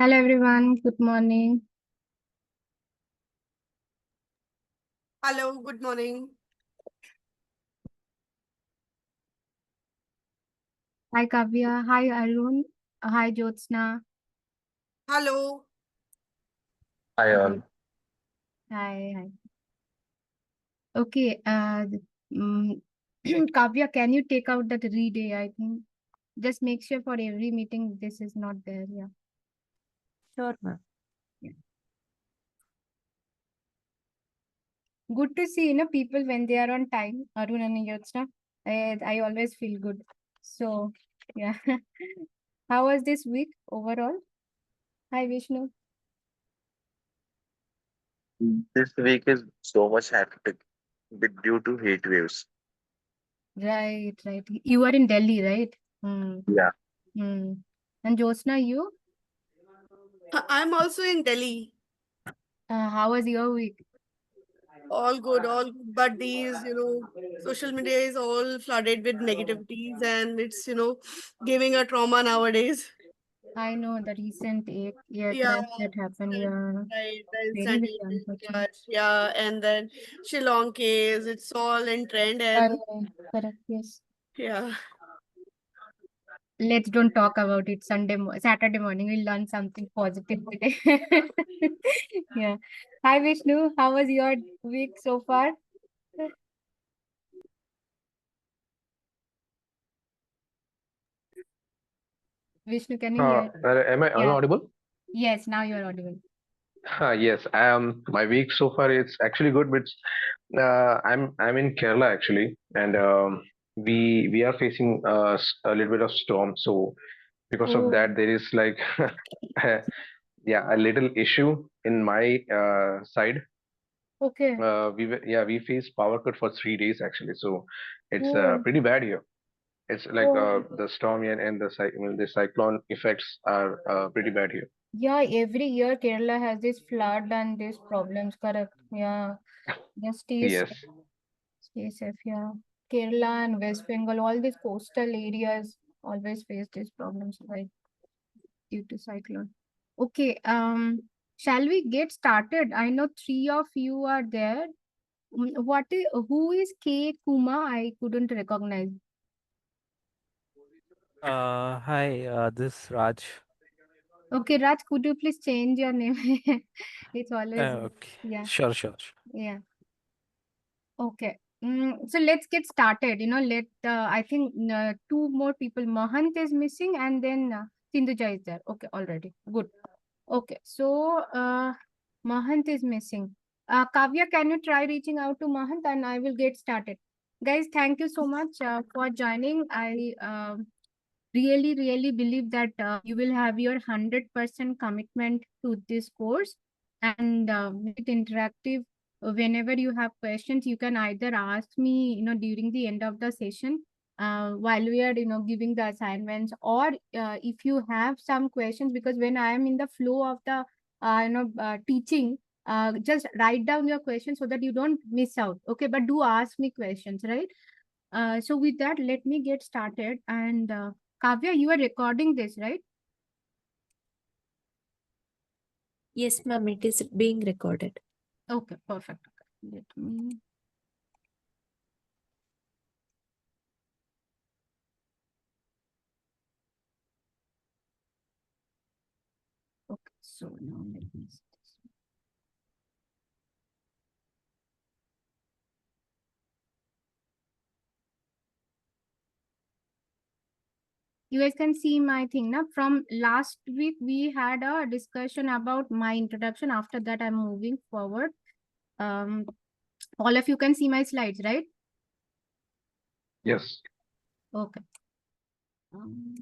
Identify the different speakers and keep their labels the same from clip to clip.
Speaker 1: Hello everyone, good morning.
Speaker 2: Hello, good morning.
Speaker 1: Hi Kavya, hi Arun, hi Jyotsna.
Speaker 2: Hello.
Speaker 3: Hi all.
Speaker 1: Good. Hi. Okay, mm, Kavya, can you take out that read AI thing? Just make sure for every meeting this is not there. Yeah.
Speaker 4: Sure, ma'am.
Speaker 1: Yeah. Good to see, people when they are on time, Arun and Jyotsna. I always feel good. So, yeah. How was this week overall? Hi Vishnu.
Speaker 3: This week is so much hectic due to heat waves.
Speaker 1: Right. You are in Delhi, right?
Speaker 3: Yeah.
Speaker 1: Hmm. And Jyotsna, you?
Speaker 2: I'm also in Delhi.
Speaker 1: How was your week?
Speaker 2: All good, all good. But social media is all flooded with negativities and it's giving a trauma nowadays.
Speaker 1: I know the recent air
Speaker 2: Yeah,
Speaker 1: crash that happened.
Speaker 2: that,
Speaker 1: Yeah,
Speaker 2: right. The
Speaker 1: very,
Speaker 2: instant
Speaker 1: very unfortunate.
Speaker 2: crash. Yeah, and then Shillong case, it's all in trend and
Speaker 1: Correct. Yes.
Speaker 2: yeah.
Speaker 1: Let's don't talk about it. Saturday morning, we'll learn something positive today. Yeah. Hi Vishnu, how was your week so far? Vishnu, can you hear?
Speaker 3: Am I
Speaker 1: Yeah.
Speaker 3: audible?
Speaker 1: Yes, now you're audible.
Speaker 3: Yes. My week so far it's actually good, but I'm in Kerala actually, and we are facing a little bit of storm. So because of
Speaker 1: Oh,
Speaker 3: that, there is like yeah, a little issue in my side.
Speaker 1: okay.
Speaker 3: We faced power cut for 3 days actually. So it's
Speaker 1: Oh,
Speaker 3: pretty bad here. It's like
Speaker 1: oh.
Speaker 3: the storm and the cyclone effects are pretty bad here.
Speaker 1: Yeah, every year Kerala has this flood and these problems, correct? Yeah, just
Speaker 3: Yes,
Speaker 1: stay safe, yeah. Kerala and West Bengal, all these coastal areas always face these problems, right, due to cyclone. Okay, shall we get started? I know three of you are there. Who is K. Kuma? I couldn't recognize.
Speaker 4: Hi, this Raj.
Speaker 1: Okay, Raj, could you please change your name? It's always,
Speaker 4: Okay,
Speaker 1: yeah,
Speaker 4: sure.
Speaker 1: yeah. Okay. So let's get started. I think two more people. Mahant is missing and then Sindhuja is there. Okay, already. Good. Okay. So Mahant is missing. Kavya, can you try reaching out to Mahant and I will get started. Guys, thank you so much for joining. I really believe that you will have your 100% commitment to this course and make it interactive. Whenever you have questions, you can either ask me, during the end of the session while we are, giving the assignments, or if you have some questions, because when I am in the flow of the, teaching, just write down your questions so that you don't miss out. Okay, but do ask me questions, right? So with that, let me get started. And Kavya, you are recording this, right?
Speaker 5: Yes, ma'am, it is being recorded.
Speaker 1: Okay, perfect. Let me. Okay, so now let me see this. You guys can see my thing now. From last week, we had a discussion about my introduction. After that, I'm moving forward. Um, all of you can see my slides, right?
Speaker 3: yes.
Speaker 1: Okay. Um,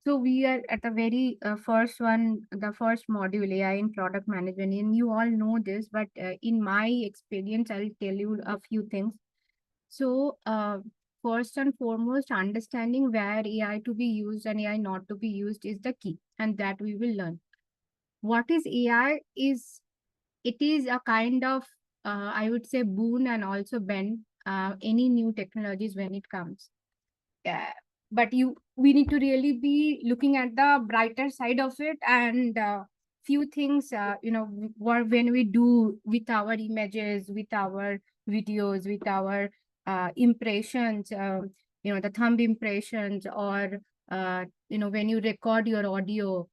Speaker 1: So we are at the very first one, the first module, AI in product management. And you all know this, but in my experience, I'll tell you a few things. So first and foremost, understanding where AI to be used and AI not to be used is the key, and that we will learn. What is AI is, it is a kind of, I would say, boon and also bend. any new technologies when it comes. But we need to really be looking at the brighter side of it, and few things when we do with our images, with our videos, with our impressions, the thumb impressions, or when you record your audio,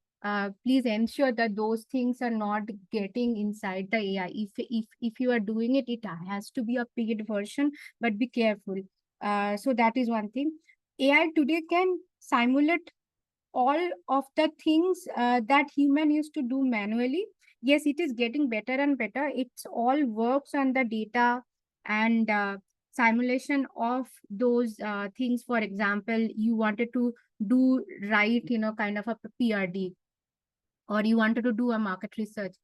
Speaker 1: please ensure that those things are not getting inside the AI. If you are doing it, it has to be a paid version, but be careful. So that is one thing. AI today can simulate all of the things that human used to do manually. Yes, it is getting better and better. It's all works on the data and simulation of those things. For example, you wanted to do right, kind of a PRD, or you wanted to do a market research.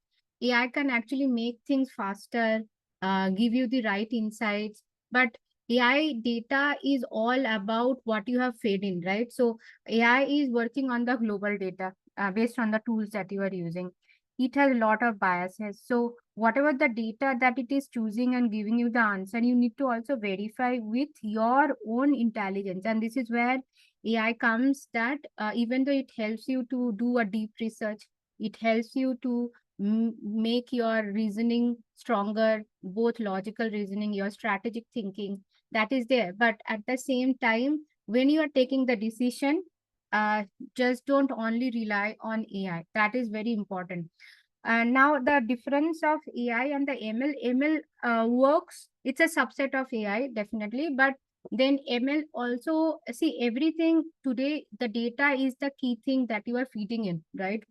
Speaker 1: AI can actually make things faster, give you the right insights. But AI data is all about what you have fed in, right? So AI is working on the global data based on the tools that you are using. It has a lot of biases. So whatever the data that it is choosing and giving you the answer, you need to also verify with your own intelligence. And this is where AI comes, that even though it helps you to do a deep research, it helps you to make your reasoning stronger, both logical reasoning, your strategic thinking, that is there. But at the same time, when you are taking the decision, uh, just don't only rely on AI. That is very important. And now the difference of AI and the ML works. It's a subset of AI, definitely, but then ML also, see, everything today, the data is the key thing that you are feeding in, right?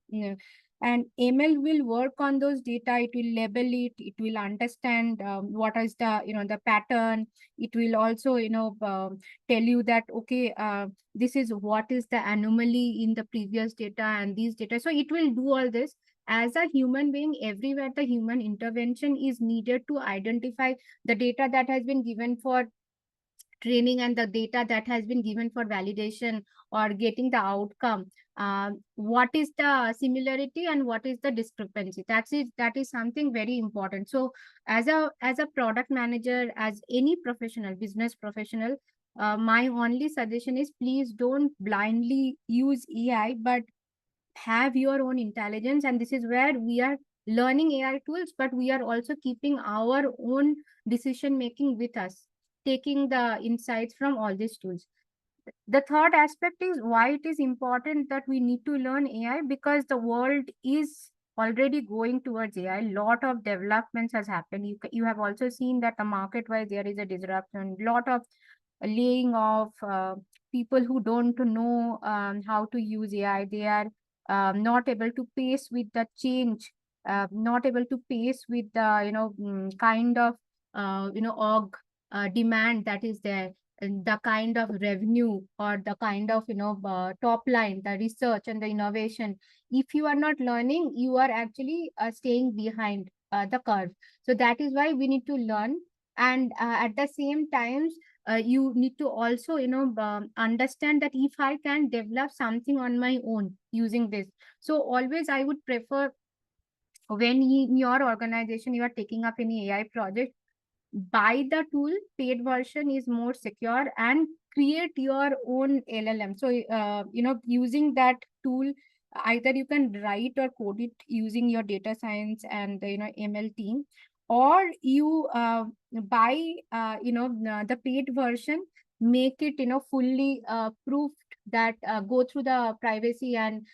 Speaker 1: And ML will work on those data. It will label it. It will understand what is the the pattern. It will also tell you that, okay, this is what is the anomaly in the previous data and these data. So it will do all this. As a human being, everywhere the human intervention is needed to identify the data that has been given for training and the data that has been given for validation or getting the outcome. What is the similarity and what is the discrepancy? That is something very important. So as a product manager, as any professional, business professional, my only suggestion is, please don't blindly use AI, but have your own intelligence. And this is where we are learning AI tools, but we are also keeping our own decision making with us, taking the insights from all these tools. The third aspect is why it is important that we need to learn AI, because the world is already going towards AI. Lot of developments has happened. You have also seen that the market wise there is a disruption, lot of laying off, people who don't know how to use AI. They are not able to pace with the change, not able to pace with the kind of org demand that is there, and the kind of revenue or the kind of top line, the research and the innovation. If you are not learning, you are actually staying behind the curve. So that is why we need to learn. And at the same time, you need to also understand that if I can develop something on my own using this, so always I would prefer, when in your organization you are taking up any AI project, buy the tool. Paid version is more secure, and create your own LLM. So using that tool, either you can write or code it using your data science and the ML team, or you buy the paid version, make it fully proofed, that go through the privacy and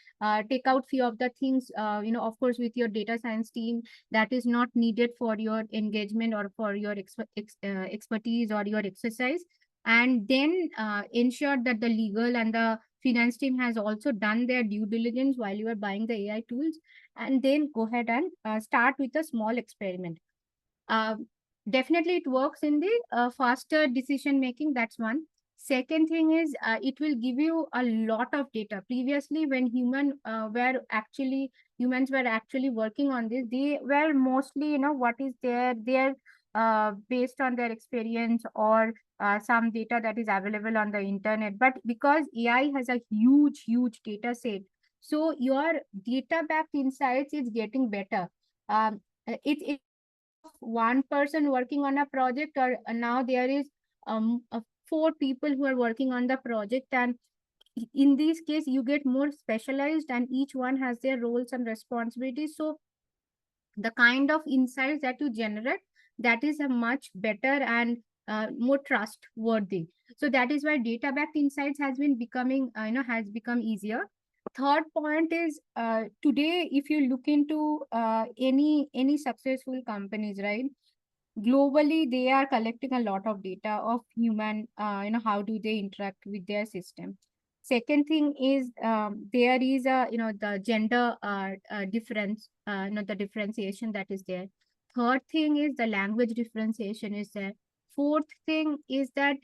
Speaker 1: take out few of the things, of course with your data science team, that is not needed for your engagement or for your expertise or your exercise. And then ensure that the legal and the finance team has also done their due diligence while you are buying the AI tools. And then go ahead and start with a small experiment. uh, Definitely it works in the faster decision making. That's one. Second thing is, it will give you a lot of data. Previously, when humans were actually working on this, they were mostly, what is there based on their experience, or some data that is available on the internet. But because AI has a huge data set, so your data backed insights is getting better. It's one person working on a project, or now there is 4 people who are working on the project, and in this case you get more specialized and each one has their roles and responsibilities. So the kind of insights that you generate, that is a much better and more trustworthy. So that is why data backed insights has been becoming has become easier. Third point is, today if you look into any successful companies, right, globally they are collecting a lot of data of human, how do they interact with their system. Second thing is, there is a the gender difference, the differentiation that is there. Third thing is the language differentiation is there. Fourth thing is that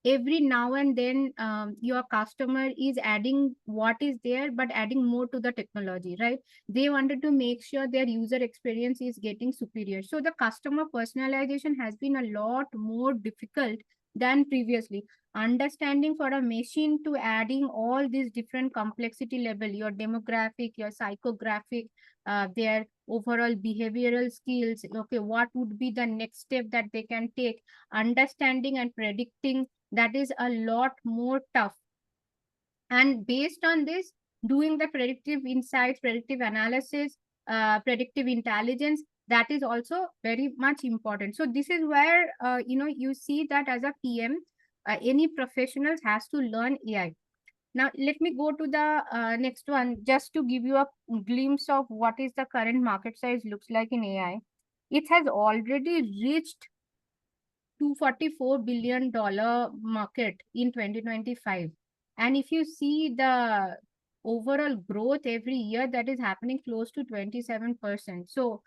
Speaker 1: every now and then, your customer is adding what is there but adding more to the technology, right? They wanted to make sure their user experience is getting superior. So the customer personalization has been a lot more difficult than previously. Understanding for a machine to adding all these different complexity level, your demographic, your psychographic, their overall behavioral skills. Okay, what would be the next step that they can take? Understanding and predicting, that is a lot more tough. And based on this, doing the predictive insights, predictive analysis, predictive intelligence, that is also very much important. So this is where you see that as a PM, any professionals has to learn AI. Now let me go to the next one, just to give you a glimpse of what is the current market size looks like in AI. It has already reached $244 billion market in 2025. And if you see the overall growth every year, that is happening close to 27%. So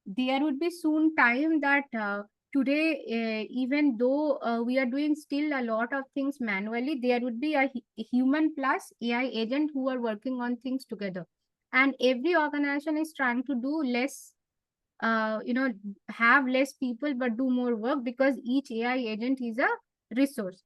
Speaker 1: there would be soon time that today, even though we are doing still a lot of things manually, there would be a human plus AI agent who are working on things together. And every organization is trying to do less, have less people but do more work, because each AI agent is a resource.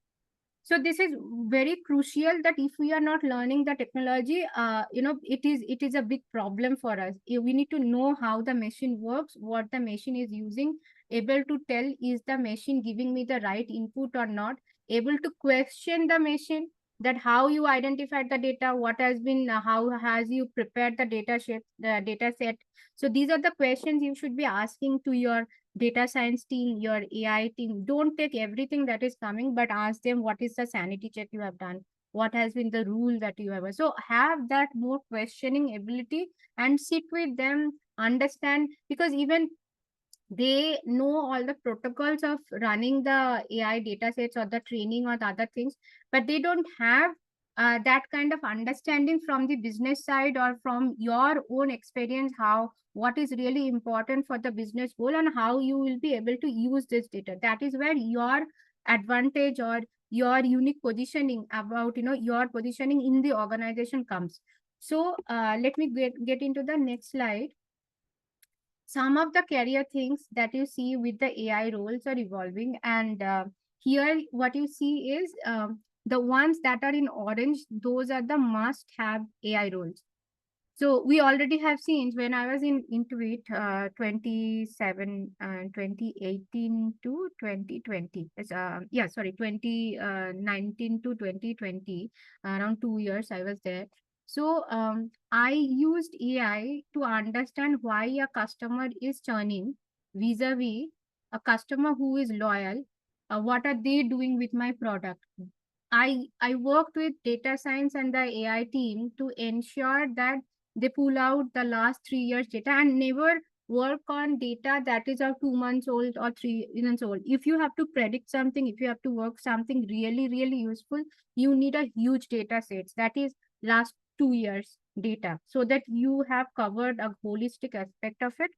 Speaker 1: So this is very crucial, that if we are not learning the technology, it is a big problem for us. We need to know how the machine works, what the machine is using, able to tell is the machine giving me the right input or not, able to question the machine, that how you identified the data, what has been, how has you prepared the the data set. So these are the questions you should be asking to your data science team, your AI team. Don't take everything that is coming, but ask them what is the sanity check you have done, what has been the rule that you have. So have that more questioning ability and sit with them, understand, because even they know all the protocols of running the AI data sets or the training or the other things, but they don't have that kind of understanding from the business side or from your own experience, how what is really important for the business goal and how you will be able to use this data. That is where your advantage or your unique positioning about your positioning in the organization comes. So let me get into the next slide. Some of the career things that you see with the AI roles are evolving. And here what you see is, the ones that are in orange, those are the must-have AI roles. So we already have seen when I was into it, 2018 to 2020. Yeah, sorry, 2019 to 2020, around 2 years I was there. So I used AI to understand why a customer is churning vis-a-vis a customer who is loyal. What are they doing with my product? I worked with data science and the AI team to ensure that they pull out the last 3 years data and never work on data that is of 2 months old or 3 months old. If you have to predict something, if you have to work something really, really useful, you need a huge data sets that is last 2 years data, so that you have covered a holistic aspect of it.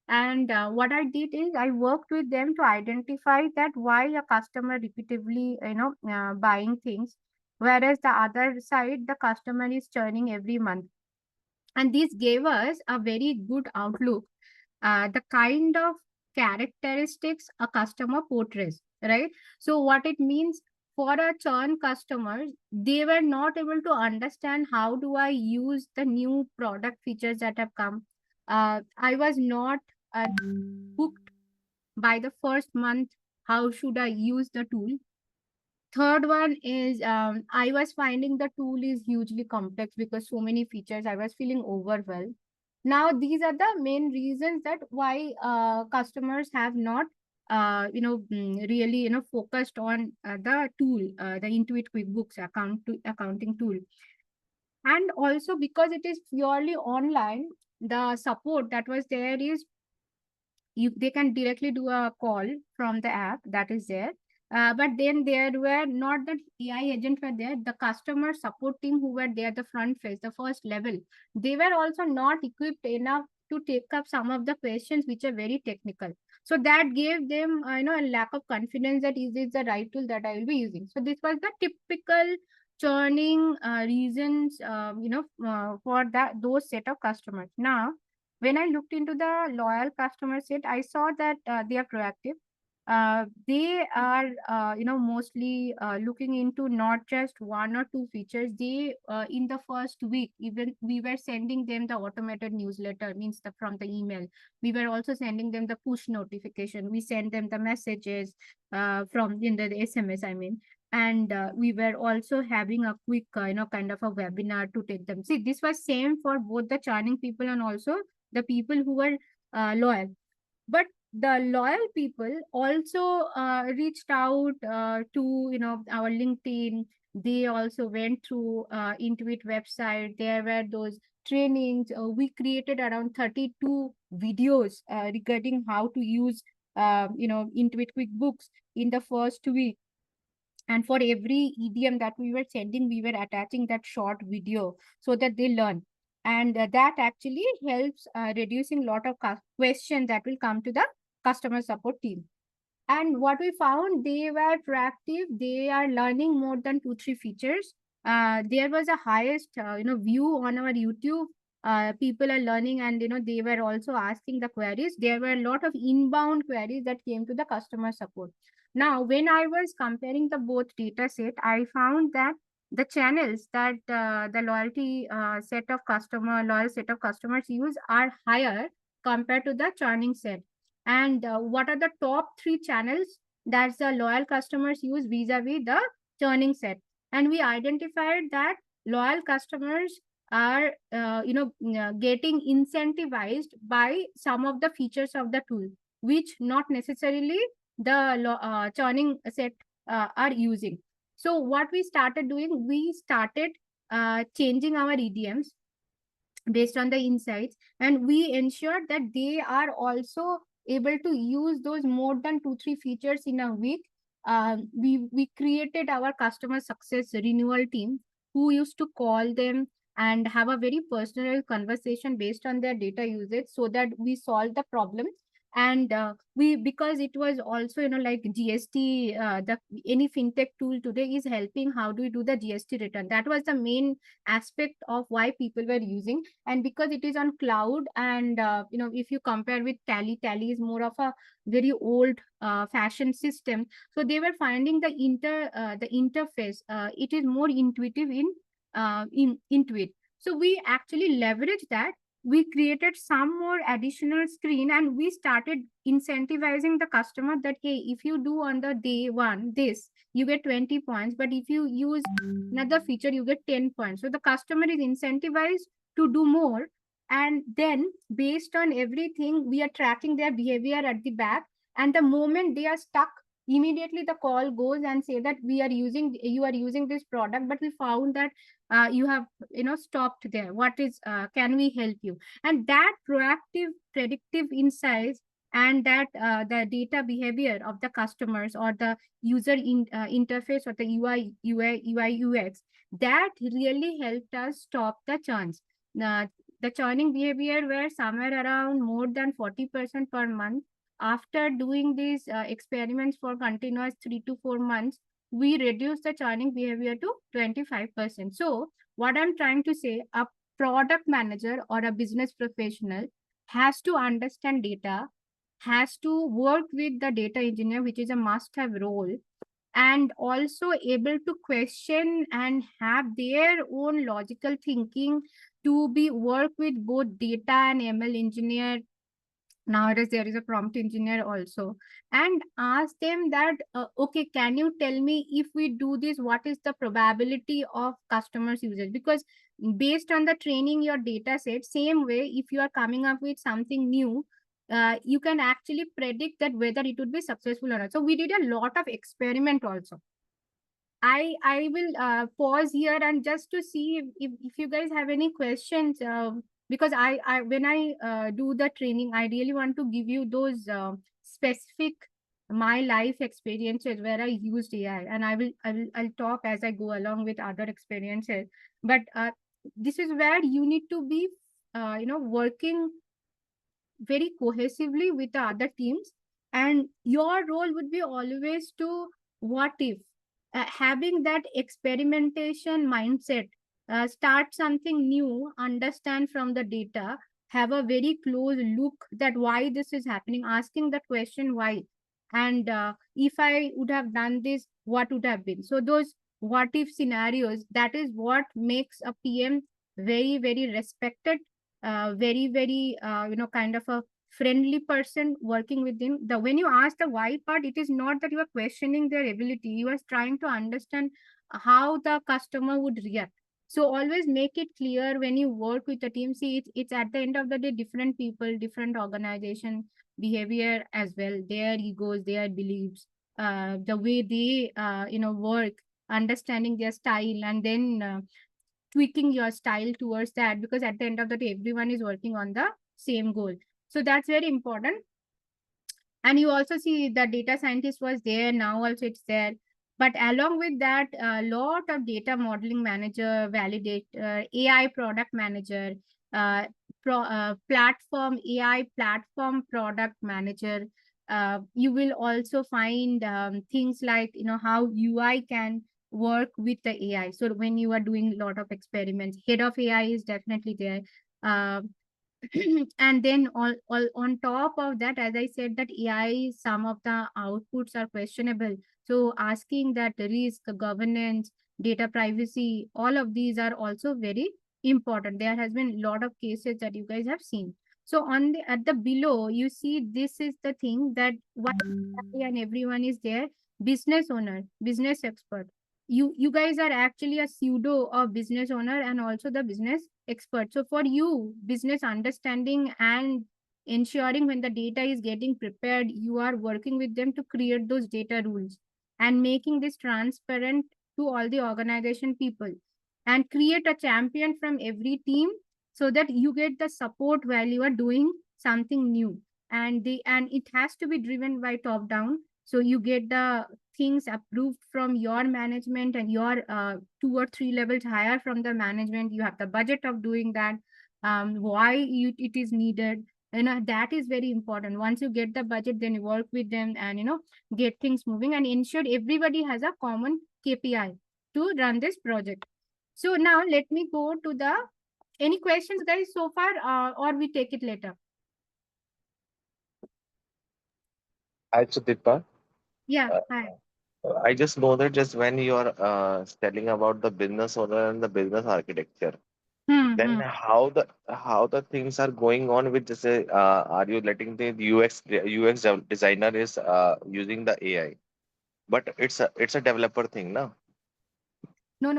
Speaker 1: And what I did is I worked with them to identify that why a customer repeatedly, buying things, whereas the other side, the customer is churning every month. And this gave us a very good outlook, the kind of characteristics a customer portrays, right? So what it means for a churn customer, they were not able to understand how do I use the new product features that have come. I was not hooked by the first month, how should I use the tool? Third one is I was finding the tool is hugely complex because so many features, I was feeling overwhelmed. Now, these are the main reasons that why customers have not, really, focused on the tool, the Intuit QuickBooks accounting tool. And also because it is purely online, the support that was there is they can directly do a call from the app that is there. But then there were not the AI agent were there, the customer support team who were there, the front face, the first level, they were also not equipped enough to take up some of the questions which are very technical. So that gave them, a lack of confidence that is this the right tool that I will be using. So this was the typical churning reasons, for that those set of customers. Now, when I looked into the loyal customer set, I saw that they are proactive. They are, mostly looking into not just one or two features. They, in the first week, even we were sending them the automated newsletter, means from the email. We were also sending them the push notification. We send them the messages from in the SMS, I mean. And we were also having a quick, kind of a webinar to take them. See, this was same for both the churning people and also the people who were loyal. But the loyal people also reached out to our LinkedIn. They also went through Intuit website. There were those trainings. We created around 32 videos regarding how to use Intuit QuickBooks in the first week. And for every EDM that we were sending, we were attaching that short video so that they learn. And that actually helps reducing a lot of questions that will come to the customer support team. And what we found, they were proactive. They are learning more than 2-3 features. There was a highest, view on our YouTube. People are learning, and they were also asking the queries. There were a lot of inbound queries that came to the customer support. Now, when I was comparing the both data set, I found that the channels that the loyal set of customers use are higher compared to the churning set. And what are the top 3 channels that the loyal customers use vis-a-vis the churning set? And we identified that loyal customers are, getting incentivized by some of the features of the tool, which not necessarily the churning set are using. So what we started doing, we started changing our EDMs based on the insights, and we ensured that they are also able to use those more than 2-3 features in a week. We created our customer success renewal team who used to call them and have a very personal conversation based on their data usage so that we solve the problem. And we, because it was also like GST, the any fintech tool today is helping how do we do the GST return. That was the main aspect of why people were using. And because it is on cloud, and if you compare with Tally is more of a very old fashioned system, so they were finding the interface, it is more intuitive in Intuit. So we actually leverage that. We created some more additional screen, and we started incentivizing the customer that, hey, if you do on the day one this, you get 20 points, but if you use another feature, you get 10 points. So the customer is incentivized to do more. And then based on everything, we are tracking their behavior at the back. And the moment they are stuck, immediately the call goes and say that you are using this product, but we found that you have stopped there. What is can we help you? And that proactive predictive insights, and that the data behavior of the customers or the interface or the UI UX, that really helped us stop the churns. The churning behavior were somewhere around more than 40% per month. After doing these experiments for continuous 3 to 4 months, we reduce the churning behavior to 25%. So what I'm trying to say, a product manager or a business professional has to understand data, has to work with the data engineer, which is a must-have role, and also able to question and have their own logical thinking to be work with both data and ML engineer Nowadays there is a prompt engineer also, and ask them that okay, can you tell me, if we do this, what is the probability of customers usage? Because based on the training your data set, same way if you are coming up with something new, you can actually predict that whether it would be successful or not. So we did a lot of experiment also. I will pause here and just to see if you guys have any questions, because I when I do the training, I really want to give you those specific my life experiences where I used AI, and I'll talk as I go along with other experiences. But this is where you need to be working very cohesively with the other teams, and your role would be always to what if, having that experimentation mindset, start something new, understand from the data, have a very close look that why this is happening, asking the question why, and if I would have done this, what would have been. So those what if scenarios, that is what makes a PM very very respected, very very kind of a friendly person working with him. The when you ask the why part, it is not that you are questioning their ability, you are trying to understand how the customer would react. So always make it clear when you work with a team. See, it's at the end of the day, different people, different organization behavior as well, their egos, their beliefs, the way they work, understanding their style, and then tweaking your style towards that, because at the end of the day everyone is working on the same goal. So that's very important. And you also see the data scientist was there, now also it's there. But along with that, a lot of data modeling manager, validator, AI product manager, uh, platform AI platform product manager. You will also find things like how UI can work with the AI. So when you are doing a lot of experiments, head of AI is definitely there. Uh, and then on top of that, as I said, that AI, some of the outputs are questionable. So asking that risk, governance, data privacy, all of these are also very important. There has been a lot of cases that you guys have seen. So on the at the below, you see this is the thing that why and everyone is there. Business owner, business expert. You guys are actually a pseudo of business owner and also the business expert. So for you, business understanding and ensuring when the data is getting prepared, you are working with them to create those data rules and making this transparent to all the organization people, and create a champion from every team so that you get the support while you are doing something new. And it has to be driven by top down, so you get the things approved from your management and your 2 or 3 levels higher from the management. You have the budget of doing that, why it is needed. That is very important. Once you get the budget, then you work with them and get things moving and ensure everybody has a common KPI to run this project. So now let me go to the any questions guys so far, or we take it later.
Speaker 6: Hi, Sudipta.
Speaker 1: Yeah,
Speaker 6: Uh,
Speaker 1: hi.
Speaker 6: I just know that just when you are telling about the business owner and the business architecture, then
Speaker 1: Hmm.
Speaker 6: how the things are going on with this? Are you letting the UX designer is using the AI? But it's a developer thing, no?
Speaker 1: No,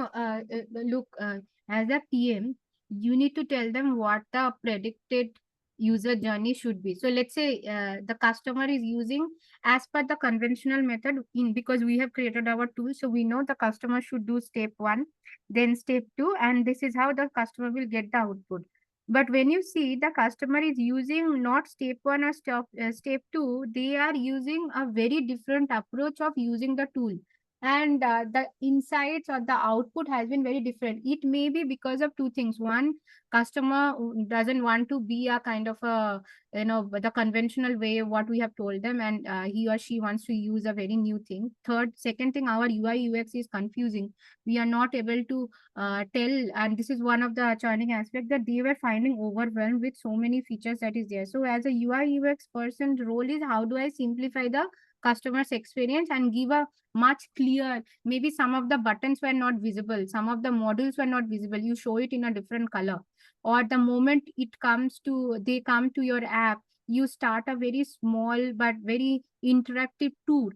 Speaker 1: look, as a PM, you need to tell them what the predicted user journey should be. So let's say the customer is using as per the conventional method in because we have created our tool. So we know the customer should do step one, then step two, and this is how the customer will get the output. But when you see the customer is using not step one or step two, they are using a very different approach of using the tool, and the insights or the output has been very different. It may be because of two things. One, customer doesn't want to be a kind of a the conventional way what we have told them, and he or she wants to use a very new thing. Second thing, our UI UX is confusing. We are not able to tell, and this is one of the churning aspect, that they were finding overwhelmed with so many features that is there. So as a UI UX person's role is, how do I simplify the customer's experience and give a much clear, maybe some of the buttons were not visible, some of the modules were not visible, you show it in a different color, or the moment it comes to they come to your app, you start a very small but very interactive tour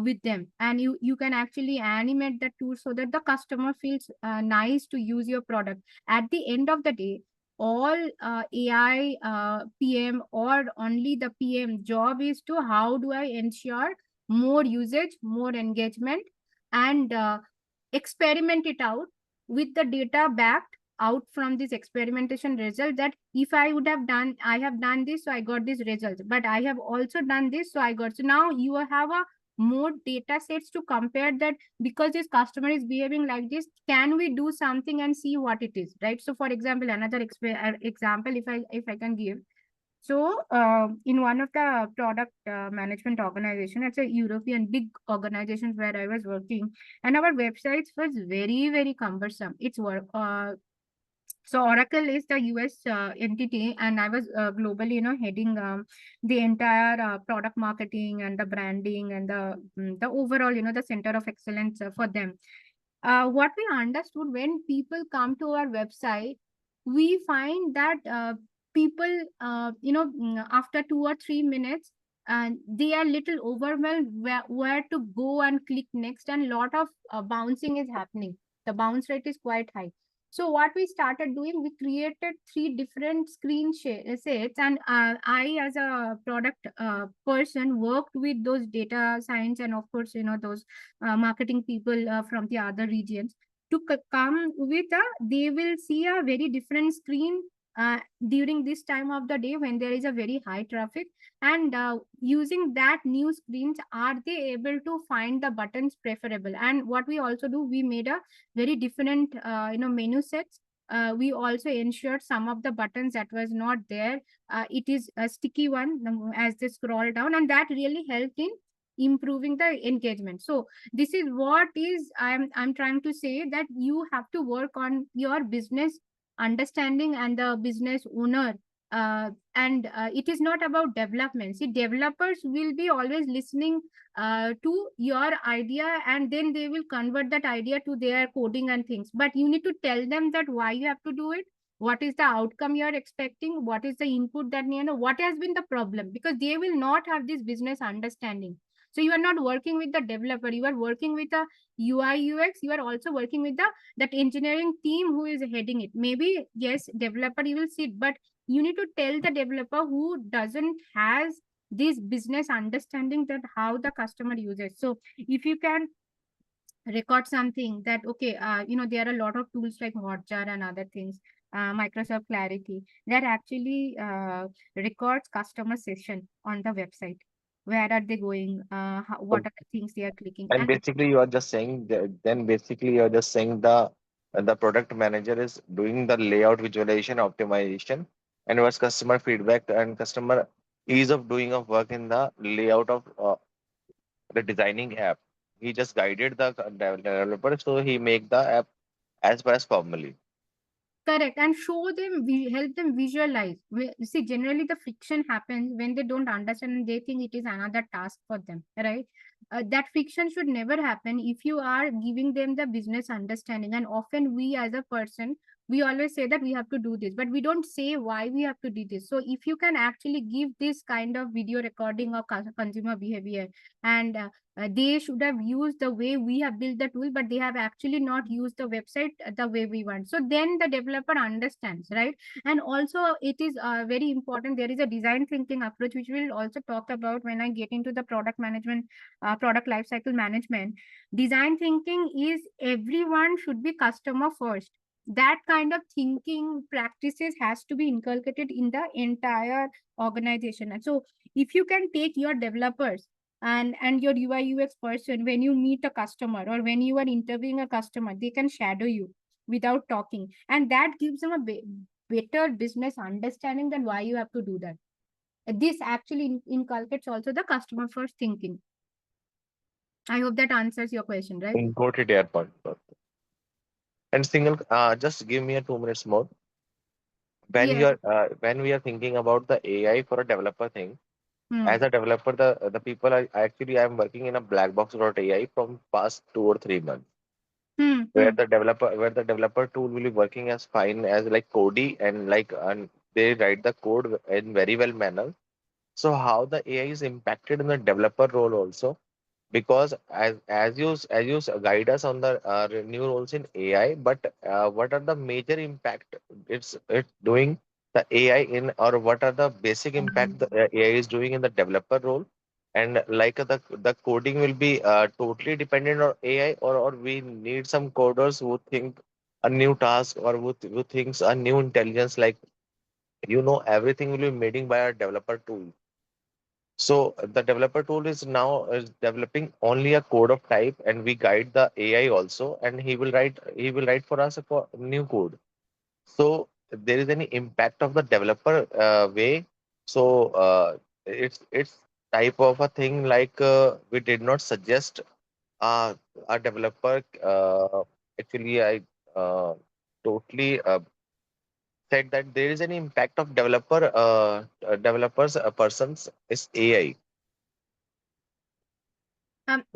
Speaker 1: with them, and you can actually animate the tour so that the customer feels nice to use your product. At the end of the day, all AI PM or only the PM job is to how do I ensure more usage, more engagement, and experiment it out with the data backed out from this experimentation result, that if I would have done, I have done this, so I got this result, but I have also done this, so I got. So now you have a more data sets to compare that, because this customer is behaving like this, can we do something and see what it is, right? So for example, another example, if I can give. So, in one of the product management organization, it's a European big organization where I was working, and our websites was very, very cumbersome. It's work. So Oracle is the US entity, and I was globally, heading the entire product marketing and the branding and the overall, the center of excellence for them. What we understood, when people come to our website, we find that people, after 2 or 3 minutes, they are little overwhelmed where to go and click next, and lot of bouncing is happening. The bounce rate is quite high. So what we started doing, we created 3 different sets, and I, as a product person, worked with those data science and of course, those marketing people from the other regions to come with they will see a very different screen during this time of the day when there is a very high traffic, and using that new screens, are they able to find the buttons preferable? And what we also do, we made a very different menu sets. We also ensured some of the buttons that was not there, it is a sticky one as they scroll down, and that really helped in improving the engagement. So this is what is I'm trying to say, that you have to work on your business understanding and the business owner, and it is not about development. See, developers will be always listening to your idea, and then they will convert that idea to their coding and things, but you need to tell them that why you have to do it, what is the outcome you are expecting, what is the input that what has been the problem, because they will not have this business understanding. So you are not working with the developer, you are working with a UI UX, you are also working with the that engineering team who is heading it. Maybe yes, developer you will sit, but you need to tell the developer who doesn't has this business understanding, that how the customer uses. So if you can record something that, okay, there are a lot of tools like Hotjar and other things, Microsoft Clarity, that actually records customer session on the website. Where are they going? What are the things they are clicking?
Speaker 6: And
Speaker 1: And
Speaker 6: basically, you are just saying then basically you are just saying the product manager is doing the layout visualization optimization, and was customer feedback and customer ease of doing of work in the layout of the designing app. He just guided the developer so he make the app as per as formally.
Speaker 1: correct, and show them, we help them visualize. See, generally the friction happens when they don't understand and they think it is another task for them, right? That friction should never happen if you are giving them the business understanding. And often we as a person, we always say that we have to do this, but we don't say why we have to do this. So if you can actually give this kind of video recording of consumer behavior, and they should have used the way we have built the tool, but they have actually not used the website the way we want. So then the developer understands, right? And also it is very important. There is a design thinking approach, which we'll also talk about when I get into the product management, product lifecycle management. Design thinking is everyone should be customer first. That kind of thinking practices has to be inculcated in the entire organization. And so if you can take your developers and your UI UX person, when you meet a customer or when you are interviewing a customer, they can shadow you without talking, and that gives them a better business understanding than why you have to do that. This actually inculcates also the customer first thinking. I hope that answers your question, right?
Speaker 6: Got it, airport. And single, just give me a 2 minutes more. When
Speaker 1: Yeah.
Speaker 6: you are when we are thinking about the AI for a developer thing,
Speaker 1: Hmm.
Speaker 6: as a developer, the people are actually I'm working in a black box AI from past 2 or 3 months,
Speaker 1: Hmm.
Speaker 6: where
Speaker 1: Hmm.
Speaker 6: the developer tool will be working as fine as like Cody and like and they write the code in very well manner, So how the AI is impacted in the developer role also, because as you guide us on the new roles in AI, but what are the major impact it's doing the AI in, or what are the basic impact the AI is doing in the developer role, and like the coding will be totally dependent on AI, or we need some coders who think a new task, or who thinks a new intelligence, like everything will be made by a developer tool. So the developer tool is now developing only a code of type, and we guide the AI also, and he will write for us for new code. So if there is any impact of the developer way. So it's type of a thing, like we did not suggest uh, a developer. Actually, I totally said that there is any impact of developers persons is AI.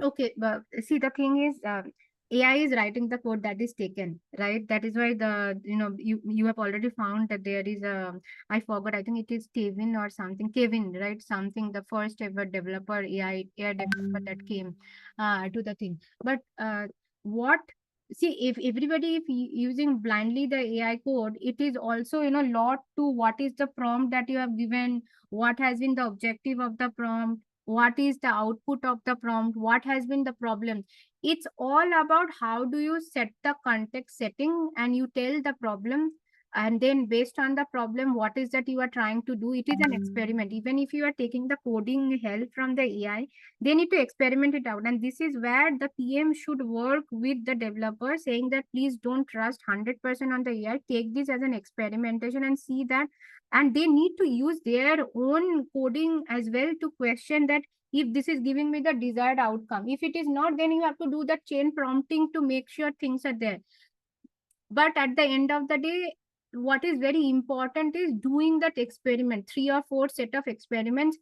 Speaker 1: Okay, but see, the thing is, AI is writing the code that is taken, right? That is why you have already found that there is a, I forgot, I think it is Kevin or something, Kevin, right? Something, the first ever developer, AI developer that came to the thing. But what, see, if everybody, if using blindly the AI code, it is also, lot to what is the prompt that you have given, what has been the objective of the prompt, what is the output of the prompt, what has been the problem. It's all about how do you set the context setting and you tell the problem, and then based on the problem, what is that you are trying to do. It is an experiment. Even if you are taking the coding help from the AI, they need to experiment it out. And this is where the PM should work with the developer, saying that please don't trust 100% on the AI, take this as an experimentation and see that. And they need to use their own coding as well to question that if this is giving me the desired outcome. If it is not, then you have to do the chain prompting to make sure things are there. But at the end of the day, what is very important is doing that experiment, 3 or 4 set of experiments,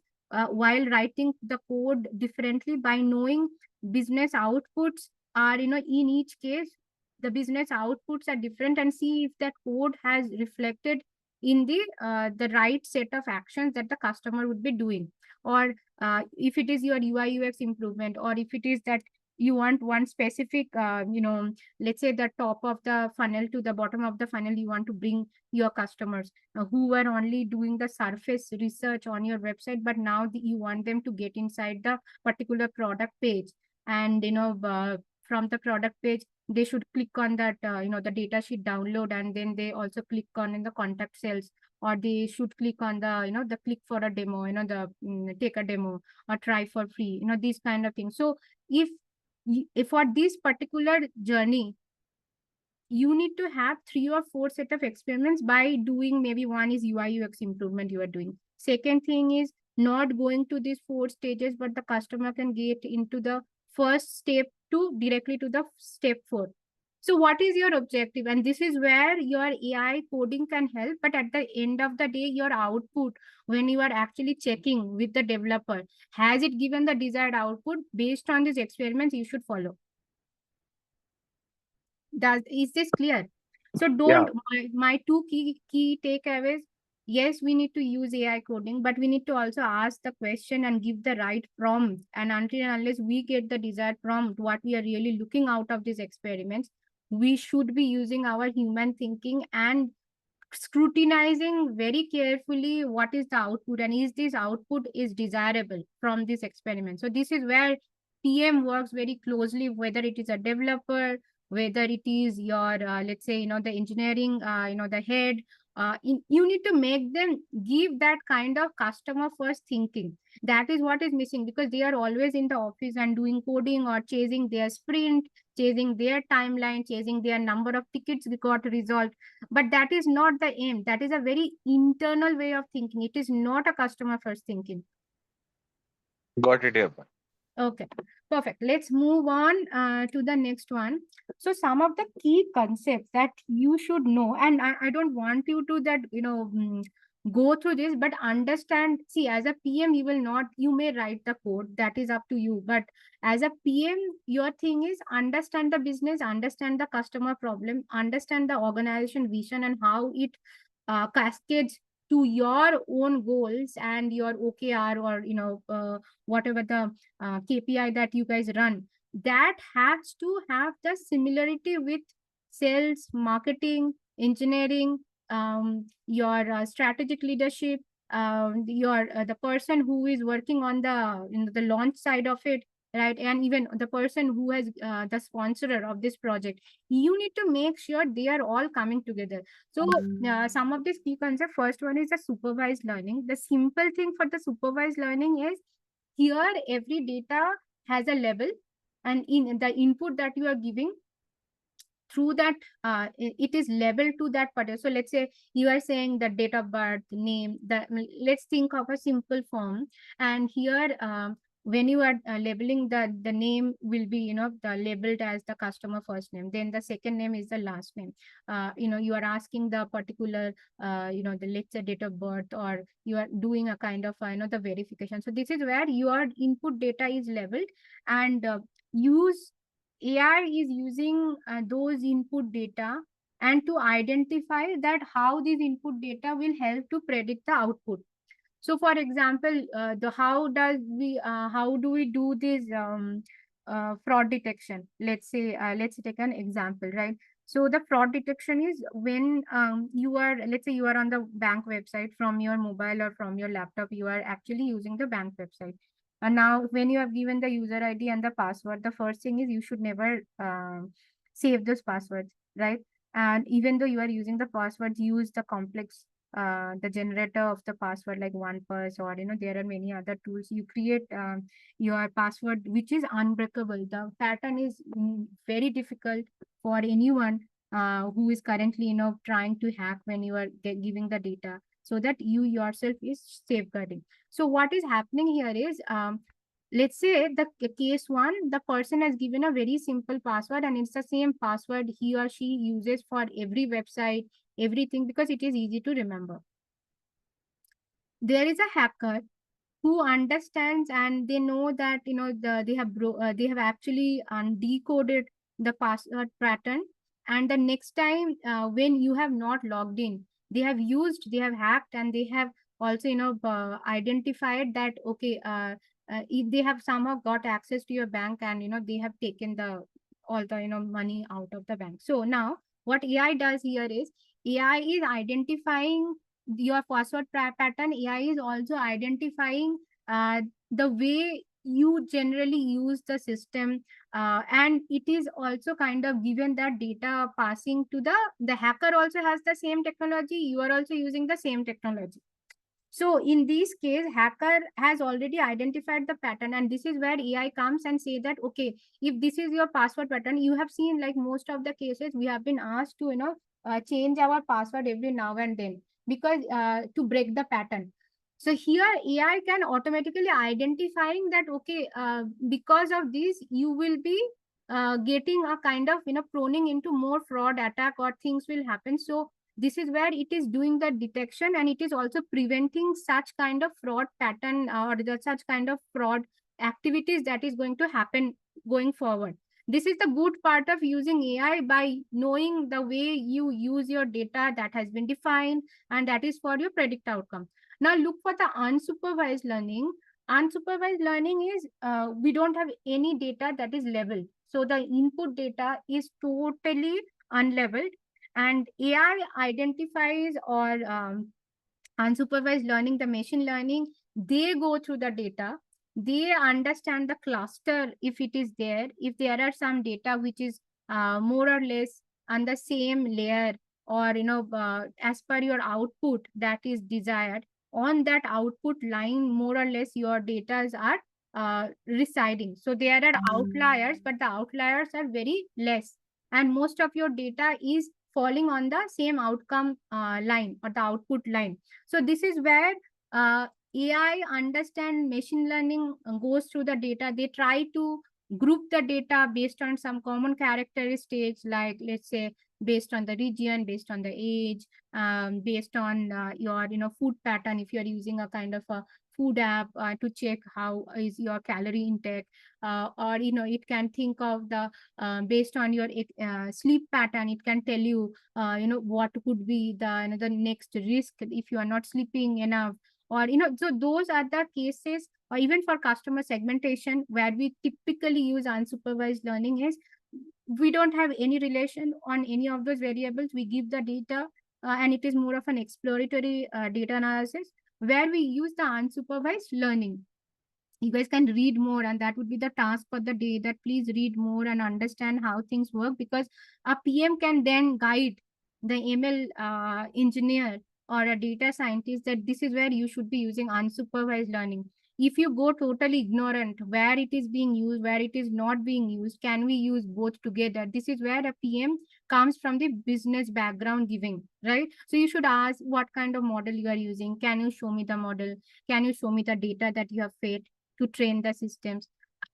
Speaker 1: while writing the code differently, by knowing business outputs are, in each case the business outputs are different, and see if that code has reflected in the right set of actions that the customer would be doing. Or if it is your UI UX improvement, or if it is that you want one specific let's say the top of the funnel to the bottom of the funnel, you want to bring your customers who were only doing the surface research on your website, but now you want them to get inside the particular product page. And from the product page, they should click on that the data sheet download, and then they also click on in the contact cells, or they should click on the the click for a demo, take a demo or try for free, these kind of things. So if for this particular journey, you need to have 3 or 4 set of experiments by doing, maybe one is UI UX improvement you are doing. Second thing is not going to these 4 stages, but the customer can get into the first step to directly to the step 4. So what is your objective? And this is where your AI coding can help. But at the end of the day, your output, when you are actually checking with the developer, has it given the desired output? Based on these experiments, you should follow. Is this clear? So
Speaker 6: Yeah,
Speaker 1: don't, my two key takeaways. Yes, we need to use AI coding, but we need to also ask the question and give the right prompt. And until and unless we get the desired prompt, what we are really looking out of these experiments, we should be using our human thinking and scrutinizing very carefully what is the output, and is this output is desirable from this experiment. So this is where PM works very closely, whether it is a developer, whether it is your let's say the engineering the head. You need to make them give that kind of customer first thinking. That is what is missing, because they are always in the office and doing coding or chasing their sprint, chasing their timeline, chasing their number of tickets got resolved. But that is not the aim. That is a very internal way of thinking. It is not a customer first thinking.
Speaker 6: got it here.
Speaker 1: Okay, perfect. Let's move on to the next one. So some of the key concepts that you should know, and I don't want you to that, go through this, but understand, see, as a PM, you will not, you may write the code, that is up to you. But as a PM, your thing is understand the business, understand the customer problem, understand the organization vision and how it cascades to your own goals and your OKR, or whatever the KPI that you guys run, that has to have the similarity with sales, marketing, engineering, your strategic leadership, your the person who is working on the launch side of it, right? And even the person who has the sponsorer of this project, you need to make sure they are all coming together. So some of these key concepts, first one is the supervised learning. The simple thing for the supervised learning is, here every data has a level, and in the input that you are giving, through that it is labeled to that particular. So let's say you are saying the date of birth, name, let's think of a simple form. And here when you are labeling, the name will be the labeled as the customer first name, then the second name is the last name. You are asking the particular the, let's say, date of birth, or you are doing a kind of the verification. So this is where your input data is labeled, and use AI is using those input data and to identify that how these input data will help to predict the output. So for example, how do we do this fraud detection? Let's say, let's take an example, right? So the fraud detection is when let's say you are on the bank website from your mobile or from your laptop, you are actually using the bank website. And now when you have given the user ID and the password, the first thing is you should never save those passwords, right? And even though you are using the passwords, use the complex the generator of the password like OnePass, or there are many other tools. You create your password which is unbreakable. The pattern is very difficult for anyone who is currently trying to hack when you are giving the data, so that you yourself is safeguarding. So what is happening here is, let's say the case one, the person has given a very simple password, and it's the same password he or she uses for every website, everything, because it is easy to remember. There is a hacker who understands, and they know that they have actually decoded the password pattern. And the next time when you have not logged in, they have hacked, and they have also identified that, okay, if they have somehow got access to your bank, and they have taken all the money out of the bank. So now what AI does here is, AI is identifying your password pattern. AI is also identifying the way you generally use the system, and it is also kind of given that data passing to the hacker also has the same technology, you are also using the same technology. So in this case, hacker has already identified the pattern, and this is where AI comes and say that, okay, if this is your password pattern, you have seen like most of the cases we have been asked to change our password every now and then, because to break the pattern. So here AI can automatically identifying that, okay, because of this you will be getting a kind of proning into more fraud attack, or things will happen. So this is where it is doing the detection, and it is also preventing such kind of fraud pattern, or such kind of fraud activities that is going to happen going forward. This is the good part of using AI, by knowing the way you use your data that has been defined, and that is for your predict outcome. Now look for the unsupervised learning. Unsupervised learning is we don't have any data that is leveled. So the input data is totally unleveled, and AI identifies, or unsupervised learning, the machine learning, they go through the data, they understand the cluster if it is there, if there are some data which is more or less on the same layer, or as per your output that is desired, on that output line more or less your data are residing. So there are outliers, but the outliers are very less, and most of your data is falling on the same outcome line, or the output line. So this is where AI understand, machine learning goes through the data. They try to group the data based on some common characteristics, like let's say based on the region, based on the age, based on your food pattern. If you're using a kind of a food app to check how is your calorie intake, or it can think of the based on your sleep pattern, it can tell you what could be the next risk if you are not sleeping enough, or so those are the cases. Or even for customer segmentation, where we typically use unsupervised learning, is we don't have any relation on any of those variables. We give the data, and it is more of an exploratory data analysis, where we use the unsupervised learning. You guys can read more, and that would be the task for the day, that please read more and understand how things work, because a PM can then guide the ML engineer or a data scientist that this is where you should be using unsupervised learning. If you go totally ignorant where it is being used, where it is not being used, can we use both together? This is where a PM comes from the business background giving, right? So you should ask what kind of model you are using. Can you show me the model? Can you show me the data that you have fed to train the systems?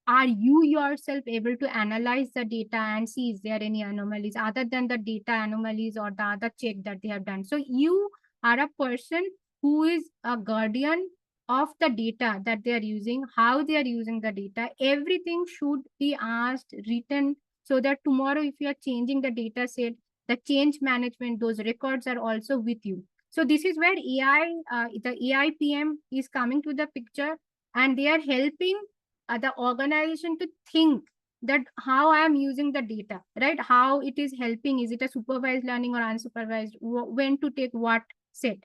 Speaker 1: Are you yourself able to analyze the data and see is there any anomalies other than the data anomalies or the other check that they have done? So you are a person who is a guardian of the data that they are using, how they are using the data. Everything should be asked, written, so that tomorrow if you are changing the data set, the change management, those records are also with you. So this is where the AI PM is coming to the picture, and they are helping the organization to think that how I am using the data, right? How it is helping. Is it a supervised learning or unsupervised? When to take what set?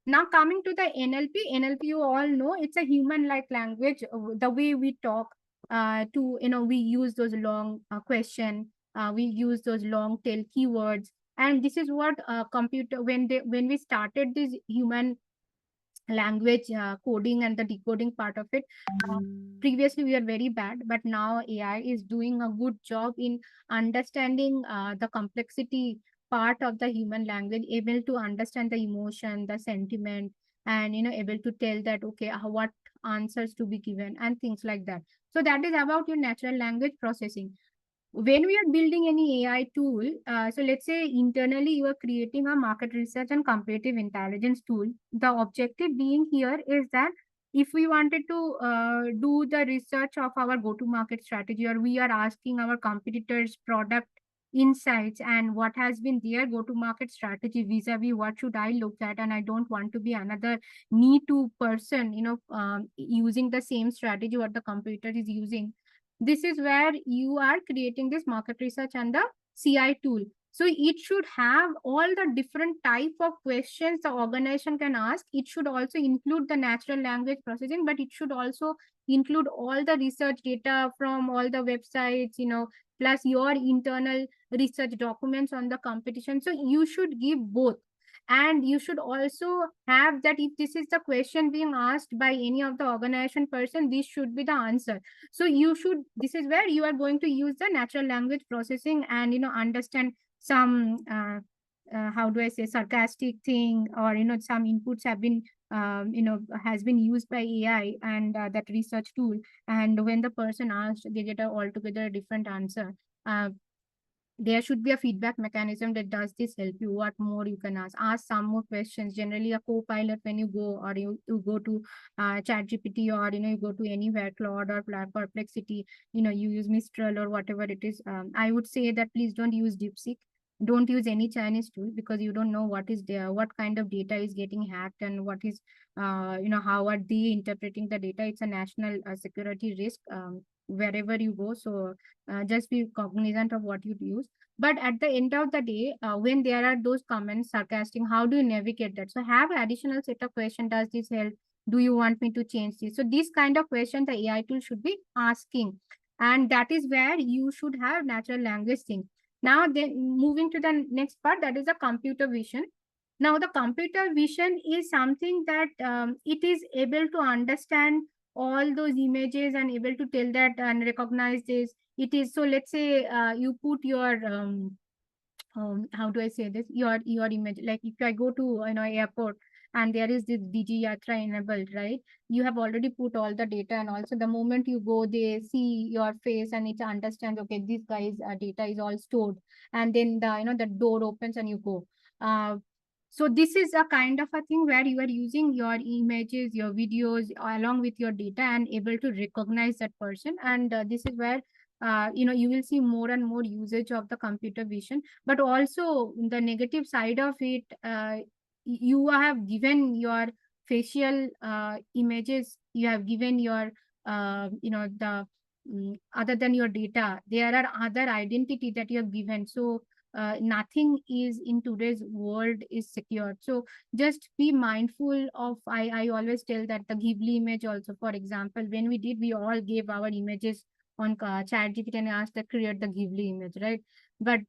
Speaker 1: Now coming to the NLP, you all know it's a human-like language. The way we talk, we use those long question, we use those long tail keywords, and this is what computer when we started this human language coding and the decoding part of it. Previously, we are very bad, but now AI is doing a good job in understanding the complexity part of the human language, able to understand the emotion, the sentiment, and able to tell that okay, what answers to be given and things like that. So that is about your natural language processing. When we are building any AI tool, so let's say internally you are creating a market research and competitive intelligence tool. The objective being here is that if we wanted to do the research of our go-to-market strategy, or we are asking our competitors' product insights and what has been their go-to-market strategy vis-a-vis what should I look at, and I don't want to be another me too person, using the same strategy what the competitor is using. This is where you are creating this market research and the CI tool. So it should have all the different type of questions the organization can ask. It should also include the natural language processing, but it should also include all the research data from all the websites, plus your internal research documents on the competition. So you should give both. And you should also have that if this is the question being asked by any of the organization person, this should be the answer. So this is where you are going to use the natural language processing and understand some how do I say, sarcastic thing, or some inputs have been has been used by AI and that research tool, and when the person asked, they get a altogether different answer. There should be a feedback mechanism that does this help you, what more you can ask some more questions. Generally a co-pilot, when you go, or you go to chat GPT, or you go to anywhere, Claude or Perplexity, you use Mistral or whatever it is. I would say that please don't use DeepSeek. Don't use any Chinese tool, because you don't know what is there, what kind of data is getting hacked, and what is how are they interpreting the data. It's a national security risk wherever you go. So just be cognizant of what you use. But at the end of the day, when there are those comments sarcastic, how do you navigate that? So have additional set of question. Does this help? Do you want me to change this? So this kind of question the AI tool should be asking, and that is where you should have natural language thing. Now then, moving to the next part, that is the computer vision. Now the computer vision is something that it is able to understand all those images and able to tell that and recognize this. It is, so let's say you put your how do I say this, your image, like if I go to airport and there is this Digi Yatra enabled, right? You have already put all the data, and also the moment you go, they see your face and it understands, okay, this guy's data is all stored, and then the door opens and you go. So this is a kind of a thing where you are using your images, your videos along with your data and able to recognize that person. And this is where you will see more and more usage of the computer vision. But also the negative side of it, you have given your facial images, you have given your the other than your data, there are other identity that you have given. So nothing is in today's world is secure. So just be mindful of, I always tell that the Ghibli image also, for example, when we all gave our images on ChatGPT and asked to create the Ghibli image, right? But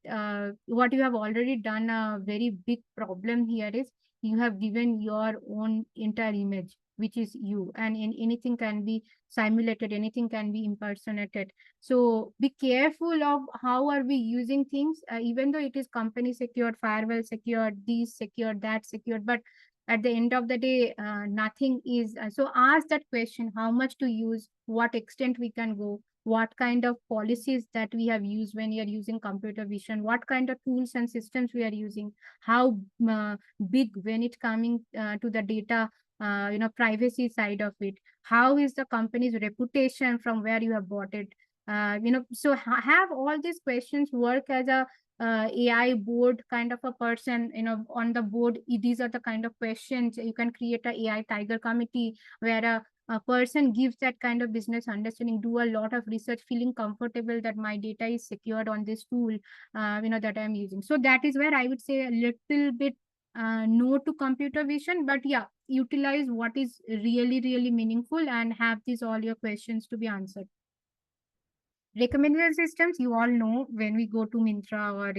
Speaker 1: what you have already done, a very big problem here is you have given your own entire image, which is you, and anything can be simulated, anything can be impersonated. So be careful of how are we using things, even though it is company secured, firewall secured, these secured, that secured, but at the end of the day, nothing is. So ask that question: how much to use, what extent we can go, what kind of policies that we have used when we are using computer vision, what kind of tools and systems we are using, how big when it coming to the data, privacy side of it, how is the company's reputation from where you have bought it. So have all these questions, work as a AI board kind of a person, on the board. These are the kind of questions you can create a AI tiger committee where a person gives that kind of business understanding, do a lot of research, feeling comfortable that my data is secured on this tool, that I'm using. So that is where I would say a little bit no to computer vision, but yeah, utilize what is really, really meaningful and have these all your questions to be answered. Recommendation systems, you all know, when we go to Myntra or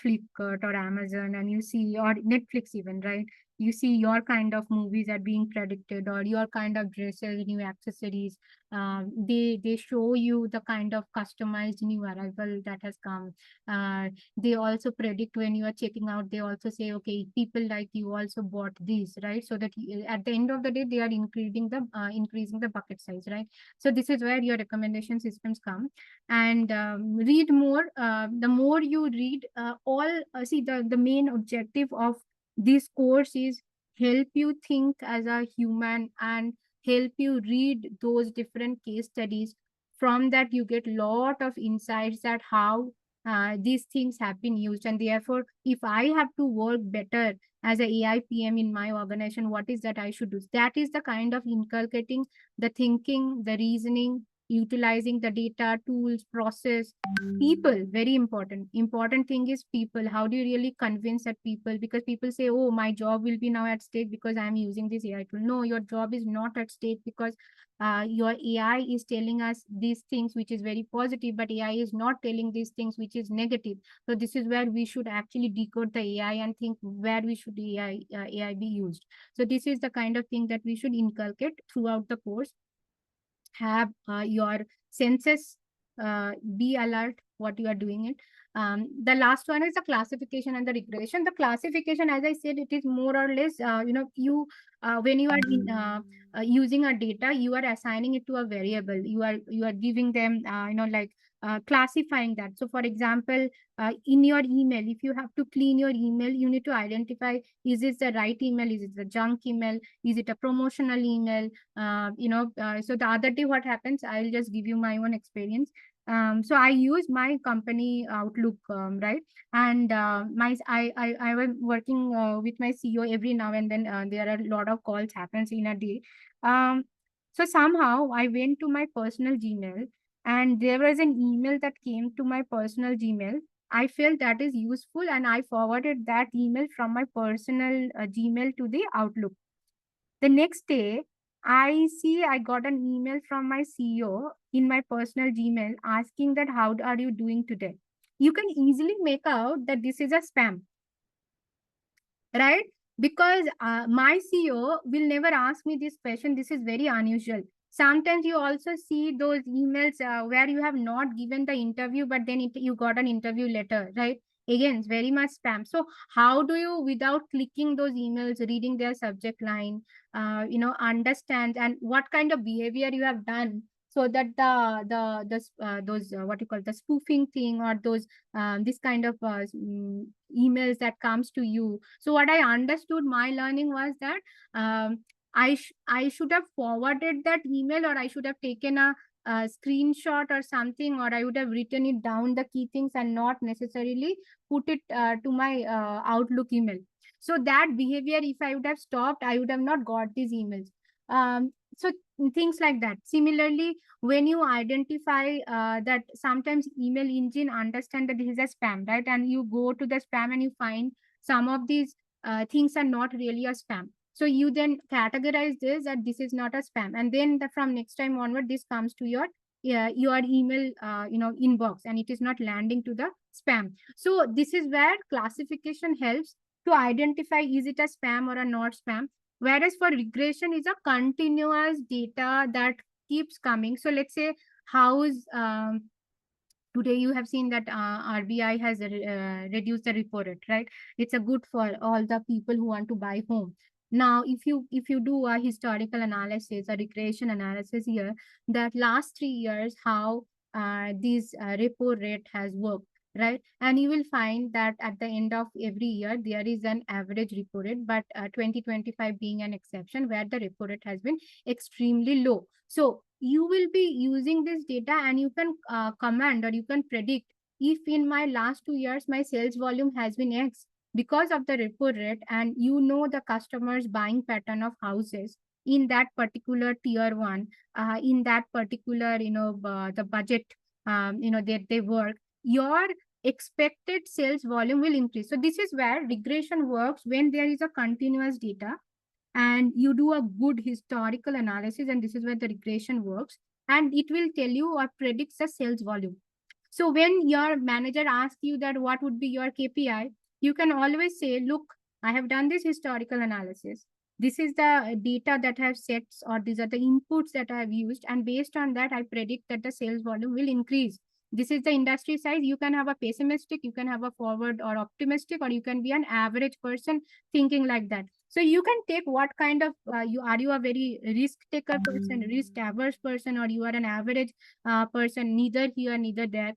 Speaker 1: Flipkart or Amazon, and you see, or Netflix even, right? You see your kind of movies are being predicted, or your kind of dresses, new accessories. They show you the kind of customized new arrival that has come. They also predict when you are checking out. They also say, okay, people like you also bought these, right? So that at the end of the day, they are increasing the bucket size, right? So this is where your recommendation systems come. And read more. The more you read, see, the main objective of this course is help you think as a human and help you read those different case studies. From that you get lot of insights that how these things have been used, and therefore if I have to work better as a AI PM in my organization, what is that I should do? That is the kind of inculcating the thinking, the reasoning, utilizing the data, tools, process, people. Very important thing is people. How do you really convince that people? Because people say, oh, my job will be now at stake because I'm using this AI tool. No, your job is not at stake, because your AI is telling us these things which is very positive, but AI is not telling these things which is negative. So this is where we should actually decode the AI and think where we should AI be used. So this is the kind of thing that we should inculcate throughout the course. Have your senses be alert what you are doing it. The last one is the classification and the regression. The classification, as I said, it is more or less, you when you are using a data, you are assigning it to a variable. You are giving them, like classifying that. So for example, in your email, if you have to clean your email, you need to identify, is this the right email, is it the junk email, is it a promotional email? So the other day what happens, I'll just give you my own experience. So I use my company Outlook, right? And I was working with my CEO. Every now and then there are a lot of calls happens in a day. So somehow I went to my personal Gmail, and there was an email that came to my personal Gmail. I felt that is useful, and I forwarded that email from my personal Gmail to the Outlook. The next day, I see I got an email from my CEO in my personal Gmail asking that how are you doing today? You can easily make out that this is a spam, right? Because my CEO will never ask me this question. This is very unusual. Sometimes you also see those emails where you have not given the interview, but then you got an interview letter, right? Again, it's very much spam. So how do you, without clicking those emails, reading their subject line, understand and what kind of behavior you have done, so that those what you call the spoofing thing, or those this kind of emails that comes to you. So what I understood, my learning was that I should have forwarded that email, or I should have taken a screenshot or something, or I would have written it down, the key things, and not necessarily put it to my Outlook email. So that behavior, if I would have stopped, I would have not got these emails. So things like that. Similarly, when you identify that sometimes email engine understand that this is a spam, right? And you go to the spam and you find some of these things are not really a spam. So you then categorize this that this is not a spam, and then from next time onward, this comes to your email inbox, and it is not landing to the spam. So this is where classification helps to identify, is it a spam or a not spam. Whereas for regression is a continuous data that keeps coming. So let's say house today you have seen that RBI has reduced the repo rate, right? It's a good for all the people who want to buy home. Now, if you do a historical analysis, a regression analysis here, that last 3 years, how this repo rate has worked, right? And you will find that at the end of every year, there is an average repo rate, but 2025 being an exception where the repo rate has been extremely low. So you will be using this data, and you can command, or you can predict, if in my last 2 years my sales volume has been X because of the repo rate, and the customers buying pattern of houses in that particular tier one, in that particular the budget that they work, your expected sales volume will increase. So this is where regression works, when there is a continuous data and you do a good historical analysis, and this is where the regression works, and it will tell you or predicts the sales volume. So when your manager asks you that what would be your KPI, you can always say, look, I have done this historical analysis. This is the data that I have set, or these are the inputs that I have used, and based on that, I predict that the sales volume will increase. This is the industry size. You can have a pessimistic, you can have a forward or optimistic, or you can be an average person thinking like that. So you can take what kind of you a very risk taker person, risk averse person, or you are an average person, neither here, neither there,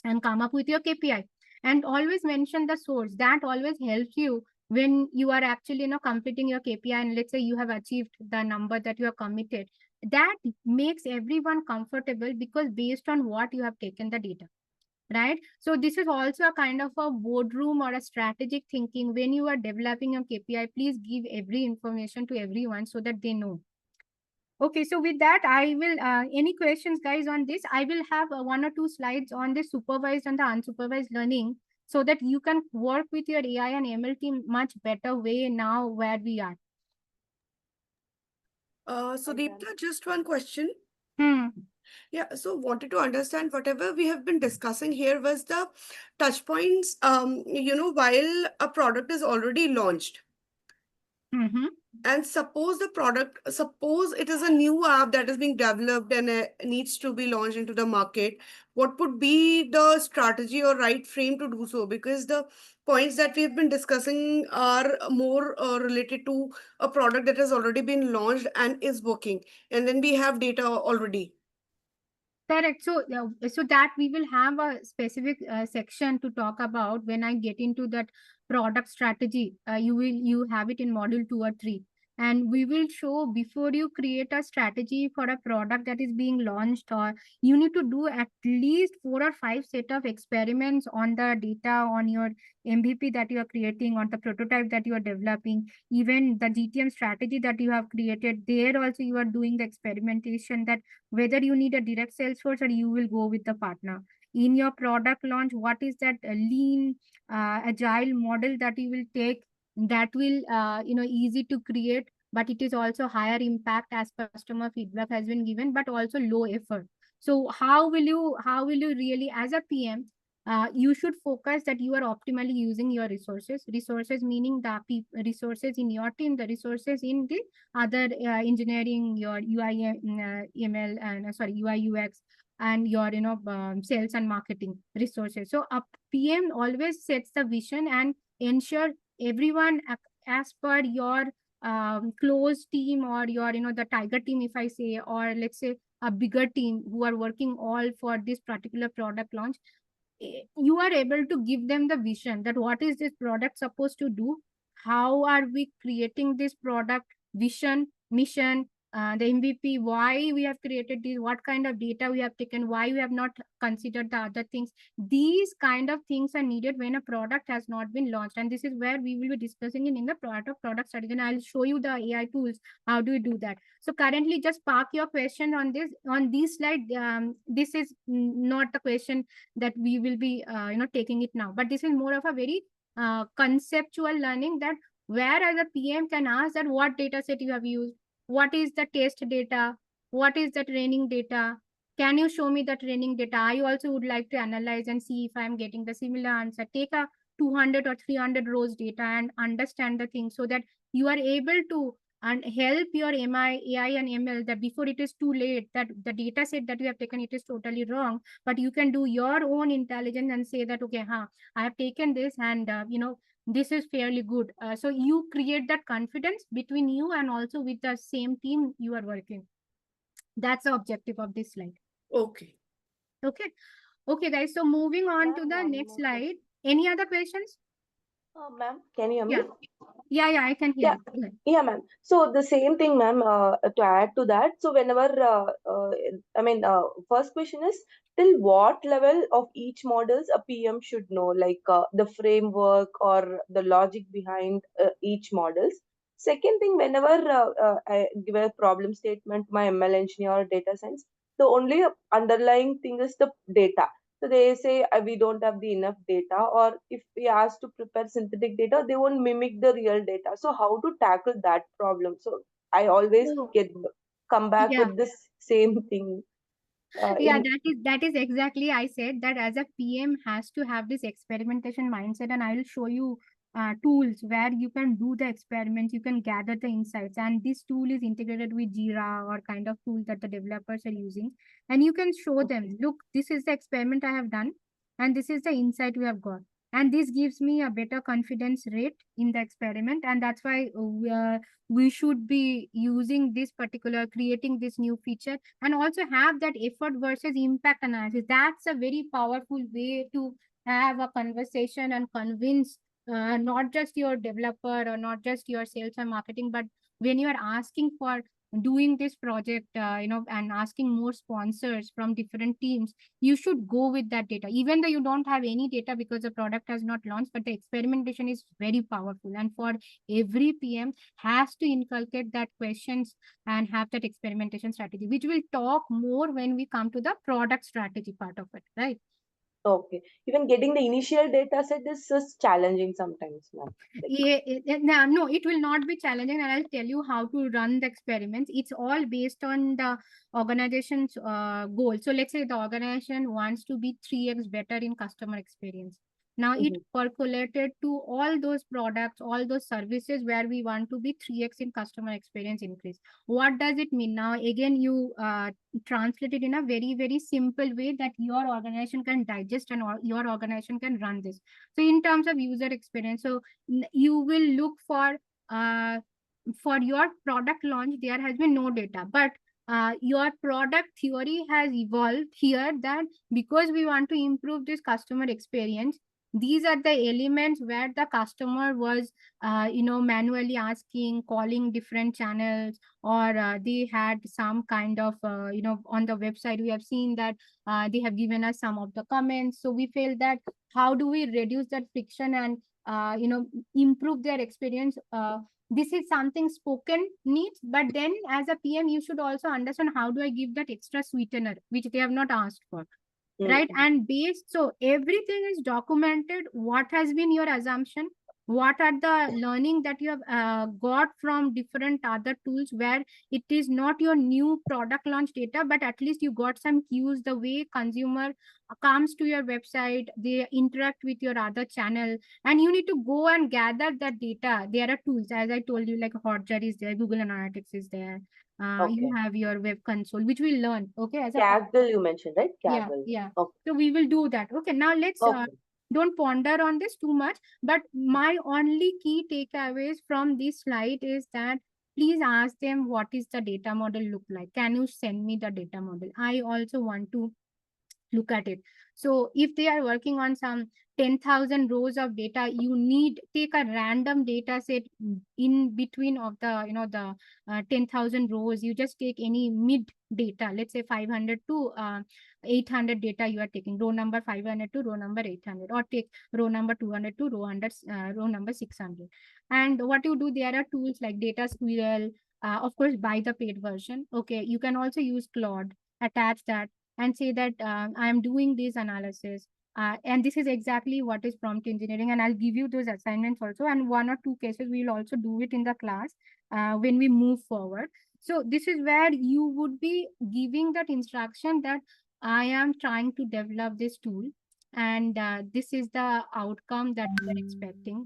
Speaker 1: and come up with your KPI. And always mention the source. That always helps you when you are actually completing your KPI, and let's say you have achieved the number that you are committed. That makes everyone comfortable, because based on what you have taken the data, right? So this is also a kind of a boardroom or a strategic thinking. When you are developing your KPI, please give every information to everyone so that they know. Okay, so with that, I will, any questions, guys, on this? I will have 1 or 2 slides on the supervised and the unsupervised learning, so that you can work with your AI and ML team much better way now where we are.
Speaker 2: Sudipta, just one question.
Speaker 1: Hmm.
Speaker 2: Yeah, so wanted to understand whatever we have been discussing here was the touch points, while a product is already launched.
Speaker 1: Mm-hmm.
Speaker 2: And suppose it is a new app that is being developed and needs to be launched into the market. What would be the strategy or right frame to do so? Because the points that we've been discussing are more related to a product that has already been launched and is working. And then we have data already.
Speaker 1: Correct. So, so that we will have a specific section to talk about when I get into that product strategy. You have it in module 2 or 3, and we will show, before you create a strategy for a product that is being launched, or you need to do at least 4 or 5 set of experiments on the data, on your MVP that you are creating, on the prototype that you are developing, even the GTM strategy that you have created. There also you are doing the experimentation, that whether you need a direct sales force or you will go with the partner. In your product launch, what is that lean agile model that you will take, that will easy to create, but it is also higher impact as customer feedback has been given, but also low effort. So how will you really, as a PM, you should focus that you are optimally using your resources meaning the resources in your team, the resources in the other engineering, your UI, ML, and UI UX, and your sales and marketing resources. So a PM always sets the vision and ensure everyone as per your close team, or your the tiger team, if I say, or let's say a bigger team who are working all for this particular product launch. You are able to give them the vision that what is this product supposed to do, how are we creating this product, vision, mission, the MVP, why we have created this, what kind of data we have taken, why we have not considered the other things. These kind of things are needed when a product has not been launched, and this is where we will be discussing in the product strategy, and I'll show you the AI tools how do we do that. So currently, just park your question on this slide. This is not the question that we will be taking it now, but this is more of a very conceptual learning, that where as a PM can ask that what data set you have used, what is the test data, what is the training data, can you show me the training data, I also would like to analyze and see if I am getting the similar answer. Take a 200 or 300 rows data and understand the thing, so that you are able to and help your AI and ML, that before it is too late, that the data set that you have taken, it is totally wrong, but you can do your own intelligence and say that, okay, I have taken this, and this is fairly good. So you create that confidence between you and also with the same team you are working. That's the objective of this slide.
Speaker 2: Okay.
Speaker 1: Okay, guys. So moving on to the next slide. Any other questions?
Speaker 7: Ma'am, can you hear me?
Speaker 1: Yeah, I can hear
Speaker 7: Yeah.
Speaker 1: you.
Speaker 7: Yeah, ma'am. So the same thing, ma'am, to add to that. So whenever, first question is, till what level of each models a PM should know, like the framework or the logic behind each models. Second thing, whenever I give a problem statement, my ML engineer or data science, the only underlying thing is the data. So they say we don't have the enough data, or if we ask to prepare synthetic data, they won't mimic the real data. So how to tackle that problem? So I always
Speaker 1: Oh,
Speaker 7: come back
Speaker 1: yeah.
Speaker 7: with this same thing.
Speaker 1: Yeah,
Speaker 7: In
Speaker 1: that is exactly, I said that as a PM has to have this experimentation mindset, and I will show you tools where you can do the experiments, you can gather the insights, and this tool is integrated with Jira or kind of tool that the developers are using, and you can show them, look, this is the experiment I have done, and this is the insight we have got, and this gives me a better confidence rate in the experiment, and that's why we should be using this particular, creating this new feature, and also have that effort versus impact analysis. That's a very powerful way to have a conversation and convince not just your developer or not just your sales and marketing, but when you are asking for doing this project, and asking more sponsors from different teams, you should go with that data, even though you don't have any data because the product has not launched, but the experimentation is very powerful. And for every PM has to inculcate that questions and have that experimentation strategy, which we'll talk more when we come to the product strategy part of it, right?
Speaker 7: okay, even getting the initial data set is just challenging sometimes, ma'am. Like,
Speaker 1: No, it will not be challenging, and I'll tell you how to run the experiments. It's all based on the organization's goal. So let's say the organization wants to be 3x better in customer experience. Now it percolated to all those products, all those services where we want to be 3x in customer experience increase. What does it mean? Now again, you translate it in a very, very simple way that your organization can digest and your organization can run this. So in terms of user experience, so you will look for your product launch, there has been no data, but your product theory has evolved here, that because we want to improve this customer experience, these are the elements where the customer was manually asking, calling different channels, or they had some kind of on the website we have seen that they have given us some of the comments. So we felt that how do we reduce that friction and improve their experience. This is something spoken needs, but then as a PM you should also understand how do I give that extra sweetener which they have not asked for, right? And based, so everything is documented, what has been your assumption, what are the learning that you have got from different other tools where it is not your new product launch data, but at least you got some cues, the way consumer comes to your website, they interact with your other channel, and you need to go and gather that data. There are tools, as I told you, like Hotjar is there, Google Analytics is there, You
Speaker 7: Okay.
Speaker 1: have your web console, which we learn, okay, as a
Speaker 7: Kaggle you mentioned, right?
Speaker 1: yeah,
Speaker 7: Kaggle.
Speaker 1: yeah.
Speaker 7: Okay.
Speaker 1: So we will do that. Okay, now let's
Speaker 7: Okay.
Speaker 1: don't ponder on this too much. But my only key takeaways from this slide is that please ask them what is the data model look like. Can you send me the data model? I also want to look at it. So if they are working on some 10,000 rows of data, you need take a random data set in between of the, the 10,000 rows. You just take any mid data, let's say 500 to 800 data you are taking, row number 500 to row number 800, or take row number 200 to row number 600. And what you do, there are tools like Data Squirrel, of course, buy the paid version. Okay, you can also use Claude, attach that and say that I am doing this analysis. And this is exactly what is prompt engineering. And I'll give you those assignments also. And one or two cases, we'll also do it in the class when we move forward. So this is where you would be giving that instruction that I am trying to develop this tool. And this is the outcome that we are expecting.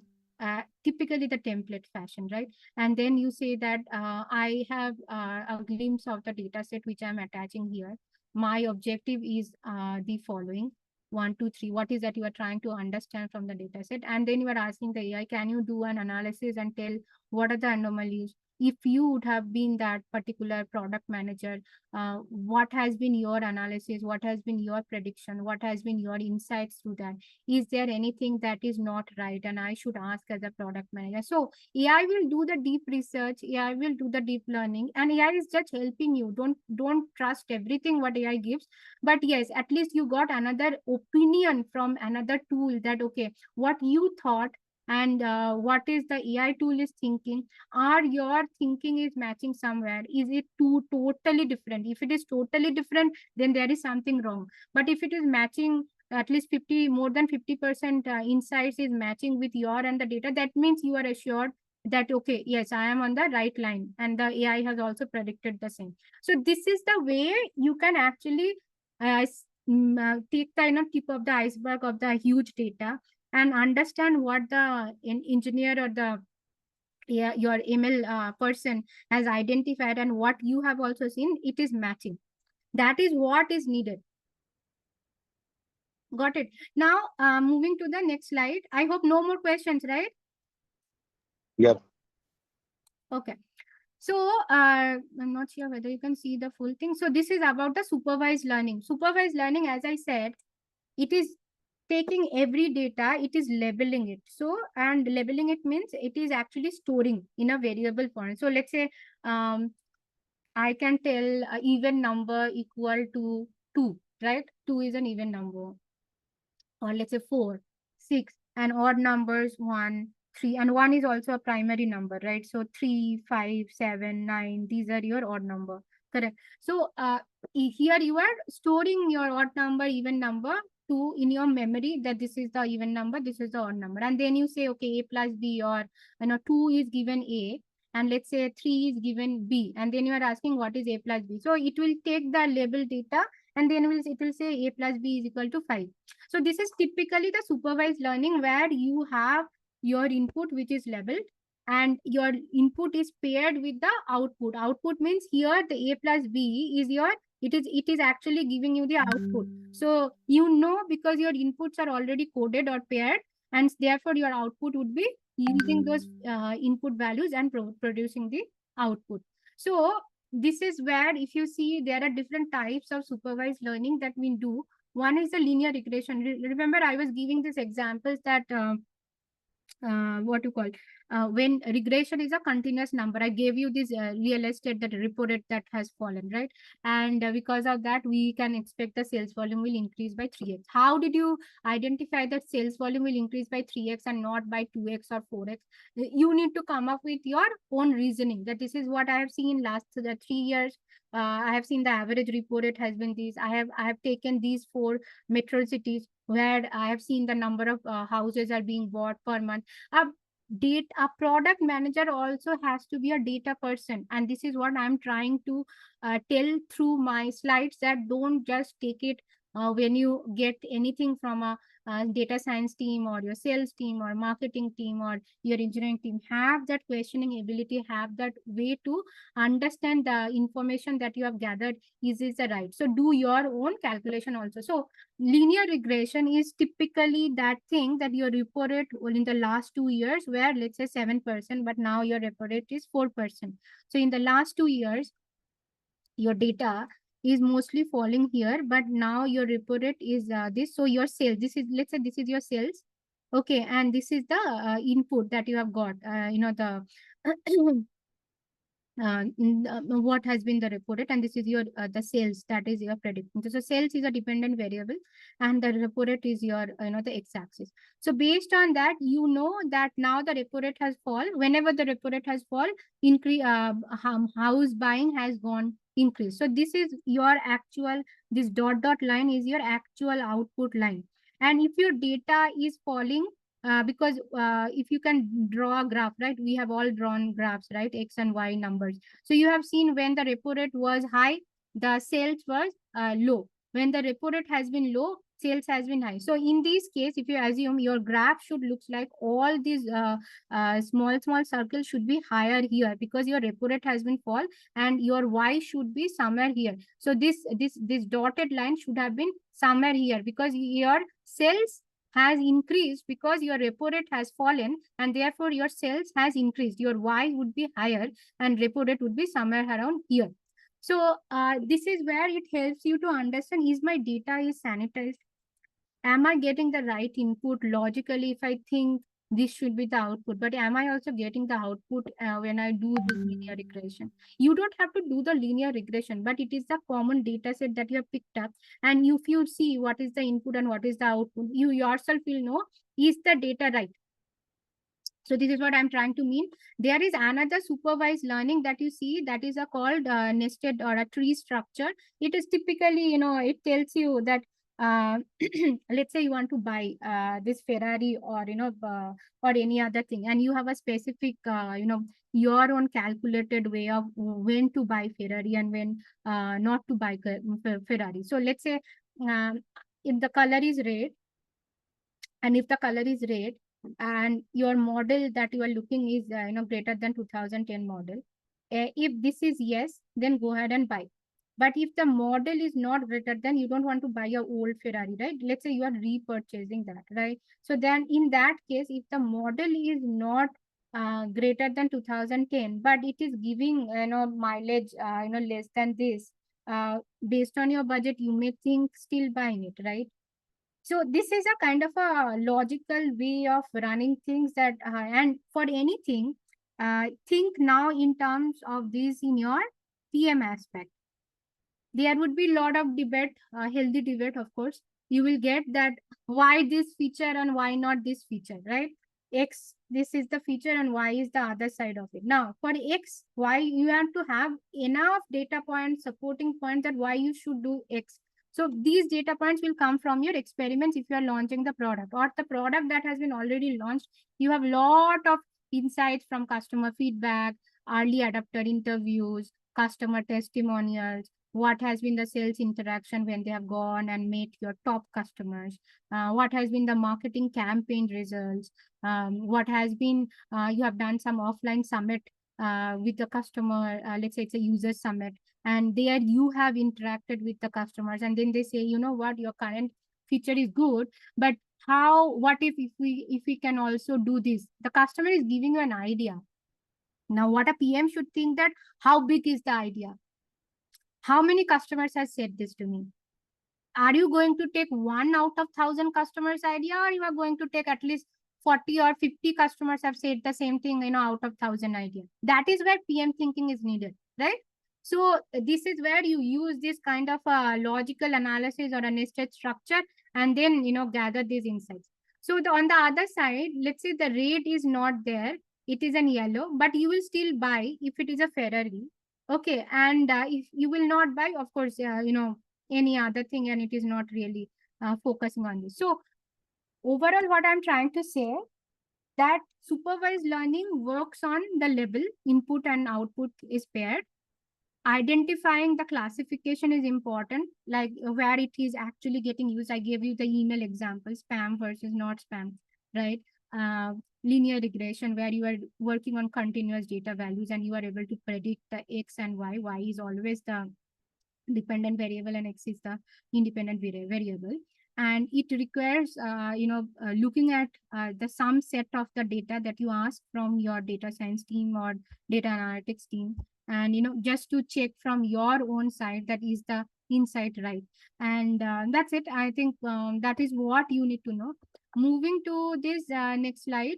Speaker 1: Typically the template fashion, right? And then you say that I have a glimpse of the data set which I'm attaching here. My objective is the following: 1 2 3, what is that you are trying to understand from the data set? And then you are asking the AI, can you do an analysis and tell what are the anomalies? If you would have been that particular product manager, what has been your analysis, what has been your prediction, what has been your insights through that? Is there anything that is not right and I should ask as a product manager? So AI will do the deep research, AI will do the deep learning, and AI is just helping you. Don't trust everything what AI gives, but yes, at least you got another opinion from another tool, that okay, what you thought and what is the AI tool is thinking, are your thinking is matching somewhere? Is it too totally different? If it is totally different, then there is something wrong. But if it is matching, at least 50, more than 50% insights is matching with your and the data, that means you are assured that okay, yes, I am on the right line, and the AI has also predicted the same. So this is the way you can actually take the tip of the iceberg of the huge data and understand what the engineer or the, yeah, your ML person has identified, and what you have also seen, it is matching. That is what is needed. Got it. Now, moving to the next slide. I hope no more questions, right?
Speaker 6: Yep.
Speaker 1: Okay. So I'm not sure whether you can see the full thing. So this is about the supervised learning. Supervised learning, as I said, it is taking every data, it is labeling it. So, and labeling it means it is actually storing in a variable form. So let's say I can tell a even number equal to 2, right? 2 is an even number. Or let's say 4, 6, and odd numbers 1, 3, and 1 is also a primary number, right? So 3, 5, 7, 9, these are your odd number, correct? So here you are storing your odd number, even number 2 in your memory, that this is the even number, this is the odd number, and then you say okay, a plus b, or 2 is given a, and let's say 3 is given b, and then you are asking what is a plus b. So it will take the label data, and then it will say a plus b is equal to 5. So this is typically the supervised learning, where you have your input which is labeled, and your input is paired with the output. Output means here the a plus b is your, it is actually giving you the output. So because your inputs are already coded or paired, and therefore your output would be using those input values and producing the output. So this is where, if you see, there are different types of supervised learning that we do. One is the linear regression. Remember, I was giving these examples that what you call, when regression is a continuous number. I gave you this real estate, that repo rate that has fallen, right? And because of that, we can expect the sales volume will increase by 3x. How did you identify that sales volume will increase by 3x and not by 2x or 4x? You need to come up with your own reasoning, that this is what I have seen last 3 years. I have seen the average repo rate has been this. I have taken these 4 metro cities where I have seen the number of houses are being bought per month. A a product manager also has to be a data person, and this is what I'm trying to tell through my slides, that don't just take it when you get anything from a data science team or your sales team or marketing team or your engineering team, have that questioning ability, have that way to understand the information that you have gathered is the right. So do your own calculation also. So linear regression is typically that thing that you reported in the last 2 years, where let's say 7%, but now your report rate is 4%. So in the last 2 years, your data is mostly falling here, but now your report rate is this. So your sales, this is, let's say this is your sales. Okay, and this is the input that you have got, the what has been the reported, and this is your the sales that is your prediction. So sales is a dependent variable, and the reported is your the x-axis. So based on that, you know that now the reported has fall. Whenever the reported has fall, increase house buying has gone increase. So this is your actual, this dot line is your actual output line. And if your data is falling, because if you can draw a graph, right? We have all drawn graphs, right? X and Y numbers. So you have seen when the repo rate was high, the sales was low. When the repo rate has been low, sales has been high. So in this case, if you assume your graph should look like all these small circles should be higher here, because your repo rate has been fall and your Y should be somewhere here. So this dotted line should have been somewhere here, because your sales has increased because your repo rate has fallen, and therefore your sales has increased. Your Y would be higher and repo rate would be somewhere around here. So this is where it helps you to understand, is my data is sanitized? Am I getting the right input logically if I think this should be the output? But am I also getting the output when I do this linear regression? You don't have to do the linear regression, but it is the common data set that you have picked up. And if you see what is the input and what is the output, you yourself will know, is the data right? So this is what I'm trying to mean. There is another supervised learning that you see, that is a called nested or a tree structure. It is typically, it tells you that let's say you want to buy this Ferrari, or or any other thing, and you have a specific your own calculated way of when to buy Ferrari and when not to buy Ferrari. So let's say if the color is red, and if the color is red, and your model that you are looking is greater than 2010 model, if this is yes, then go ahead and buy. But if the model is not greater than, you don't want to buy your old Ferrari, right? Let's say you are repurchasing that, right? So then in that case, if the model is not greater than 2010, but it is giving mileage less than this, based on your budget, you may think still buying it, right? So this is a kind of a logical way of running things, that and for anything, think now in terms of this in your PM aspect. There would be a lot of debate, healthy debate, of course. You will get that why this feature and why not this feature, right? X, this is the feature, and Y is the other side of it. Now, for X, Y, you have to have enough data points, supporting points, that why you should do X. So these data points will come from your experiments if you are launching the product, or the product that has been already launched. You have a lot of insights from customer feedback, early adopter interviews, customer testimonials, what has been the sales interaction when they have gone and met your top customers, what has been the marketing campaign results, what has been, you have done some offline summit with the customer, let's say it's a user summit, and there you have interacted with the customers, and then they say, you know what, your current feature is good, but what if we can also do this? The customer is giving you an idea. Now what a PM should think, that how big is the idea? How many customers has said this to me? Are you going to take 1 out of 1,000 customers idea, or you are going to take at least 40 or 50 customers have said the same thing, out of 1,000 idea? That is where PM thinking is needed, right? So this is where you use this kind of a logical analysis or a nested structure, and then, gather these insights. So on the other side, let's say the red is not there, it is an yellow, but you will still buy if it is a Ferrari. Okay, and if you will not buy, of course, any other thing, and it is not really focusing on this. So overall, what I'm trying to say, that supervised learning works on the level input and output is paired. Identifying the classification is important, like where it is actually getting used. I gave you the email example, spam versus not spam, right? uh, Linear regression, where you are working on continuous data values and you are able to predict the x and y is always the dependent variable and x is the independent variable. And it requires looking at the some set of the data that you ask from your data science team or data analytics team, and just to check from your own side that is the insight right. And that's it. I think that is what you need to know. Moving to this next slide.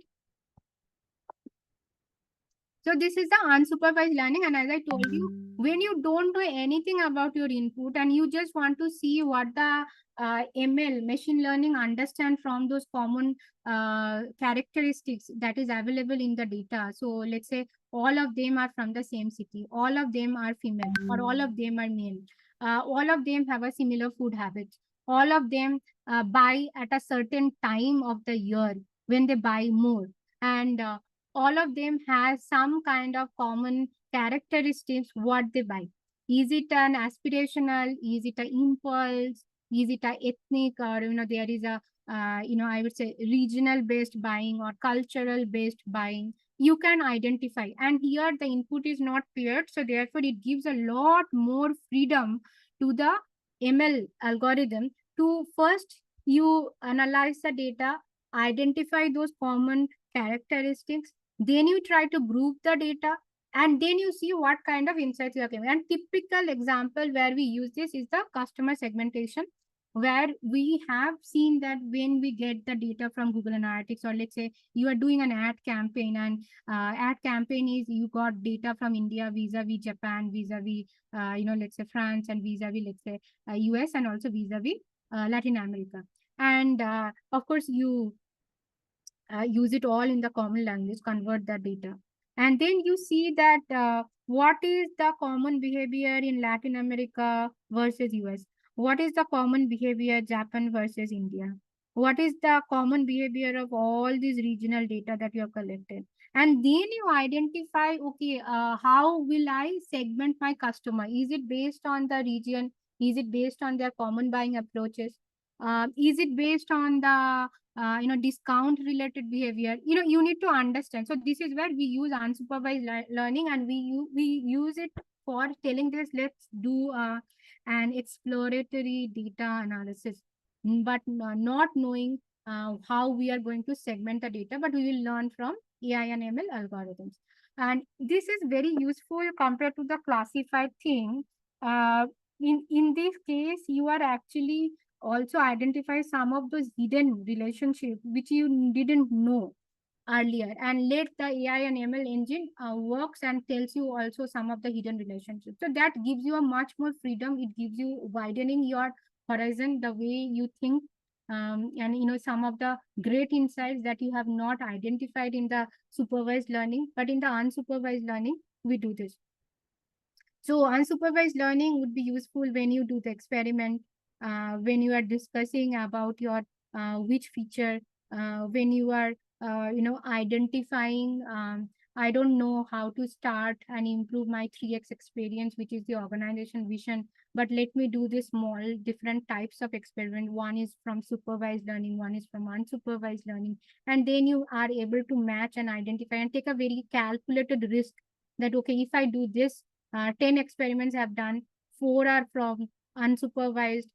Speaker 1: So this is the unsupervised learning. And as I told you, when you don't know anything about your input and you just want to see what the ML, machine learning, understand from those common characteristics that is available in the data. So let's say all of them are from the same city, all of them are female, or all of them are male. All of them have a similar food habits. All of them buy at a certain time of the year when they buy more. And all of them has some kind of common characteristics what they buy. Is it an aspirational? Is it an impulse? Is it a ethnic? Or there is a I would say regional based buying or cultural based buying. You can identify, and here the input is not paired, so therefore it gives a lot more freedom to the ML algorithm to first you analyze the data, identify those common characteristics, then you try to group the data, and then you see what kind of insights you are giving. And typical example where we use this is the customer segmentation, where we have seen that when we get the data from Google Analytics, or let's say you are doing an ad campaign, and ad campaign is you got data from India vis-a-vis Japan, vis-a-vis let's say France, and vis-a-vis let's say US, and also vis-a-vis Latin America. And of course you use it all in the common language, convert the data. And then you see that what is the common behavior in Latin America versus US? What is the common behavior Japan versus India? What is the common behavior of all these regional data that you have collected? And then you identify, okay, how will I segment my customer? Is it based on the region? Is it based on their common buying approaches? Is it based on the discount related behavior? You need to understand. So this is where we use unsupervised learning, and we use it for telling this, let's do an exploratory data analysis, but not knowing how we are going to segment the data, but we will learn from AI and ML algorithms. And this is very useful compared to the classified thing. In this case, you are actually also identify some of those hidden relationships which you didn't know earlier, and let the AI and ML engine works and tells you also some of the hidden relationships. So that gives you a much more freedom. It gives you widening your horizon, the way you think, and some of the great insights that you have not identified in the supervised learning, but in the unsupervised learning we do this. So unsupervised learning would be useful when you do the experiment, when you are discussing about your which feature, when you are identifying. I don't know how to start and improve my 3x experience, which is the organization vision, but let me do this small different types of experiment. One is from supervised learning, one is from unsupervised learning, and then you are able to match and identify and take a very calculated risk that, okay, if I do this, 10 experiments have done, 4 are from unsupervised,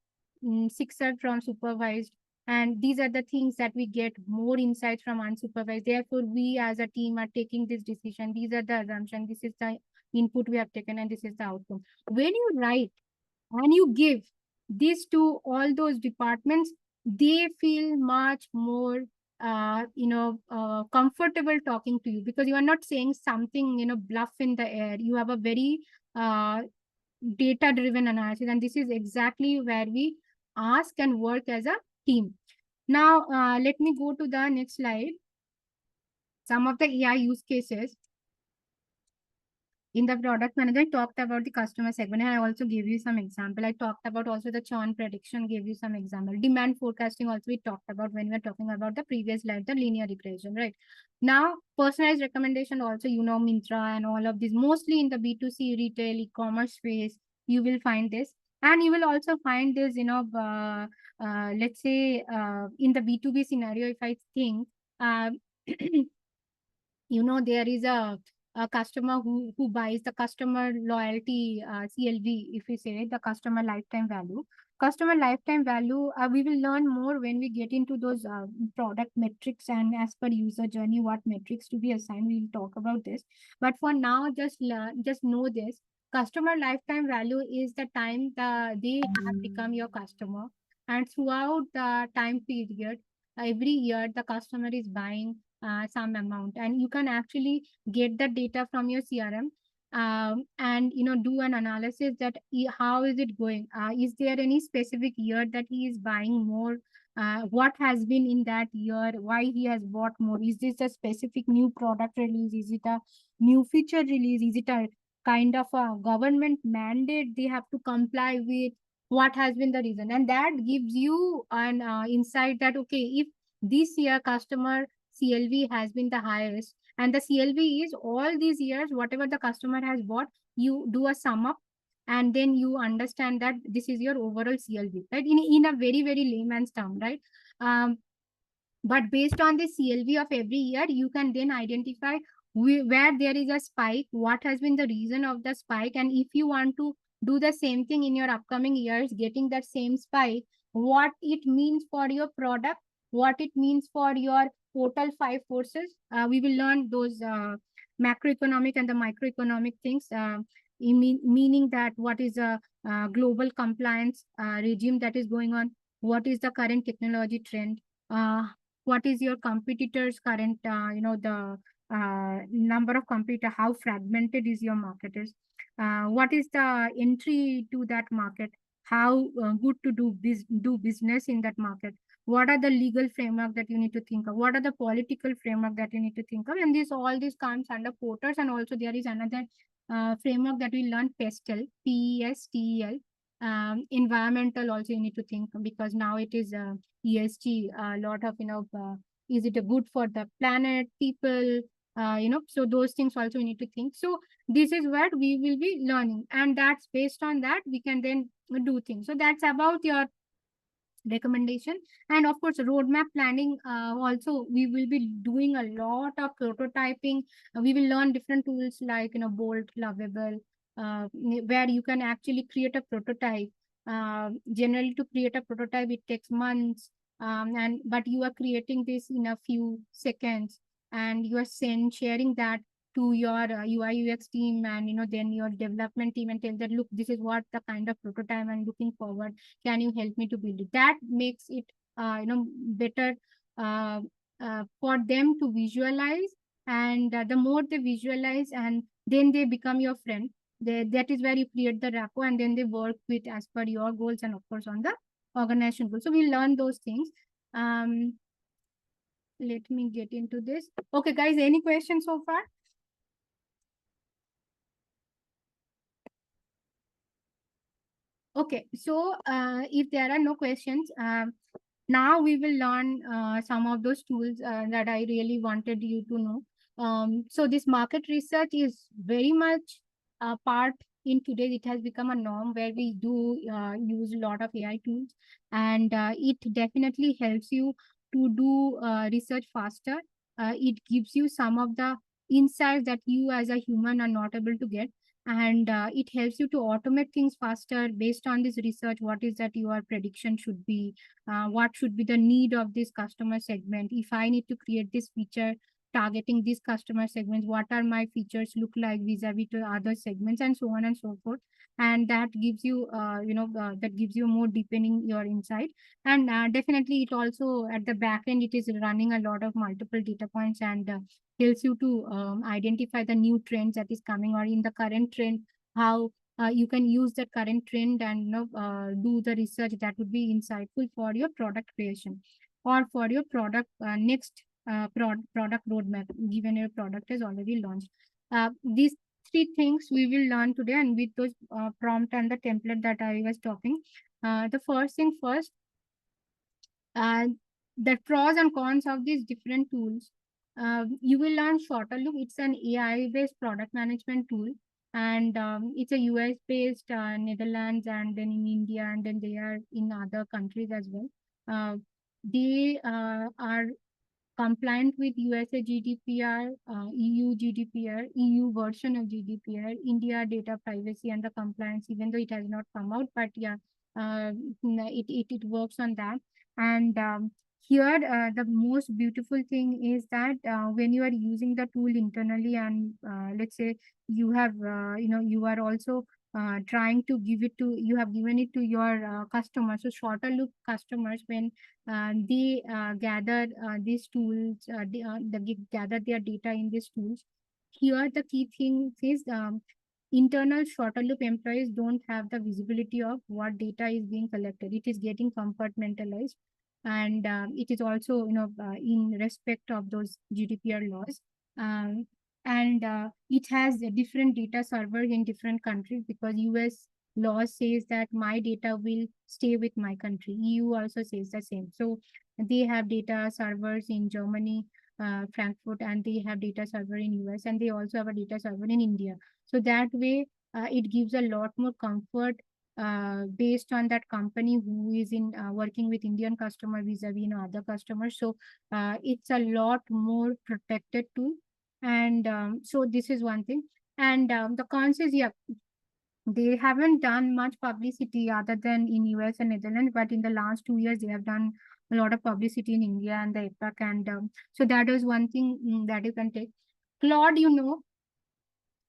Speaker 1: 6 are from supervised. And these are the things that we get more insights from unsupervised. Therefore, we as a team are taking this decision. These are the assumptions. This is the input we have taken, and this is the outcome. When you write and you give this to all those departments, they feel much more comfortable talking to you, because you are not saying something bluff in the air. You have a very uh, data driven analysis, and this is exactly where we ask and work as a team. Now let me go to the next slide. Some of the AI use cases. In the product manager, I talked about the customer segment, and I also gave you some example. I talked about also the churn prediction, gave you some example. Demand forecasting also we talked about when we were talking about the previous slide, the linear regression, right? Now, personalized recommendation also, Myntra and all of this, mostly in the B2C retail, e-commerce space, you will find this. And you will also find this, let's say in the B2B scenario, if I think, uh, there is a customer who buys the customer loyalty, CLV, if we say the customer lifetime value. Customer lifetime value, we will learn more when we get into those product metrics, and as per user journey, what metrics to be assigned. We will talk about this. But for now, just know this. Customer lifetime value is the time they have become your customer. And throughout the time period, every year, the customer is buying some amount, and you can actually get the data from your CRM, and do an analysis that how is it going, is there any specific year that he is buying more, what has been in that year, why he has bought more, is this a specific new product release, is it a new feature release, is it a kind of a government mandate they have to comply with, what has been the reason. And that gives you an insight that okay, if this year customer CLV has been the highest, and the CLV is all these years, whatever the customer has bought, you do a sum up, and then you understand that this is your overall CLV, right? In a very, very layman's term, right? But based on the CLV of every year, you can then identify where there is a spike, what has been the reason of the spike, and if you want to do the same thing in your upcoming years, getting that same spike, what it means for your product, what it means for your total 5 forces. We will learn those macroeconomic and the microeconomic things, meaning that what is a global compliance regime that is going on, what is the current technology trend, uh, what is your competitors current, the number of competitor, how fragmented is your market is, what is the entry to that market, how good to do business in that market, what are the legal framework that you need to think of, what are the political framework that you need to think of, and this all this comes under porters. And also there is another framework that we learn, pestel, PESTEL. Environmental also you need to think, because now it is ESG, a lot of, is it a good for the planet, people, so those things also we need to think. So this is what we will be learning, and that's based on that we can then do things. So that's about your recommendation. And of course, roadmap planning, also we will be doing a lot of prototyping. We will learn different tools like Bolt, Lovable, where you can actually create a prototype. Generally, to create a prototype it takes months, but you are creating this in a few seconds, and you are sharing that to your UI UX team, and then your development team, and tell that, look, this is what the kind of prototype I'm looking forward, can you help me to build it. That makes it better uh, for them to visualize. And the more they visualize, and then they become your friend, that is where you create the rapport, and then they work with as per your goals, and of course on the organization goals. So we learn those things. Let me get into this. Okay guys, any questions so far? Okay, so if there are no questions, now we will learn some of those tools that I really wanted you to know. So this market research is very much a part in today. It has become a norm where we do use a lot of AI tools, and it definitely helps you to do research faster. It gives you some of the insights that you as a human are not able to get, and it helps you to automate things faster based on this research. What is that your prediction should be, what should be the need of this customer segment, if I need to create this feature targeting these customer segments, what are my features look like vis-a-vis to other segments, and so on and so forth. And that gives you that gives you more deepening your insight. And definitely it also at the back end it is running a lot of multiple data points, and helps you to identify the new trends that is coming, or in the current trend, how you can use the current trend and do the research that would be insightful for your product creation, or for your product next product roadmap, given your product is already launched. These three things we will learn today, and with those prompt and the template that I was talking. The first thing first, uh, the pros and cons of these different tools. You will learn Shorter Loop. It's an AI-based product management tool, and it's a US-based, Netherlands, and then in India, and then they are in other countries as well. They are compliant with USA GDPR, EU GDPR, EU version of GDPR, India data privacy and the compliance, even though it has not come out, but yeah, it works on that. And here, the most beautiful thing is that when you are using the tool internally, and let's say you have, you are also trying to give it to, you have given it to your customers. So Shorter Loop customers, when they gather these tools, they gather their data in these tools. Here, the key thing is internal Shorter Loop employees don't have the visibility of what data is being collected. It is getting compartmentalized, and it is also, in respect of those GDPR laws. Um, and it has a different data servers in different countries, because US law says that my data will stay with my country. EU also says the same. So they have data servers in Germany, Frankfurt, and they have data server in US, and they also have a data server in India. So that way, it gives a lot more comfort based on that company who is in working with Indian customer vis-a-vis other customers. So it's a lot more protected too. And so this is one thing. And the cons is, yeah, they haven't done much publicity other than in US and Netherlands, but in the last 2 years, they have done a lot of publicity in India and the APAC. And so that is one thing that you can take. Claude,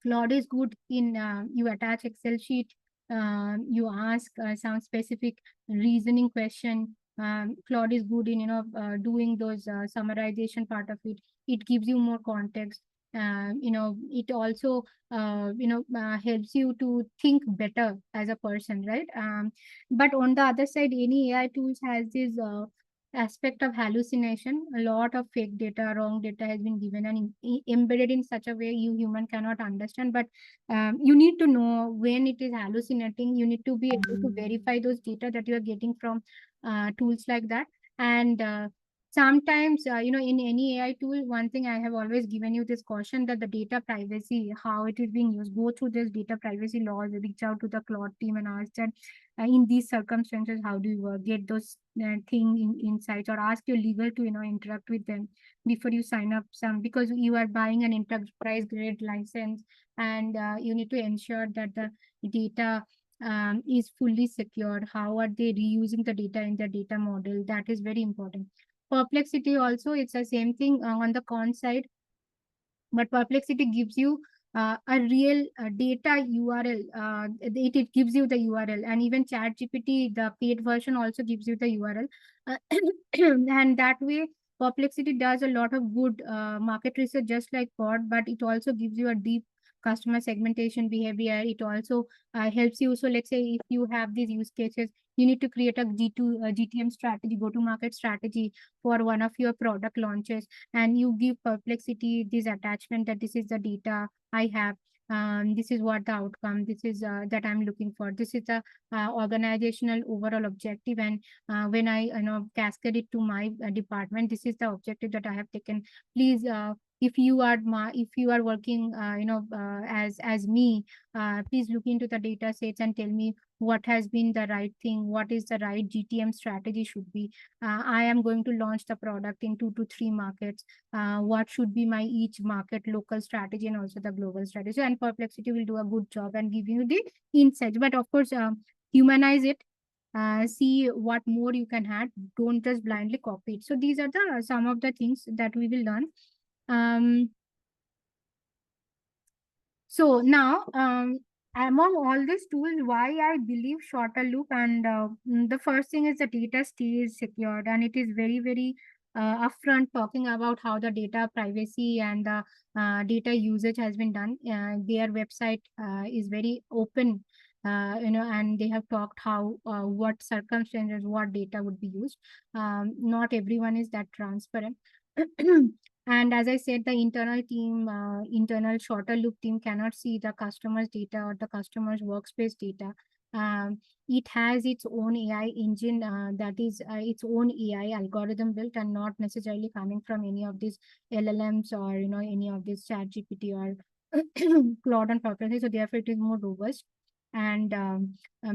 Speaker 1: Claude is good in you attach Excel sheet, you ask some specific reasoning question. Claude is good in doing those summarization part of it. It gives you more context. It also helps you to think better as a person, right? But on the other side, any AI tools has this aspect of hallucination. A lot of fake data, wrong data has been given and embedded in such a way you human cannot understand. But you need to know when it is hallucinating. You need to be able to verify those data that you are getting from tools like that. And sometimes, in any AI tool, one thing I have always given you this caution, that the data privacy, how it is being used, go through this data privacy laws, reach out to the Claude team and ask that in these circumstances, how do you get those insights, or ask your legal to, interact with them before you sign up some, because you are buying an enterprise grade license, and you need to ensure that the data is fully secured. How are they reusing the data in the data model? That is very important. Perplexity also, it's the same thing on the con side, but Perplexity gives you a real data URL. It gives you the URL, and even ChatGPT, the paid version, also gives you the URL. And that way, Perplexity does a lot of good market research, just like Pod, but it also gives you a deep customer segmentation behavior. It also helps you. So let's say if you have these use cases, you need to create a GTM strategy, go-to-market strategy for one of your product launches, and you give Perplexity this attachment that this is the data I have. This is what the outcome, this is that I'm looking for. This is the organizational overall objective. And when I cascade it to my department, this is the objective that I have taken. Please, if you are working, as me, please look into the data sets and tell me what has been the right thing, what is the right GTM strategy should be. I am going to launch the product in 2 to 3 markets. What should be my each market local strategy and also the global strategy? And Perplexity will do a good job and give you the insights. But of course, humanize it. See what more you can add. Don't just blindly copy it. So these are the some of the things that we will learn. So now, among all these tools, why I believe Shorter Loop, and the first thing is the data stays secured, and it is very, very upfront talking about how the data privacy and the data usage has been done. Their website is very open, and they have talked how what circumstances, what data would be used. Not everyone is that transparent. And as I said, the internal team, internal shorter loop team cannot see the customer's data or the customer's workspace data. Um, it has its own AI engine, that is its own AI algorithm built and not necessarily coming from any of these LLMs or any of this chat GPT or Claude and Perplexity. So therefore it is more robust. And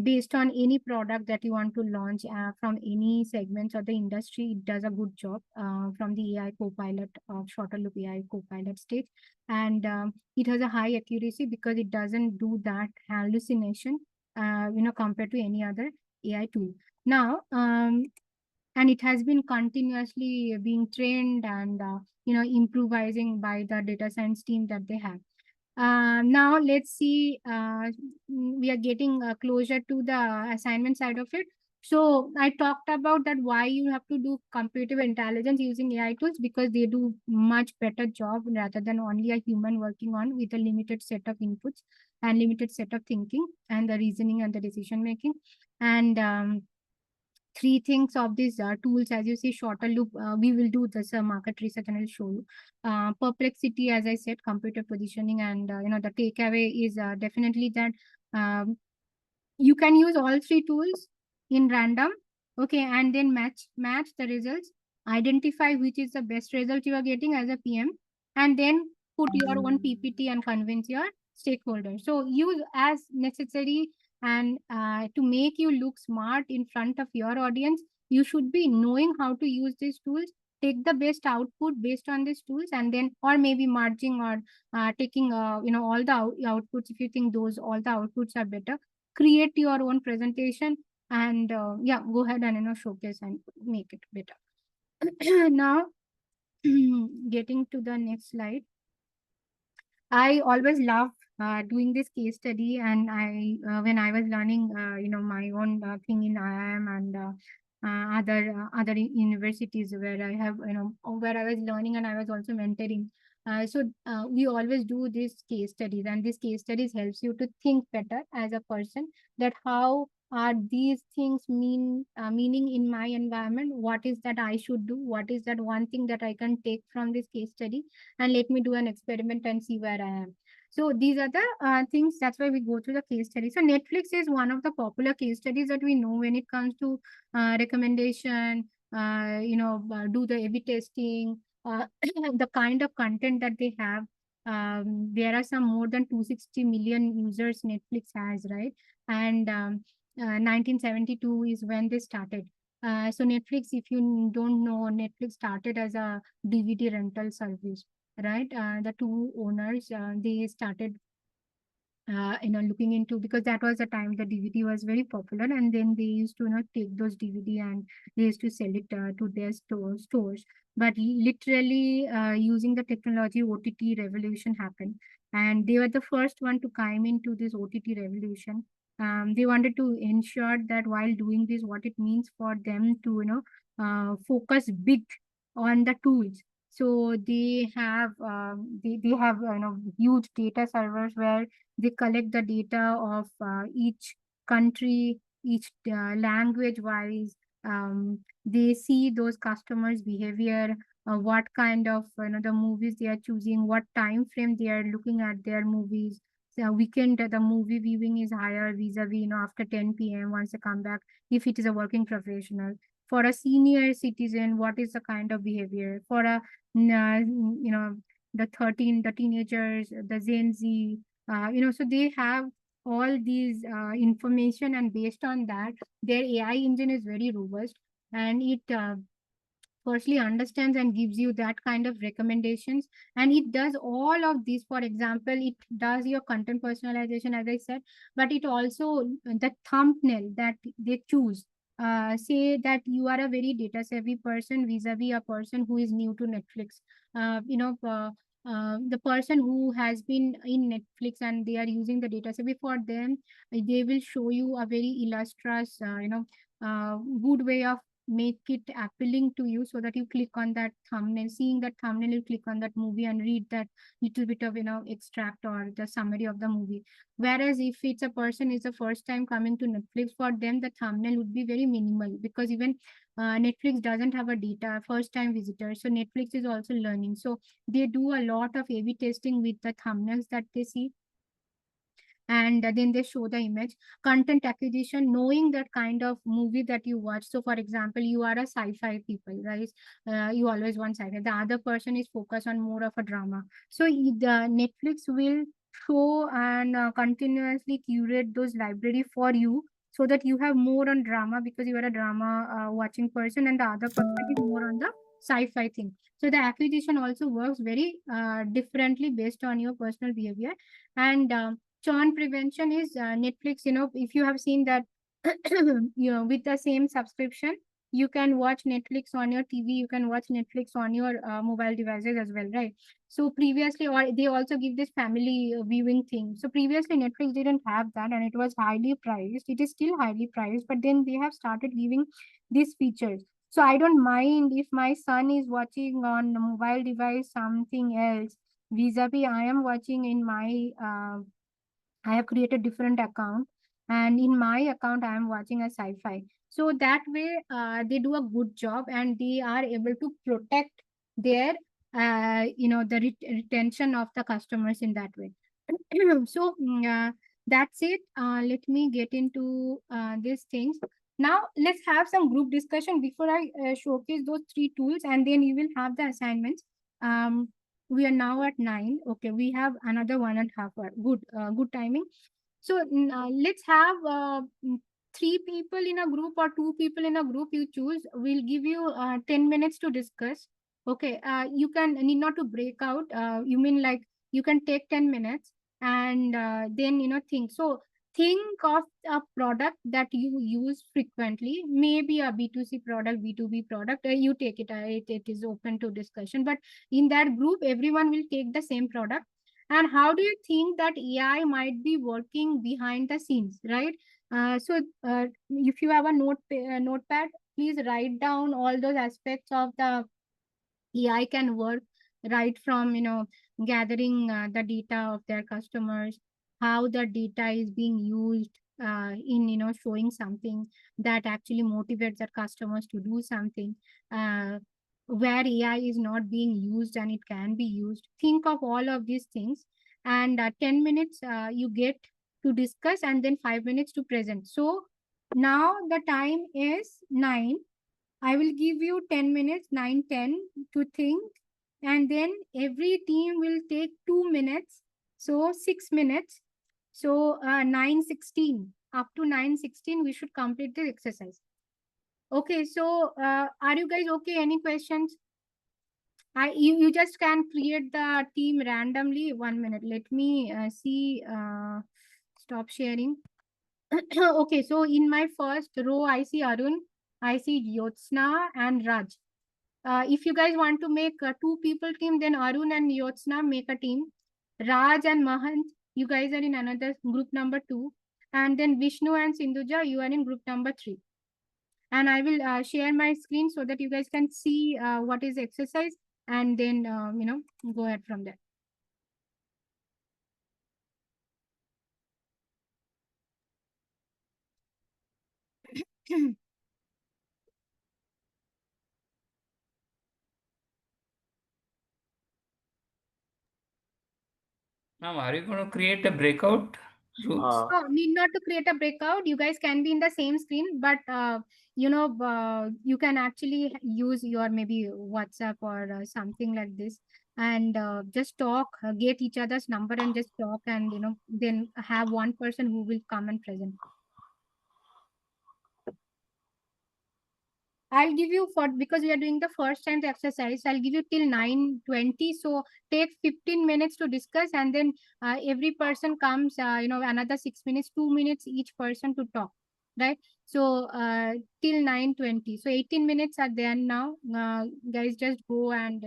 Speaker 1: based on any product that you want to launch from any segments of the industry, it does a good job from the AI Copilot, shorter loop AI Copilot stage. And it has a high accuracy because it doesn't do that hallucination, compared to any other AI tool. Now, and it has been continuously being trained and, improvising by the data science team that they have. Now let's see, we are getting closer to the assignment side of it. So I talked about that why you have to do computative intelligence using AI tools, because they do much better job rather than only a human working on with a limited set of inputs and limited set of thinking and the reasoning and the decision making. And three things of these tools, as you see, shorter loop, we will do this market research and I'll show you. Perplexity, as I said, computer positioning, and the takeaway is definitely that um, you can use all three tools in random, okay, and then match the results, identify which is the best result you are getting as a PM, and then put your own PPT and convince your stakeholders. So use as necessary, and to make you look smart in front of your audience, you should be knowing how to use these tools, take the best output based on these tools, and then, or maybe merging or taking all the outputs, if you think those all the outputs are better, create your own presentation, and yeah, go ahead and showcase and make it better. Now getting to the next slide. I always love doing this case study, and I when I was learning, my own thing in IIM and other universities where I have, where I was learning and I was also mentoring. So we always do these case studies, and these case studies helps you to think better as a person, that how are these things meaning in my environment, what is that I should do, what is that one thing that I can take from this case study, and let me do an experiment and see where I am. So these are the things. That's why we go through the case study. So Netflix is one of the popular case studies that we know when it comes to recommendation, do the A/B testing, the kind of content that they have. There are some more than 260 million users Netflix has, right? And 1972 is when they started. So Netflix, if you don't know, Netflix started as a DVD rental service, right? The two owners, they started, looking into, because that was the time the DVD was very popular, and then they used to, take those DVD and they used to sell it to their stores. But literally, using the technology, OTT revolution happened, and they were the first one to come into this OTT revolution. They wanted to ensure that while doing this, what it means for them to, focus big on the tools. So they have, huge data servers where they collect the data of each country, each language wise. They see those customers' behavior, what kind of, the movies they are choosing, what time frame they are looking at their movies. So weekend, the movie viewing is higher vis-a-vis, after 10 p.m. once they come back, if it is a working professional. For a senior citizen, what is the kind of behavior? For a, the teenagers, the Gen Z, so they have all these information, and based on that, their AI engine is very robust, and it firstly understands and gives you that kind of recommendations, and it does all of these. For example, it does your content personalization, as I said, but it also, the thumbnail that they choose, say that you are a very data savvy person vis-a-vis a person who is new to Netflix. The person who has been in Netflix and they are using the data savvy, for them they will show you a very illustrious, good way of make it appealing to you so that you click on that thumbnail. Seeing that thumbnail, you click on that movie and read that little bit of, extract or the summary of the movie. Whereas if it's a person is the first time coming to Netflix, for them the thumbnail would be very minimal, because even Netflix doesn't have a data first time visitor. So Netflix is also learning. So they do a lot of A/B testing with the thumbnails that they see, and then they show the image. Content acquisition, knowing that kind of movie that you watch. So for example, you are a sci-fi people, right? You always want sci-fi, the other person is focused on more of a drama. So the Netflix will show and continuously curate those library for you, so that you have more on drama, because you are a drama watching person, and the other person is more on the sci-fi thing. So the acquisition also works very differently based on your personal behavior. And churn prevention is Netflix, if you have seen that, with the same subscription, you can watch Netflix on your TV, you can watch Netflix on your mobile devices as well, right? So previously, or they also give this family viewing thing. So previously Netflix didn't have that, and it was highly priced. It is still highly priced, but then they have started giving these features. So I don't mind if my son is watching on a mobile device something else, vis-a-vis I am watching in my I have created different account, and in my account I am watching a sci-fi. So that way they do a good job, and they are able to protect their the retention of the customers in that way. So that's it. Let me get into these things. Now let's have some group discussion before I showcase those three tools, and then you will have the assignments. Um, we are now at 9. Okay, we have another 1.5 hour. Good timing. So let's have three people in a group or two people in a group. You choose. We'll give you 10 minutes to discuss. Okay, you can need not to break out. You mean like you can take 10 minutes, and then think. So think of a product that you use frequently, maybe a B2C product, B2B product. You take it. It is open to discussion. But in that group, everyone will take the same product. And how do you think that AI might be working behind the scenes, right? If you have a notepad, please write down all those aspects of the AI can work, right from gathering the data of their customers, how the data is being used in showing something that actually motivates the customers to do something, uh, where AI is not being used and it can be used. Think of all of these things, and 10 minutes you get to discuss, and then 5 minutes to present. So now the time is 9. I will give you 10 minutes, 9, 10 to think, and then every team will take 2 minutes. So 6 minutes. So 9:16. Up to 9:16, we should complete the exercise. Okay, so are you guys okay? Any questions? You just can create the team randomly. 1 minute. Let me see. Stop sharing. Okay, so in my first row, I see Arun, I see Yotsna and Raj. If you guys want to make a two people team, then Arun and Yotsna make a team. Raj and Mahant, you guys are in another group number 2. And then Vishnu and Sindhuja, you are in group number 3. And I will share my screen so that you guys can see what is exercise, and then, go ahead from there.
Speaker 8: Ma'am, are you going to create a breakout groups?
Speaker 1: Need not to create a breakout. You guys can be in the same screen, but you can actually use your maybe WhatsApp or something like this, and just talk, get each other's number, and just talk, and then have one person who will come and present. I'll give you because we are doing the first time exercise. I'll give you till 9:20. So take 15 minutes to discuss, and then every person comes, another 6 minutes, 2 minutes each person to talk, right? So till 9:20. So 18 minutes are there now. Guys, just go and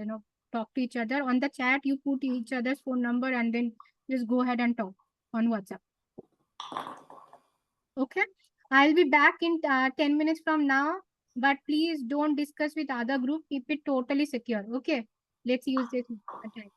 Speaker 1: talk to each other on the chat. You put each other's phone number, and then just go ahead and talk on WhatsApp. Okay. I'll be back in 10 minutes from now. but please don't discuss with other group. Keep it totally secure. Okay. Let's use this time.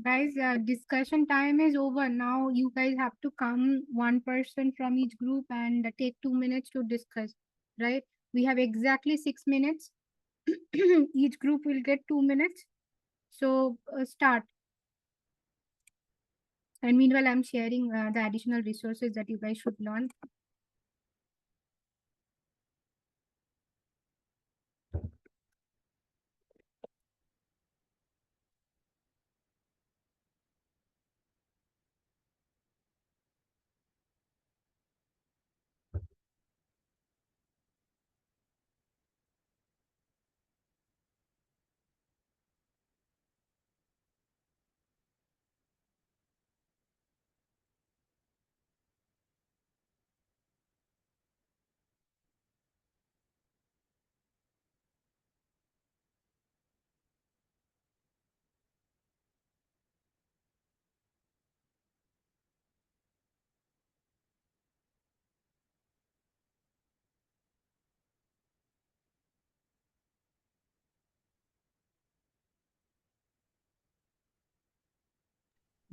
Speaker 1: Guys, discussion time is over. Now you guys have to come one person from each group and take 2 minutes to discuss, right? We have exactly 6 minutes. Each group will get 2 minutes. So start. And meanwhile, I'm sharing the additional resources that you guys should learn.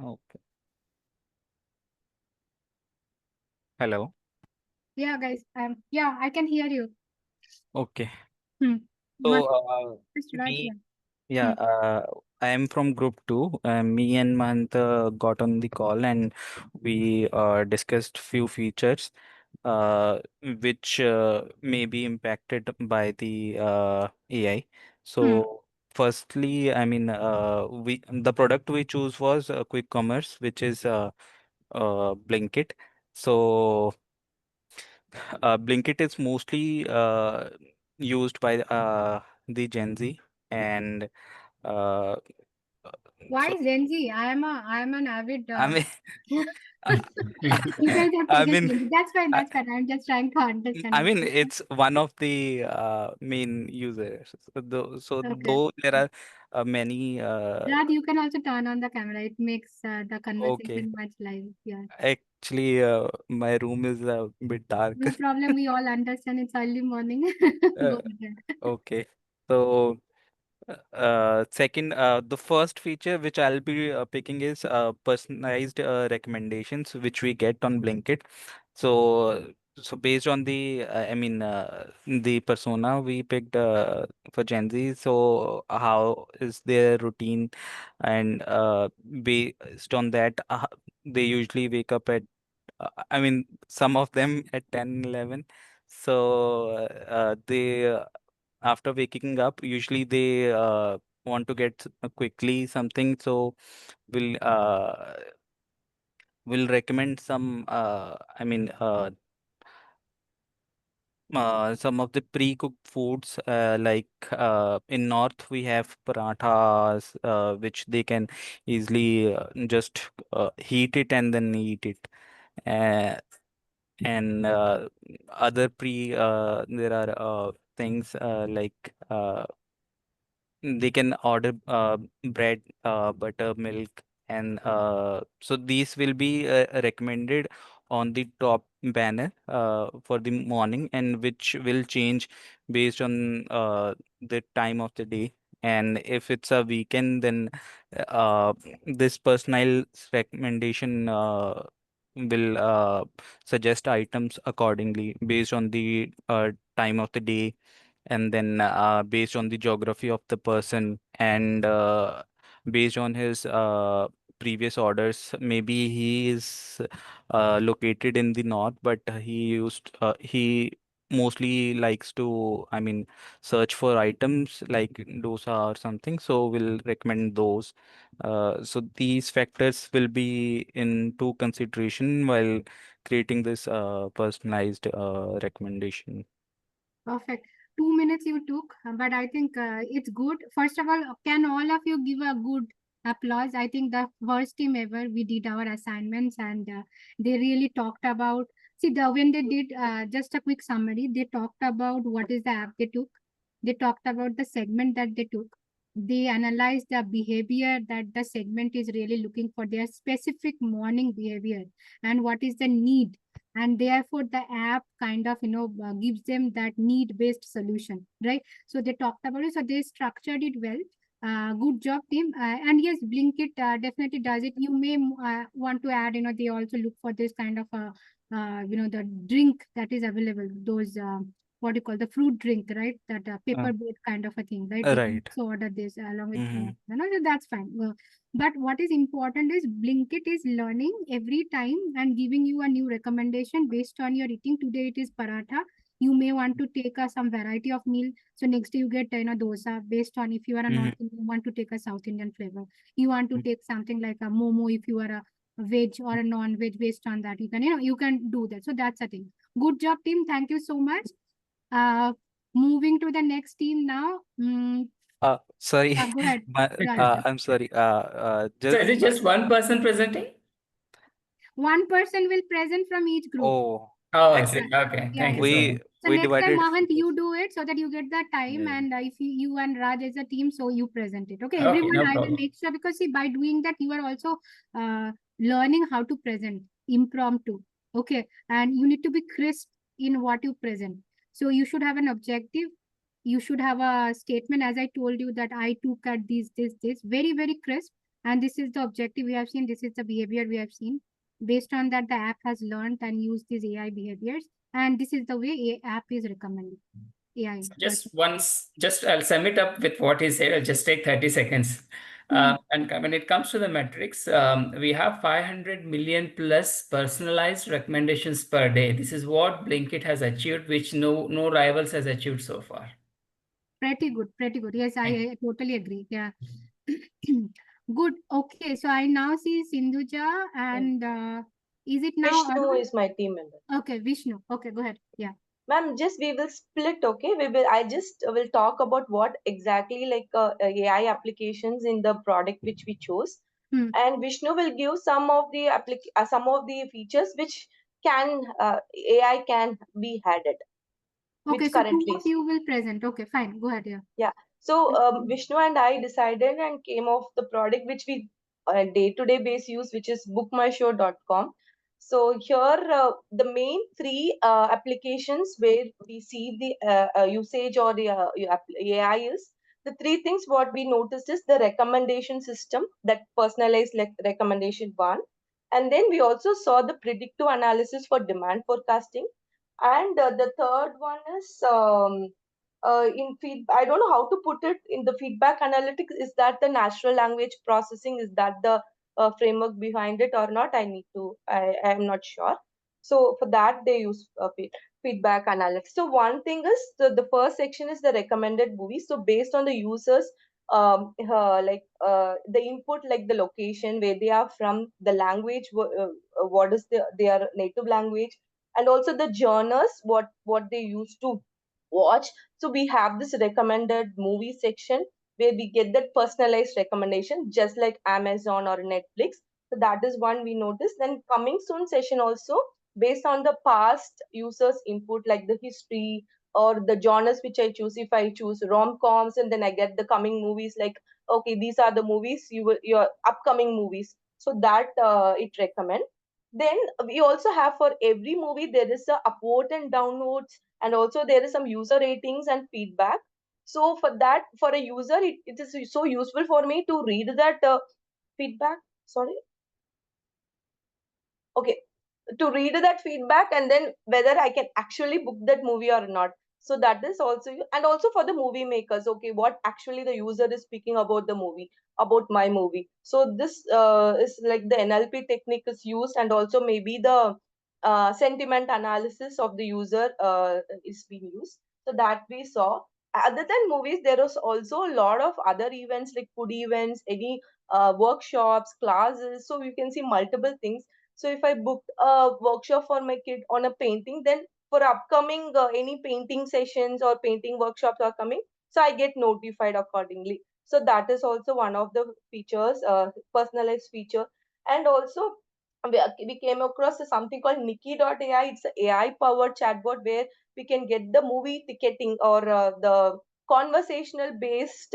Speaker 4: Okay. Hello.
Speaker 1: Yeah, guys. Yeah, I can hear you.
Speaker 4: Okay.
Speaker 1: Hmm.
Speaker 4: So,
Speaker 1: Must just Raj,
Speaker 4: me,
Speaker 1: yeah.
Speaker 4: yeah,
Speaker 1: Hmm.
Speaker 4: I am from group two. Me and Mahant got on the call and we discussed few features which may be impacted by the AI.
Speaker 1: Hmm.
Speaker 4: So, firstly, I mean, the product we choose was quick commerce, which is Blinkit. So, Blinkit is mostly used by the Gen Z, and uh,
Speaker 1: Why
Speaker 4: so
Speaker 1: Gen Z? I am an avid.
Speaker 4: I mean,
Speaker 1: You guys have
Speaker 4: I
Speaker 1: taken
Speaker 4: mean,
Speaker 1: Gen Z. That's fine.
Speaker 4: I,
Speaker 1: That's fine. I'm just trying to understand
Speaker 4: I
Speaker 1: what
Speaker 4: mean,
Speaker 1: you said.
Speaker 4: it's one of the main users. So
Speaker 1: Okay.
Speaker 4: though there are many,
Speaker 1: Raj, you can also turn on the camera. It makes the
Speaker 4: okay,
Speaker 1: conversation much live. Yeah.
Speaker 4: actually, my room is a bit dark.
Speaker 1: No problem. We all understand it's early morning.
Speaker 4: Uh,
Speaker 1: Go ahead.
Speaker 4: okay, so. Second, the first feature which I'll be picking is personalized recommendations, which we get on Blinkit. So, so based on the, the persona we picked for Gen Z. So, how is their routine, and based on that, they usually wake up at, some of them at 10, 11. So, they after waking up, usually they want to get quickly something, so will will recommend some some of the pre-cooked foods, like in north we have parathas, which they can easily just heat it and then eat it. uh, and other pre there are things like they can order bread, butter, milk, and so these will be recommended on the top banner for the morning, and which will change based on the time of the day. And if it's a weekend, then uh, this personalized recommendation will suggest items accordingly based on the time of the day, and then based on the geography of the person, and based on his previous orders. Maybe he is located in the north, but he mostly likes to, search for items like dosa or something, so we'll recommend those. So these factors will be into consideration while creating this personalized recommendation.
Speaker 1: Perfect. 2 minutes you took, but I think it's good. First of all, can all of you give a good applause? I think the first team ever, we did our assignments and they really talked about. See, when they did just a quick summary, they talked about what is the app they took. They talked about the segment that they took. They analyzed the behavior that the segment is really looking for, their specific morning behavior, and what is the need, and therefore the app kind of gives them that need based solution, right? So they talked about it, so they structured it well. Good job, team. And yes, Blinkit definitely does it. You may want to add, they also look for this kind of the drink that is available, those what do you call, the fruit drink, right? That
Speaker 4: Uh,
Speaker 1: paper boat kind of a thing, right? You can
Speaker 4: right.
Speaker 1: also order this along with
Speaker 4: Mm-hmm.
Speaker 1: that's fine. But what is important is Blinkit is learning every time and giving you a new recommendation based on your eating. Today it is paratha. You may want to take some variety of meal. So next day you get dosa, based on if you are a North
Speaker 4: Mm-hmm.
Speaker 1: Indian, you want to take a South Indian flavor. You want to take something like a momo if you are a veg or a non-veg. Based on that, you can you can do that. So that's a thing. Good job, team. Thank you so much. Uh, Moving to the next team now.
Speaker 4: Sorry,
Speaker 1: Go ahead, Raj.
Speaker 4: I'm sorry.
Speaker 8: So
Speaker 4: Just
Speaker 8: is it just one person presenting?
Speaker 1: One person will present from each group.
Speaker 4: oh,
Speaker 8: Oh, I see.
Speaker 1: Yeah,
Speaker 4: actually,
Speaker 8: Okay,
Speaker 1: yeah,
Speaker 8: thank you
Speaker 1: yeah.
Speaker 8: so
Speaker 4: we
Speaker 8: much.
Speaker 1: So
Speaker 4: we
Speaker 1: next time,
Speaker 4: divided
Speaker 1: Mahant,
Speaker 4: features.
Speaker 1: you do it so that you get the time,
Speaker 4: Yeah.
Speaker 1: and if you and Raj as a team, so you present it. Okay,
Speaker 8: Okay,
Speaker 1: everyone,
Speaker 8: no
Speaker 1: I will
Speaker 8: problem.
Speaker 1: make sure, because see, by doing that, you are also learning how to present impromptu. Okay, and you need to be crisp in what you present. So you should have an objective. You should have a statement, as I told you, that I took at this, very, very crisp. and this is the objective we have seen, this is the behavior we have seen. Based on that, the app has learned and used these AI behaviors, and this is the way app is recommended. AI.
Speaker 8: Just I'll sum it up with what he said. I'll just take 30 seconds. And when it comes to the metrics, we have 500 million plus personalized recommendations per day. This is what Blinkit has achieved, which no rivals has achieved so far.
Speaker 1: Pretty good, pretty good. Yes, I totally agree. Yeah. Good. Okay, so I now see Sindhuja, and is it now
Speaker 7: Vishnu
Speaker 1: audible?
Speaker 7: is my team member.
Speaker 1: Okay, Vishnu. Okay, go ahead. Yeah.
Speaker 7: Ma'am, just we will split, okay? I just will talk about what exactly like AI applications in the product which we chose,
Speaker 1: Hmm.
Speaker 7: and Vishnu will give some of the features which can AI can be added,
Speaker 1: Okay,
Speaker 7: which
Speaker 1: so two
Speaker 7: currently
Speaker 1: of
Speaker 7: is.
Speaker 1: you will present. Okay, fine. Go ahead. Yeah.
Speaker 7: Yeah. So Vishnu and I decided and came off the product which we day-to-day base use, which is bookmyshow.com. So here the main three applications where we see the usage or the AI is the three things. What we noticed is the recommendation system, that personalized recommendation one, and then we also saw the predictive analysis for demand forecasting, and the third one is in feed. I don't know how to put it in the feedback analytics. Is that the natural language processing? Is that the framework behind it or not? I am not sure. So for that they use feedback analytics. So one thing is the first section is the recommended movies. So based on the users the input, like the location where they are from, the language, what is their native language, and also the genres, what they used to watch. So we have this recommended movie section where we get that personalized recommendation, just like Amazon or Netflix. So that is one we noticed. Then coming soon session also, based on the past users input, like the history or the genres which I choose. If I choose rom-coms, and then I get the coming movies, like, okay, these are the movies your upcoming movies, so that it recommend. Then we also have, for every movie there is a upvote and downvotes, and also there is some user ratings and feedback. So for that, for a user, it is so useful for me to read that feedback. Sorry. Okay, to read that feedback, and then whether I can actually book that movie or not. So that is also, and also for the movie makers, okay, what actually the user is speaking about the movie, about my movie. So this is like the NLP technique is used, and also maybe the sentiment analysis of the user is being used. So that we saw. Other than movies, there was also a lot of other events like food events, any workshops, classes. So you can see multiple things. So if I booked a workshop for my kid on a painting, then for upcoming any painting sessions or painting workshops are coming, so I get notified accordingly. So that is also one of the features, personalized feature. And also we came across something called Nikki.ai. It's an AI powered chatbot where we can get the movie ticketing or the conversational based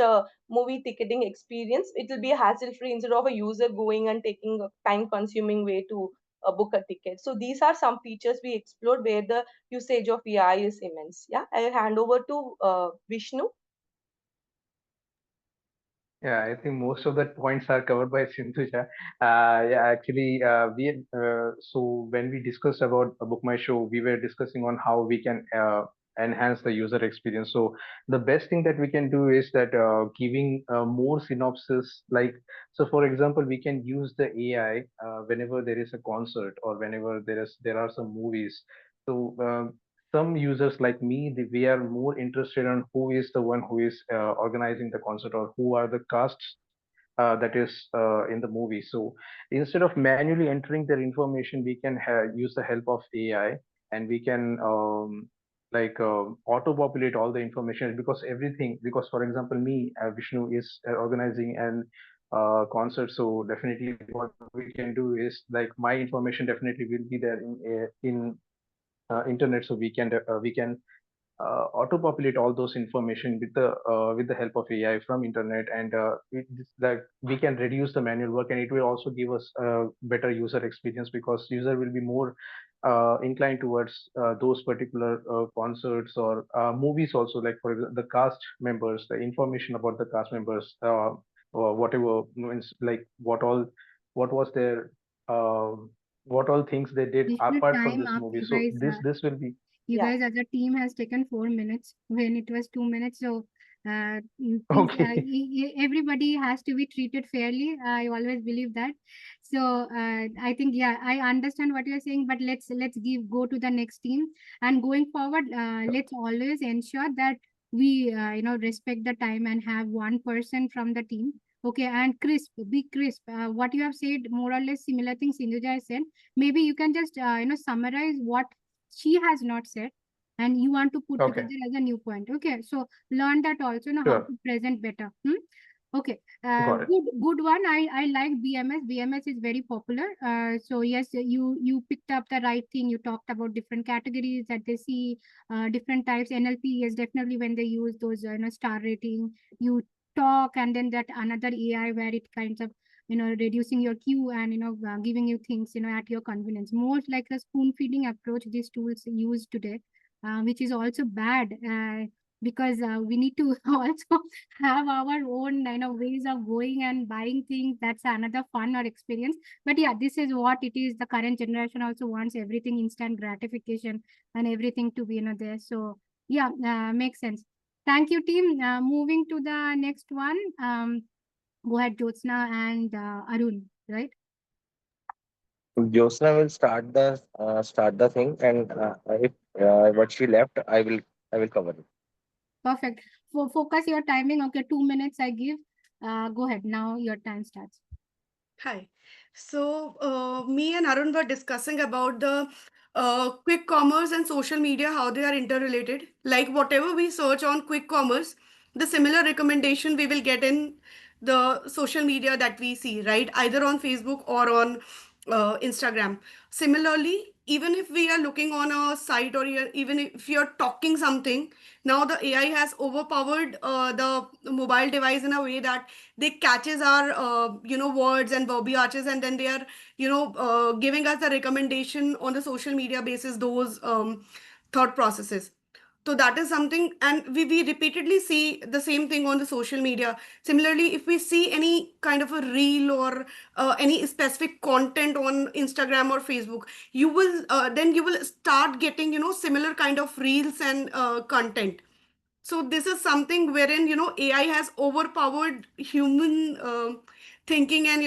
Speaker 7: movie ticketing experience. It will be hassle free instead of a user going and taking a time consuming way to book a ticket. So these are some features we explored where the usage of AI is immense. Yeah, I hand over to Vishnu.
Speaker 3: Yeah, I think most of the points are covered by Sindhuja. Yeah, actually, so when we discussed about Book My Show, we were discussing on how we can enhance the user experience. So the best thing that we can do is that giving more synopsis. Like, so for example, we can use the AI whenever there is a concert or whenever there are some movies. So some users like me, we are more interested on who is the one who is organizing the concert or who are the casts that is in the movie. So instead of manually entering their information, we can use the help of AI, and we can auto-populate all the information, because everything, because for example, me, Vishnu is organizing an concert. So definitely what we can do is, like, my information definitely will be there in internet. So we can auto-populate all those information with the help of AI from internet, and like we can reduce the manual work, and it will also give us a better user experience, because user will be more inclined towards those particular concerts or movies also. Like for example, the cast members, the information about the cast members. or whatever means like what was their what all things they did
Speaker 1: We should
Speaker 3: apart from
Speaker 1: time
Speaker 3: this
Speaker 1: up,
Speaker 3: movie.
Speaker 1: you
Speaker 3: So
Speaker 1: guys.
Speaker 3: this will be
Speaker 1: You
Speaker 7: Yeah.
Speaker 1: guys as a team has taken 4 minutes when it was 2 minutes. So please,
Speaker 3: okay.
Speaker 1: everybody has to be treated fairly. I always believe that. So I think, yeah, I understand what you're saying, but let's go to the next team. And going forward, let's always ensure that we respect the time and have one person from the team. Okay, and be crisp. What you have said, more or less similar things Sindhuja has said. Maybe you can just summarize what she has not said and you want to put
Speaker 3: Okay,
Speaker 1: together as a new point. Okay, so learn that also, how
Speaker 3: sure,
Speaker 1: to present better. Okay,
Speaker 3: got it.
Speaker 1: good one. I like BMS. BMS is very popular. So yes, you picked up the right thing. You talked about different categories that they see, different types. NLP, yes, definitely when they use those star rating, you talk, and then that another AI where it kinds of reducing your queue and giving you things at your convenience, more like a spoon feeding approach these tools use today, which is also bad, because we need to also have our own ways of going and buying things. That's another fun or experience. But yeah, this is what it is. The current generation also wants everything instant gratification and everything to be there. So yeah, makes sense. Thank you, team. Moving to the next one. Go ahead, Jyotsna and Arun, right?
Speaker 6: Josna will start the thing, and if what she left, I will cover it.
Speaker 1: Perfect. Focus your timing. Okay, 2 minutes I give. Go ahead. Now your time starts.
Speaker 2: Hi. So, me and Arun were discussing about the quick commerce and social media, how they are interrelated. Like, whatever we search on quick commerce, the similar recommendation we will get in the social media that we see, right? Either on Facebook or on Instagram. Similarly, even if we are looking on a site or even if you're talking something, now the AI has overpowered the mobile device in a way that they catches our words and verbiages, and then they are giving us the recommendation on the social media basis, those thought processes. So that is something, and we repeatedly see the same thing on the social media. Similarly, if we see any kind of a reel or any specific content on Instagram or Facebook, you will then you will start getting similar kind of reels and content. So this is something wherein AI has overpowered human thinking, and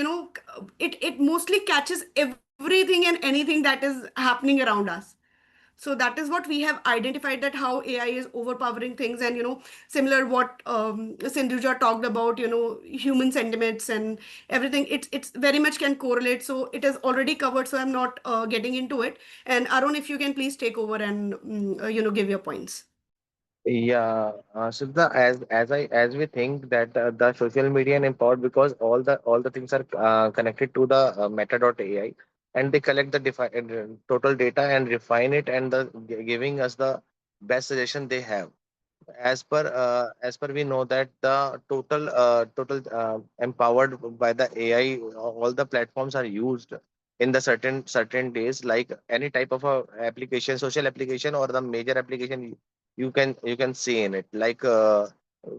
Speaker 2: it mostly catches everything and anything that is happening around us. So that is what we have identified, that how AI is overpowering things. And similar what Sindhuja talked about, human sentiments and everything, it's very much can correlate. So it is already covered, so I'm not getting into it. And Arun, if you can please take over and give your points.
Speaker 6: Yeah, Siddha, as we think that the social media and empowered, because all the things are connected to the Meta.ai, and they collect the total data and refine it, and giving us the best suggestion they have. As per we know that the total empowered by the AI, all the platforms are used in the certain days, like any type of a application, social application, or the major application you can see in it, like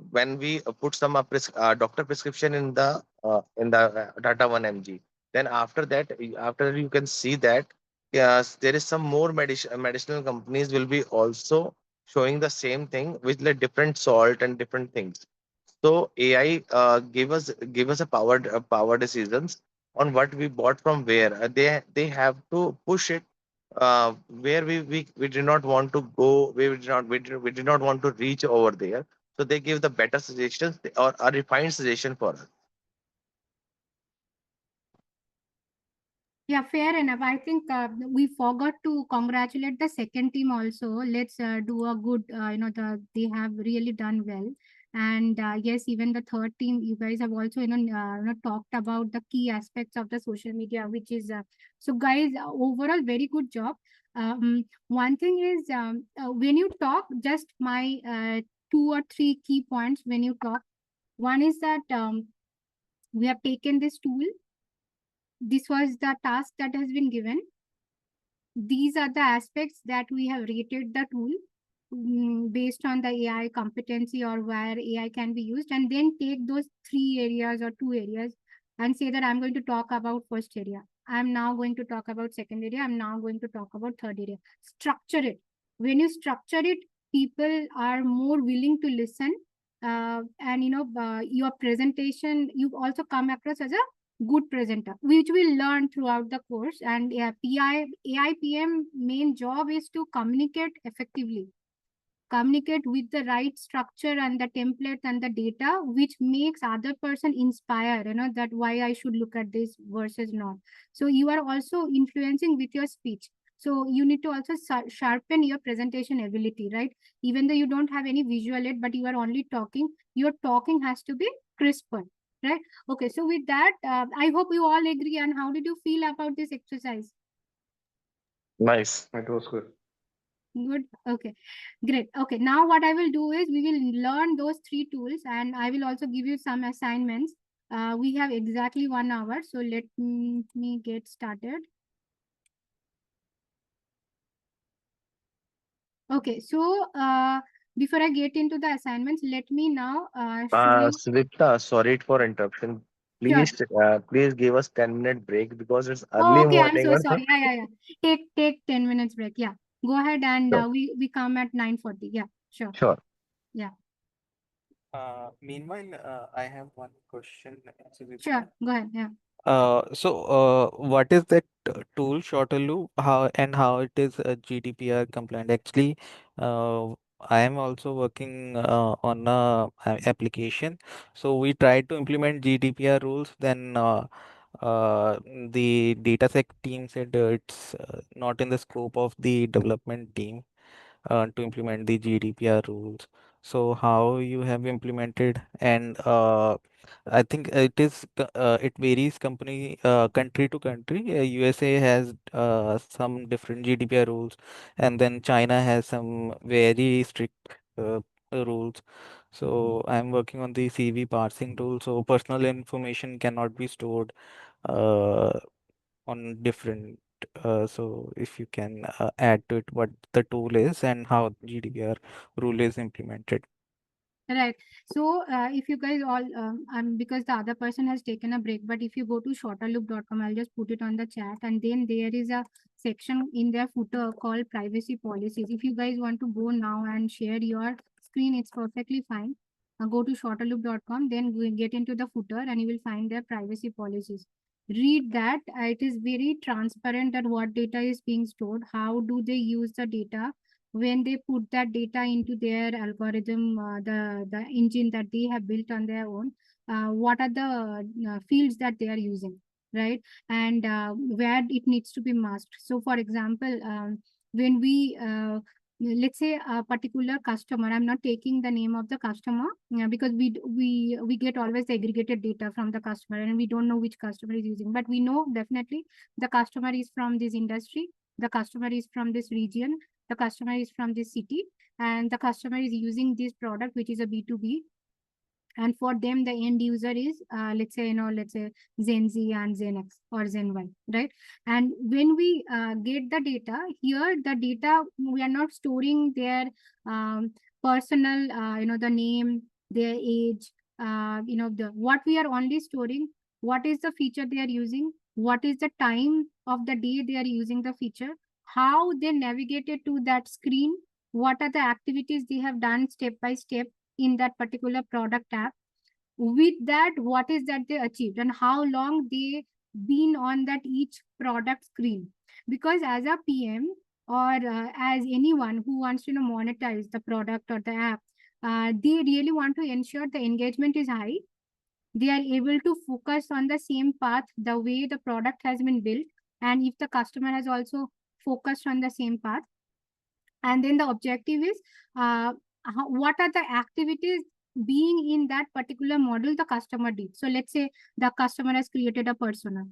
Speaker 6: when we put some doctor prescription in the data 1 mg, then after that, after you can see that yes, there is some more medicinal companies will be also showing the same thing with like different salt and different things. So AI give us a power decisions on what we bought from where. They have to push it where we did not want to go. We did not want to reach over there. So they give the better suggestions or a refined suggestion for us.
Speaker 1: Yeah, fair enough. I think we forgot to congratulate the second team also. Let's do a good, they have really done well. And yes, even the third team, you guys have also, talked about the key aspects of the social media, which is, so guys, overall, very good job. One thing is, when you talk, just my two or three key points when you talk. One is that we have taken this tool. This was the task that has been given. These are the aspects that we have rated the tool. based on the AI competency or where AI can be used, and then take those 3 areas or 2 areas and say that I'm going to talk about first area. I'm now going to talk about second area. I'm now going to talk about third area. Structure it. When you structure it, people are more willing to listen. And your presentation, you also come across as a good presenter, which we learn throughout the course. And yeah, AIPM main job is to communicate with the right structure and the template and the data, which makes other person inspire, that why I should look at this versus not. So you are also influencing with your speech. So you need to also sharpen your presentation ability, right? Even though you don't have any visual aid, but you are only talking, your talking has to be crisper, right? Okay, so with that, I hope you all agree. And how did you feel about this exercise?
Speaker 6: Nice.
Speaker 3: It was good.
Speaker 1: Good. Okay, great. Okay, now what I will do is we will learn those 3 tools, and I will also give you some assignments. We have exactly 1 hour, so let me get started. Okay, so before I get into the assignments, let me now show you.
Speaker 6: Sudipta, sorry for interruption.
Speaker 1: Sure.
Speaker 6: Please give us 10-minute break because it's
Speaker 1: Oh,
Speaker 6: early
Speaker 1: okay, I'm
Speaker 6: morning.
Speaker 1: so sorry. Yeah. Take 10 minutes break. Yeah, go ahead, and
Speaker 6: Sure.
Speaker 1: we come at 9:40. Yeah, sure.
Speaker 6: Sure.
Speaker 1: Yeah,
Speaker 4: Meanwhile, I have one question,
Speaker 1: sure.
Speaker 4: Sudipta.
Speaker 1: Go ahead. Yeah.
Speaker 4: What is that tool, shorter loop? How it is GDPR compliant? Actually, uh, I am also working on a application. So we tried to implement GDPR rules. Then the datasec team said it's not in the scope of the development team to implement the GDPR rules. So how you have implemented, and I think it varies country to country. USA has some different GDPR rules, and then China has some very strict rules. So I'm working on the CV parsing tool, so personal information cannot be stored uh, on different. So if you can add to it what the tool is and how GDPR rule is implemented.
Speaker 1: Right. So if you guys all, because the other person has taken a break, but if you go to shorterloop.com, I'll just put it on the chat, and then there is a section in their footer called privacy policies. If you guys want to go now and share your screen, it's perfectly fine. Go to shorterloop.com, then get into the footer, and you will find their privacy policies. Read that. It is very transparent that what data is being stored, how do they use the data, when they put that data into their algorithm, the engine that they have built on their own, what are the fields that they are using, right? And where it needs to be masked. So for example, when we let's say a particular customer, I'm not taking the name of the customer, because we get always aggregated data from the customer, and we don't know which customer is using, but we know definitely the customer is from this industry, the customer is from this region, the customer is from this city, and the customer is using this product, which is a B2B. And for them, the end user is, let's say Gen Z and Gen X or Gen Y, right? And when we get the data here, the data, we are not storing their personal, the name, their age, what we are only storing, what is the feature they are using, what is the time of the day they are using the feature, how they navigated to that screen, what are the activities they have done step by step in that particular product app. With that, what is that they achieved, and how long they been on that each product screen. Because as a PM, or as anyone who wants to monetize the product or the app, they really want to ensure the engagement is high, they are able to focus on the same path the way the product has been built, and if the customer has also focused on the same path. And then the objective is, what are the activities being in that particular model the customer did. So let's say the customer has created a persona,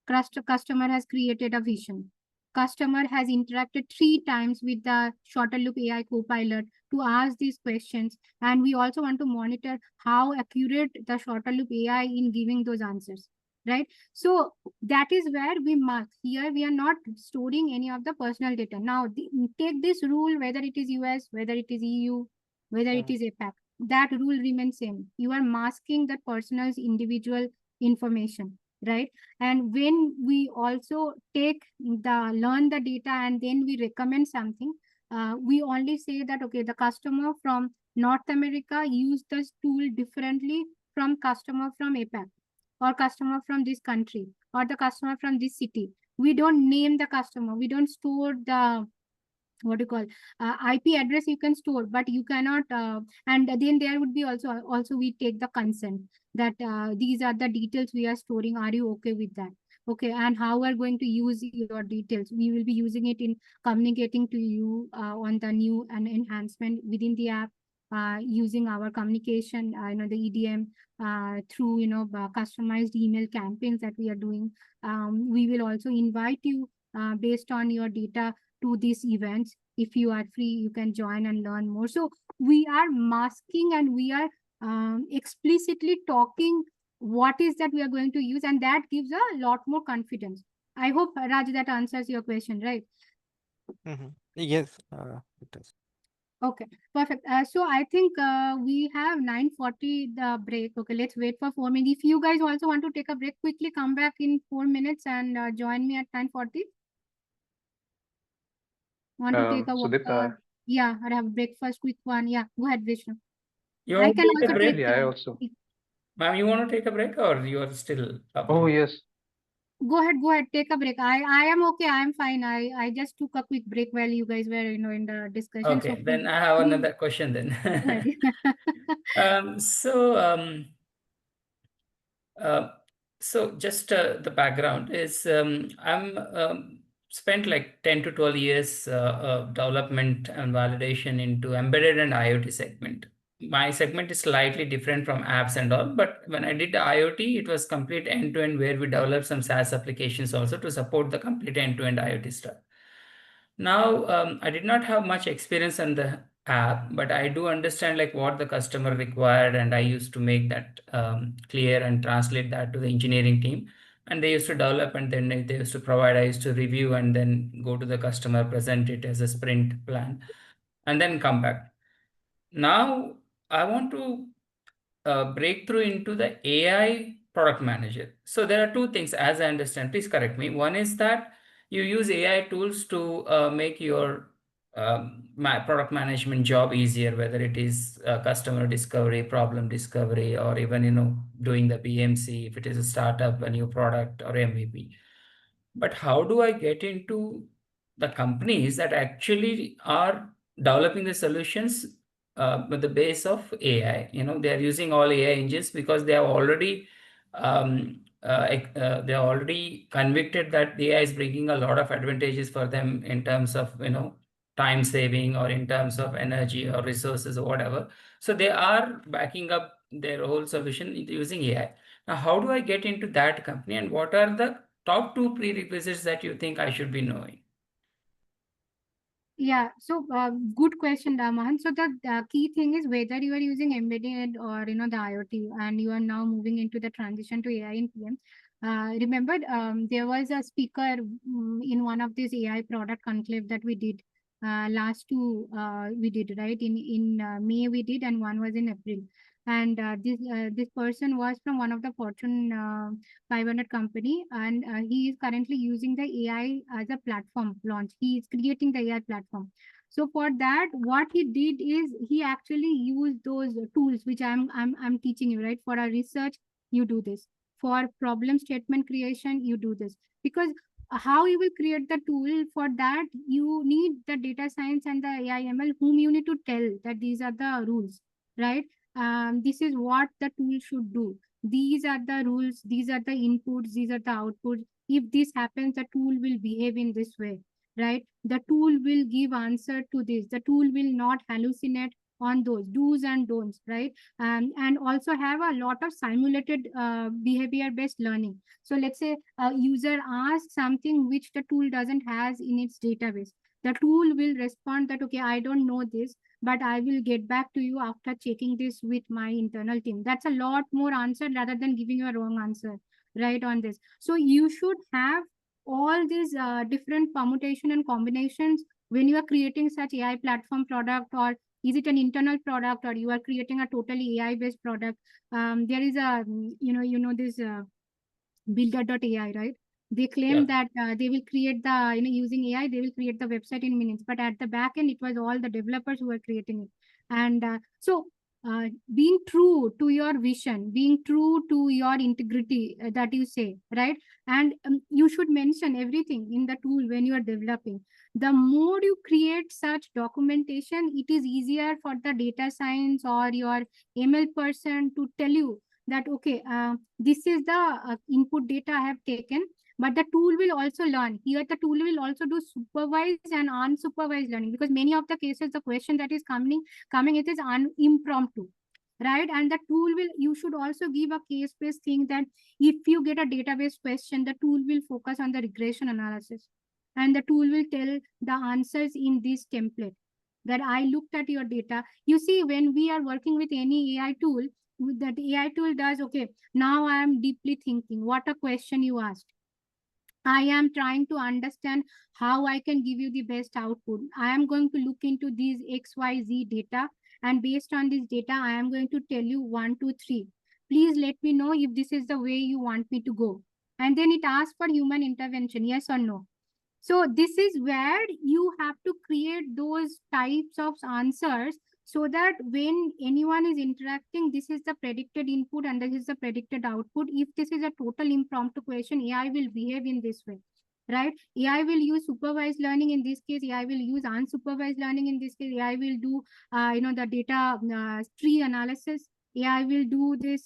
Speaker 1: customer has created a vision, customer has interacted 3 times with the shorter loop AI copilot to ask these questions, and we also want to monitor how accurate the shorter loop AI in giving those answers. right? So that is where we must, here we are not storing any of the personal data. Now take this rule, whether it is US, whether it is EU, whether it is APAC, that rule remains same. You are masking the person's individual information, right? And when we also learn the data and then we recommend something, we only say that, okay, the customer from North America use this tool differently from customer from APAC, or customer from this country, or the customer from this city. We don't name the customer. We don't store the, what do you call, IP address you can store, but you cannot. And then there would be also we take the consent that these are the details we are storing. Are you okay with that? Okay, and how we're going to use your details? We will be using it in communicating to you on the new and enhancement within the app, using our communication, the EDM, through customized email campaigns that we are doing. We will also invite you based on your data to these events. If you are free, you can join and learn more. So we are masking and we are explicitly talking what is that we are going to use, and that gives a lot more confidence. I hope, Raj, that answers your question, right?
Speaker 4: Yes, it does.
Speaker 1: Okay, perfect. So I think we have 9:40 the break. Okay, let's wait for 4 minutes. If you guys also want to take a break, quickly come back in 4 minutes and join me at 9:40. Want to take a
Speaker 3: Sudipta,
Speaker 1: water? Yeah, or have breakfast, quick one. Yeah, go ahead, Vishnu.
Speaker 8: You
Speaker 1: I
Speaker 8: want
Speaker 1: can
Speaker 8: to take a
Speaker 1: also
Speaker 8: break?
Speaker 1: take
Speaker 3: actually, I also.
Speaker 8: Ma'am, you want to take a break or you are still up?
Speaker 3: Oh, yes.
Speaker 1: Go ahead, take a break. I am okay, I am fine. I just took a quick break while you guys were in the discussion.
Speaker 8: Okay,
Speaker 1: So
Speaker 8: then I have
Speaker 1: please,
Speaker 8: another question then.
Speaker 1: go ahead.
Speaker 8: So, uh, just the background is I'm spent like 10 to 12 years of development and validation into embedded and IoT segment. My segment is slightly different from apps and all, but when I did the IoT, it was complete end-to-end where we developed some SaaS applications also to support the complete end-to-end IoT stuff. Now, I did not have much experience on the app, but I do understand like what the customer required, and I used to make that clear and translate that to the engineering team. And they used to develop, and then they used to provide. I used to review, and then go to the customer, present it as a sprint plan, and then come back. Now, I want to breakthrough into the AI product manager. So there are two things, as I understand. Please correct me. One is that you use AI tools to make your my product management job easier, whether it is customer discovery, problem discovery, or even doing the BMC if it is a startup, a new product, or MVP. But how do I get into the companies that actually are developing the solutions with the base of AI? They are using all AI engines because they have already they are already convicted that the AI is bringing a lot of advantages for them in terms of time saving, or in terms of energy or resources or whatever. So they are backing up their whole solution using AI. Now, how do I get into that company, and what are the top two prerequisites that you think I should be knowing?
Speaker 1: Yeah, so good question, Damahan. So the key thing is whether you are using embedded or the IoT, and you are now moving into the transition to AI in PM. Remember, there was a speaker in one of these AI product conclave that we did last two. We did right in May we did, and one was in April. And this person was from one of the Fortune 500 company, and he is currently using the AI as a platform launch. He is creating the AI platform. So for that, what he did is he actually used those tools which I'm teaching you, right? For a research, you do this. For problem statement creation, you do this. Because how you will create the tool, for that you need the data science and the AI ML whom you need to tell that these are the rules, right? This is what the tool should do. These are the rules, these are the inputs, these are the outputs. If this happens, the tool will behave in this way, right? The tool will give answer to this. The tool will not hallucinate on those do's and don'ts, right? And also have a lot of simulated behavior based learning. So let's say a user asks something which the tool doesn't has in its database. The tool will respond that, okay, I don't know this, but I will get back to you after checking this with my internal team. That's a lot more answer rather than giving you a wrong answer. right, on this. So you should have all these different permutation and combinations when you are creating such AI platform product, or is it an internal product, or you are creating a totally AI based product. There is a, this builder.ai, right? They claim
Speaker 8: Yeah.
Speaker 1: that they will create the, using AI, they will create the website in minutes. But at the back end, it was all the developers who were creating it. And being true to your vision, being true to your integrity that you say, right? And you should mention everything in the tool when you are developing. The more you create such documentation, it is easier for the data science or your ML person to tell you that, okay, this is the input data I have taken, but the tool will also learn. Here, the tool will also do supervised and unsupervised learning, because many of the cases, the question that is coming, it is impromptu, right? And the tool will, you should also give a case-based thing that if you get a database question, the tool will focus on the regression analysis, and the tool will tell the answers in this template that I looked at your data. You see, when we are working with any AI tool, that AI tool does, okay, now I am deeply thinking, what a question you asked. I am trying to understand how I can give you the best output. I am going to look into these XYZ data, and based on this data, I am going to tell you 1, 2, 3. Please let me know if this is the way you want me to go. And then it asks for human intervention, yes or no. So this is where you have to create those types of answers, so that when anyone is interacting, this is the predicted input and this is the predicted output. If this is a total impromptu question, AI will behave in this way, right? AI will use supervised learning in this case, AI will use unsupervised learning in this case, AI will do, the data tree analysis, AI will do this,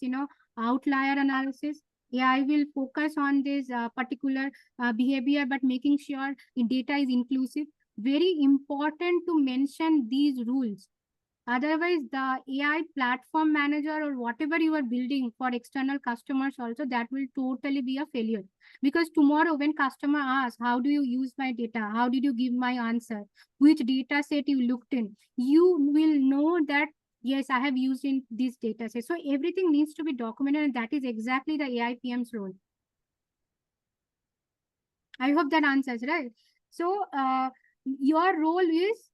Speaker 1: outlier analysis. AI will focus on this particular behavior, but making sure data is inclusive. Very important to mention these rules. Otherwise, the AI platform manager or whatever you are building for external customers also, that will totally be a failure. Because tomorrow when customer asks, how do you use my data? How did you give my answer? Which data set you looked in? You will know that, yes, I have used in this data set. So everything needs to be documented, and that is exactly the AI PM's role. I hope that answers, right? So your role is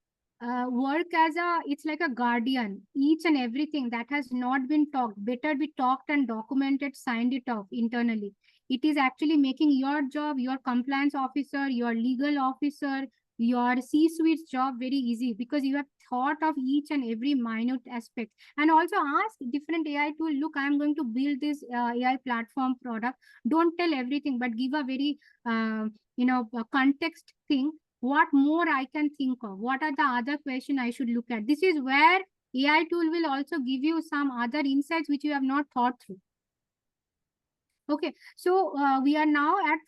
Speaker 1: work as it's like a guardian. Each and everything that has not been talked, better be talked and documented, signed it off internally. It is actually making your job, your compliance officer, your legal officer, your C-suite's job very easy, because you have thought of each and every minute aspect. And also ask different AI tool, look, I'm going to build this AI platform product. Don't tell everything, but give a very a context thing. What more I can think of? What are the other questions I should look at? This is where AI tool will also give you some other insights which you have not thought through. Okay, so we are now at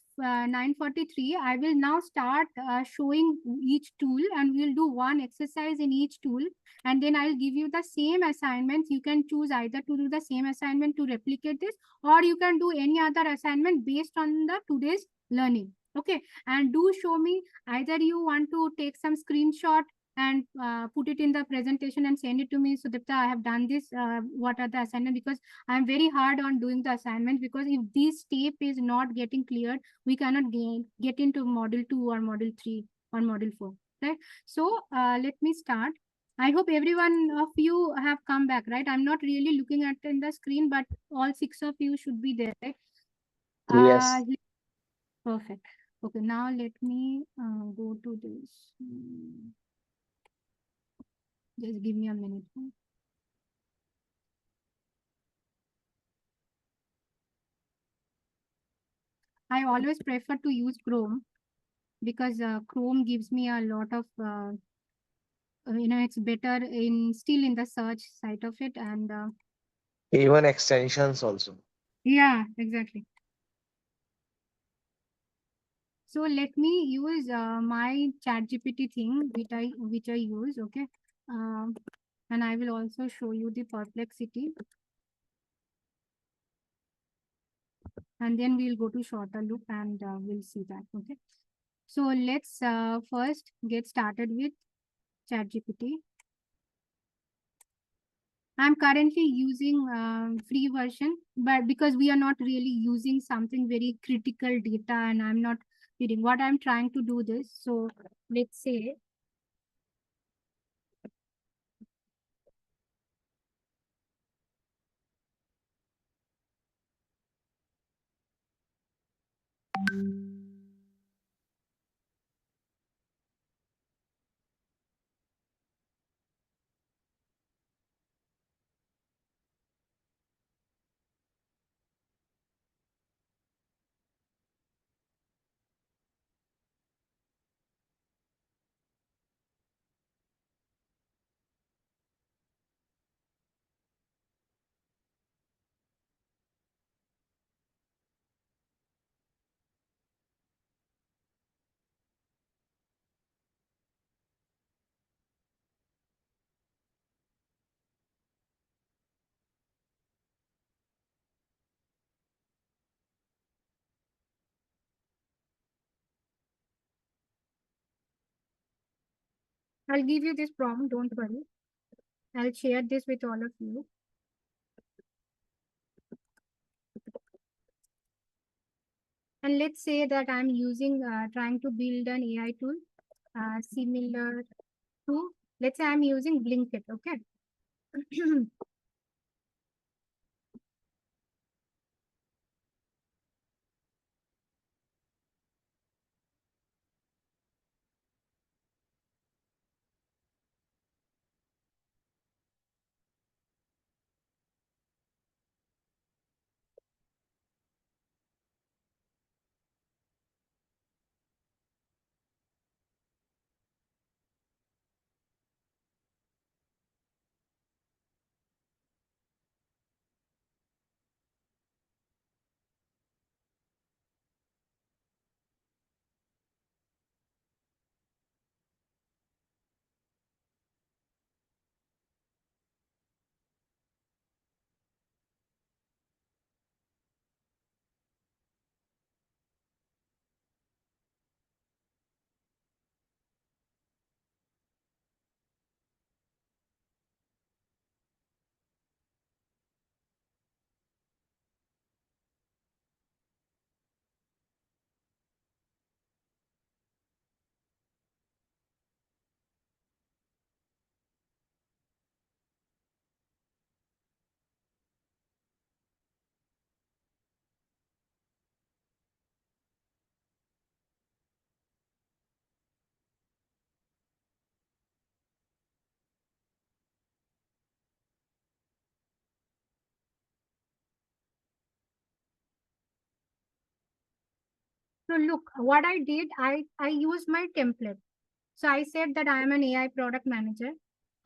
Speaker 1: 9:43. I will now start showing each tool, and we'll do one exercise in each tool, and then I'll give you the same assignments. You can choose either to do the same assignment to replicate this, or you can do any other assignment based on the today's learning. Okay, and do show me, either you want to take some screenshot and put it in the presentation and send it to me. Sudipta, I have done this. What are the assignments? Because I'm very hard on doing the assignment, because if this step is not getting cleared, we cannot get into module 2 or module 3 or module 4, right? So let me start. I hope everyone of you have come back, right? I'm not really looking at in the screen, but all 6 of you should be there, right?
Speaker 6: Yes.
Speaker 1: Perfect. Okay, now let me go to this. Just give me a minute. I always prefer to use Chrome, because Chrome gives me a lot of, it's better still in the search side of it. And
Speaker 6: Even extensions also.
Speaker 1: yeah, exactly. So let me use my ChatGPT thing, which I use. Okay. And I will also show you the perplexity. And then we'll go to shorter loop, and we'll see that. Okay. So let's first get started with ChatGPT. I'm currently using free version, but because we are not really using something very critical data and I'm not reading what I'm trying to do this. So let's say I'll give you this prompt, don't worry. I'll share this with all of you. And let's say that I'm using, trying to build an AI tool similar to, let's say I'm using Blinkit, okay? So look, what I did, I used my template. So I said that I am an AI product manager.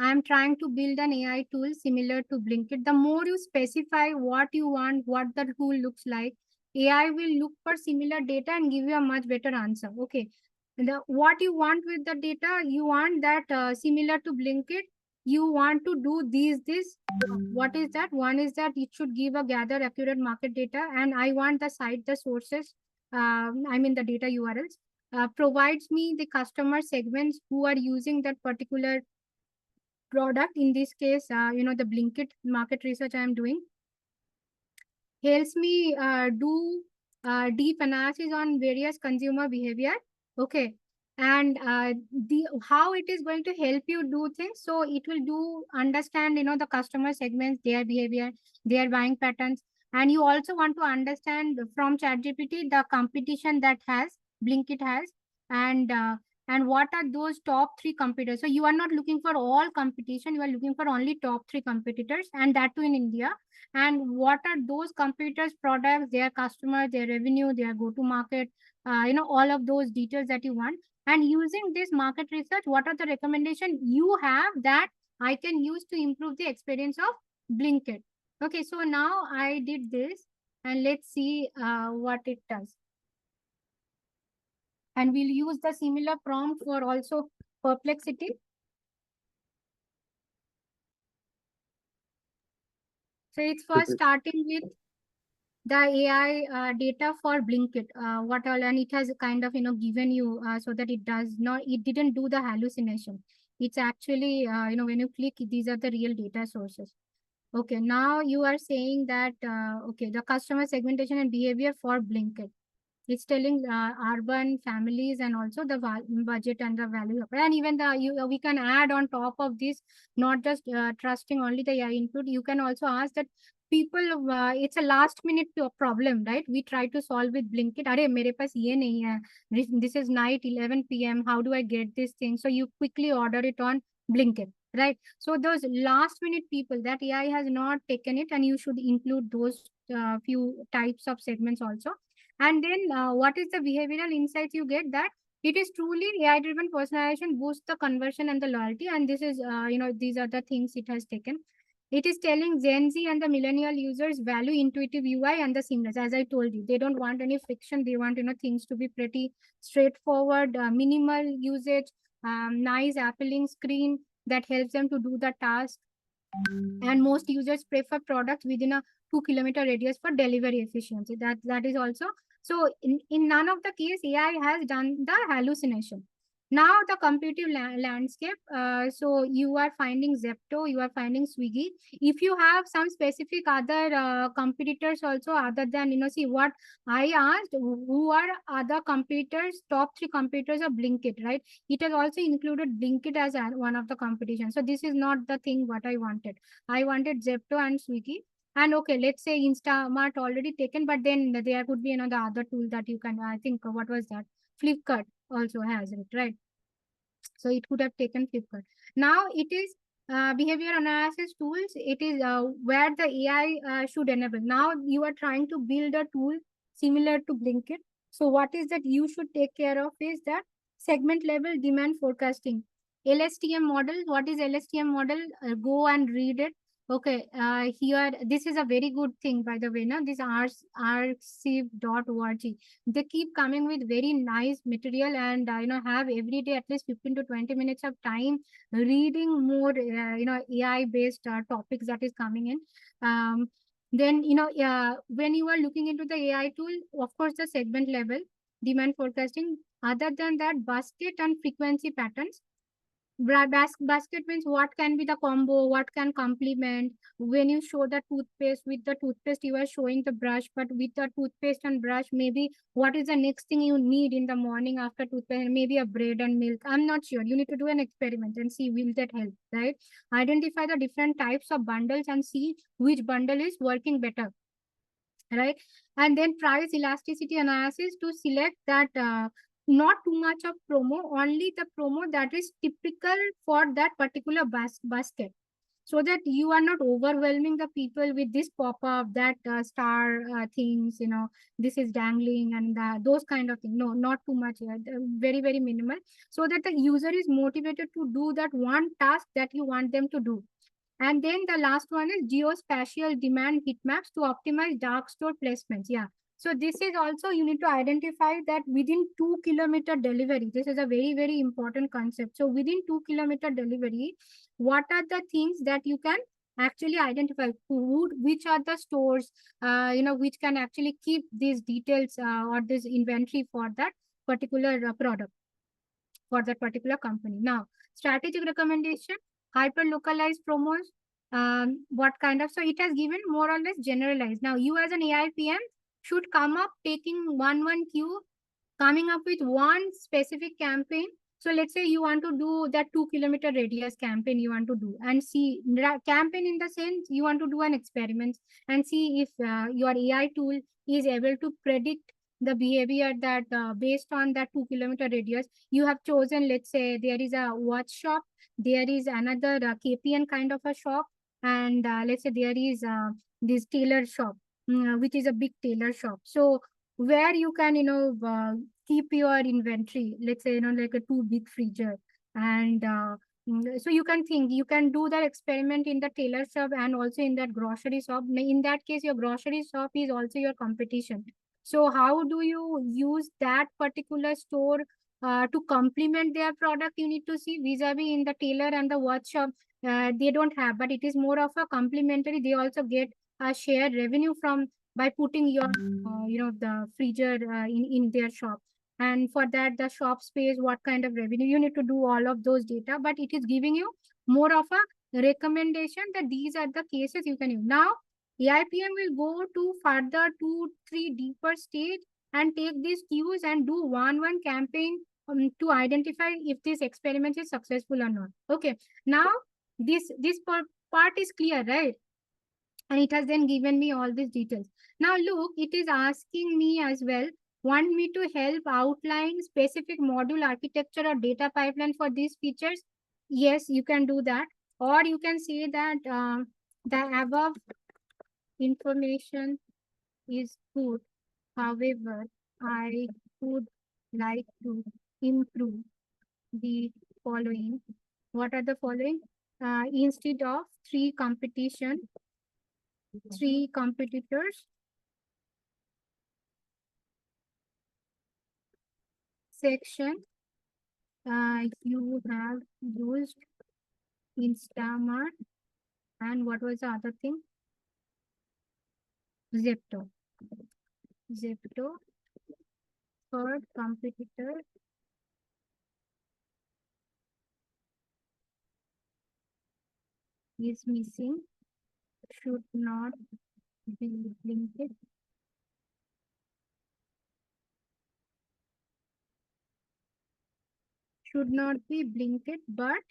Speaker 1: I am trying to build an AI tool similar to Blinkit. The more you specify what you want, what the tool looks like, AI will look for similar data and give you a much better answer. Okay. What you want with the data, you want that similar to Blinkit. You want to do this. What is that? One is that it should give a gather accurate market data, and I want the site, the sources, I mean the data URLs, provides me the customer segments who are using that particular product. In this case, the Blinkit market research I am doing helps me do deep analysis on various consumer behavior. Okay. And the how it is going to help you do things. So it will do understand, the customer segments, their behavior, their buying patterns. And you also want to understand from ChatGPT the competition that has Blinkit has, and what are those top three competitors. So you are not looking for all competition, you are looking for only top three competitors, and that too in India. And what are those competitors products, their customers, their revenue, their go to market, all of those details that you want. And using this market research, what are the recommendations you have that I can use to improve the experience of Blinkit. Okay, so now I did this, and let's see what it does. And we'll use the similar prompt for also Perplexity. So it's first starting with the AI data for Blinkit, what all, and it has kind of, given you so that it didn't do the hallucination. It's actually, when you click, these are the real data sources. Okay, now you are saying that, okay, the customer segmentation and behavior for Blinkit. It's telling urban families and also the budget and the value of, and even the we can add on top of this, not just trusting only the AI input. You can also ask that people, it's a last minute problem, right? We try to solve with Blinkit. Arey, mere paas ye nahi hai. This is night 11 p.m. How do I get this thing? So you quickly order it on Blinkit, right? So those last minute people that AI has not taken it, and you should include those few types of segments also. And then what is the behavioral insights you get, that it is truly AI driven personalization boosts the conversion and the loyalty. And this is, these are the things it has taken. It is telling Gen Z and the millennial users value intuitive UI and the seamless. As I told you, they don't want any friction. They want, things to be pretty straightforward, minimal usage, nice appealing screen that helps them to do the task. And most users prefer products within a 2 kilometer radius for delivery efficiency. That is also. So in none of the case AI has done the hallucination. Now the competitive landscape, so you are finding Zepto, you are finding Swiggy. If you have some specific other competitors also, other than, see what I asked, who are other competitors, top three competitors of Blinkit, right? It has also included Blinkit as one of the competition. So this is not the thing what I wanted. I wanted Zepto and Swiggy. And okay, let's say Instamart already taken, but then there could be another other tool that you can, I think, what was that? Flipkart also has it, right? So it could have taken Flipkart. Now it is behavior analysis tools. It is where the AI should enable. Now you are trying to build a tool similar to Blinkit. So what is that you should take care of is that segment level demand forecasting. LSTM model. What is LSTM model? Go and read it. Okay, here, this is a very good thing, by the way. Now, this archive.org, they keep coming with very nice material, and have every day at least 15 to 20 minutes of time reading more AI based topics that is coming in. Then when you are looking into the AI tool, of course the segment level demand forecasting. Other than that, basket and frequency patterns. Basket means what can be the combo, what can complement. When you show the toothpaste, with the toothpaste you are showing the brush, but with the toothpaste and brush, maybe what is the next thing you need in the morning after toothpaste? Maybe a bread and milk. I'm not sure. You need to do an experiment and see will that help, right? Identify the different types of bundles and see which bundle is working better, right? And then price elasticity analysis to select that not too much of promo, only the promo that is typical for that particular basket, so that you are not overwhelming the people with this pop-up, that star things, this is dangling and those kind of things. No, not too much, very, very minimal, so that the user is motivated to do that one task that you want them to do. And then the last one is geospatial demand heat maps to optimize dark store placements. Yeah. So this is also, you need to identify that within 2 kilometer delivery. This is a very, very important concept. So within 2 kilometer delivery, what are the things that you can actually identify? Which are the stores, which can actually keep these details or this inventory for that particular product, for that particular company. Now, strategic recommendation, hyper localized promos, what kind of, so it has given more or less generalized. Now, you as an AI PM should come up taking one cue, coming up with one specific campaign. So let's say you want to do that 2 kilometer radius campaign you want to do, and see campaign in the sense you want to do an experiment and see if your AI tool is able to predict the behavior that based on that 2 kilometer radius you have chosen. Let's say there is a watch shop, there is another KPN kind of a shop, and let's say there is this tailor shop, which is a big tailor shop. So where you can keep your inventory, let's say like a too big freezer, and so you can think you can do that experiment in the tailor shop and also in that grocery shop. In that case, your grocery shop is also your competition. So how do you use that particular store to complement their product? You need to see vis-a-vis in the tailor and the watch shop, they don't have, but it is more of a complementary. They also get a shared revenue from by putting your the freezer in their shop. And for that, the shop space, what kind of revenue, you need to do all of those data, but it is giving you more of a recommendation that these are the cases you can use. Now, AIPM will go to further 2-3 deeper stage and take these cues and do one campaign to identify if this experiment is successful or not. Okay. Now, this part is clear, right? And it has then given me all these details. Now look, it is asking me as well, want me to help outline specific module architecture or data pipeline for these features? Yes, you can do that. Or you can say that the above information is good. However, I would like to improve the following. What are the following? Instead of three competitors section, you have used Instamart and what was the other thing? Zepto. Third competitor is missing, should not be linked. Should not be blinked, but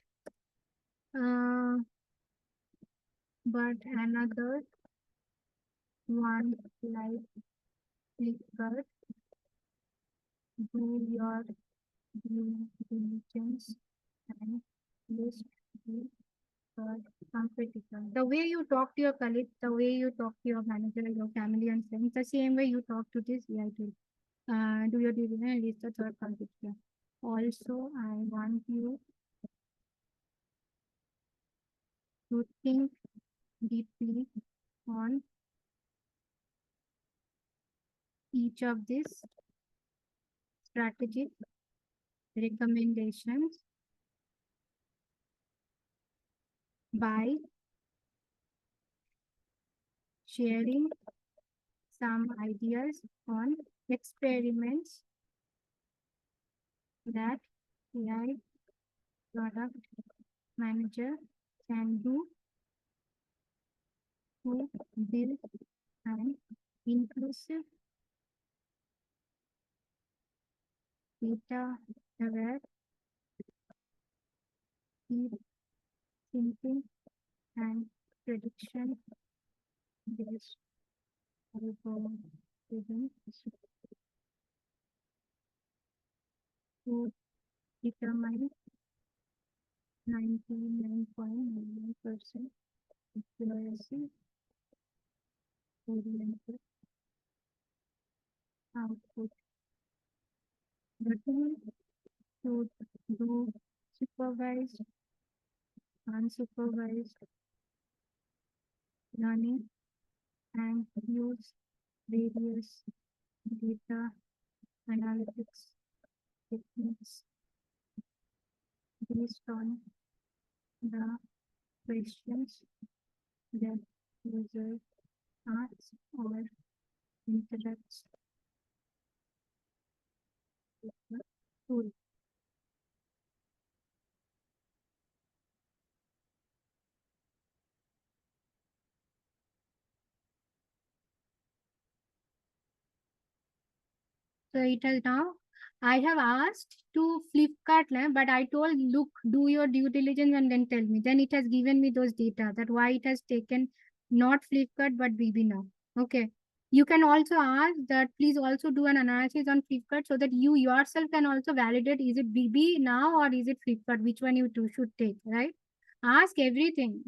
Speaker 1: another one like Flickr, do your due diligence and list the third competitor. The way you talk to your colleague, the way you talk to your manager, your family and friends, the same way you talk to this EIT. Do your due diligence and list the third competitor. Also, I want you to think deeply on each of these strategic recommendations by sharing some ideas on experiments that AI product manager can do to build an inclusive, data-aware, deep thinking, and prediction-based algorithm to determine 99.99% accuracy oriented output. The tool should do supervised, unsupervised learning and use various data analytics techniques based on the questions that user asks or interacts with the tool. So it has now, I have asked to Flipkart, but I told, look, do your due diligence and then tell me. Then it has given me those data that why it has taken not Flipkart, but BB now. Okay. You can also ask that please also do an analysis on Flipkart so that you yourself can also validate, is it BB now or is it Flipkart, which one you two should take, right? Ask everything.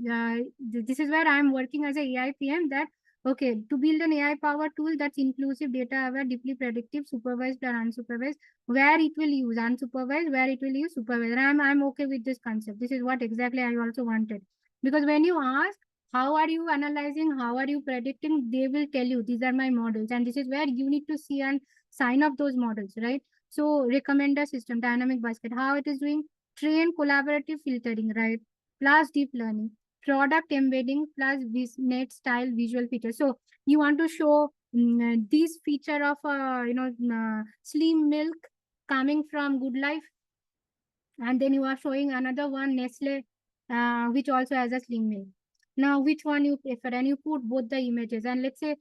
Speaker 1: This is where I'm working as a AI PM, that okay, to build an AI powered tool that's inclusive, data aware, deeply predictive, supervised or unsupervised, where it will use unsupervised, where it will use supervised. And I'm okay with this concept. This is what exactly I also wanted. Because when you ask, how are you analyzing, how are you predicting, they will tell you, these are my models. And this is where you need to see and sign up those models, right? So recommender system, dynamic basket, how it is doing, train collaborative filtering, right? Plus deep learning, product embedding plus net style visual features. So you want to show this feature of slim milk coming from Good Life, and then you are showing another one, Nestle which also has a sling mail. Now, which one you prefer? And you put both the images. And let's say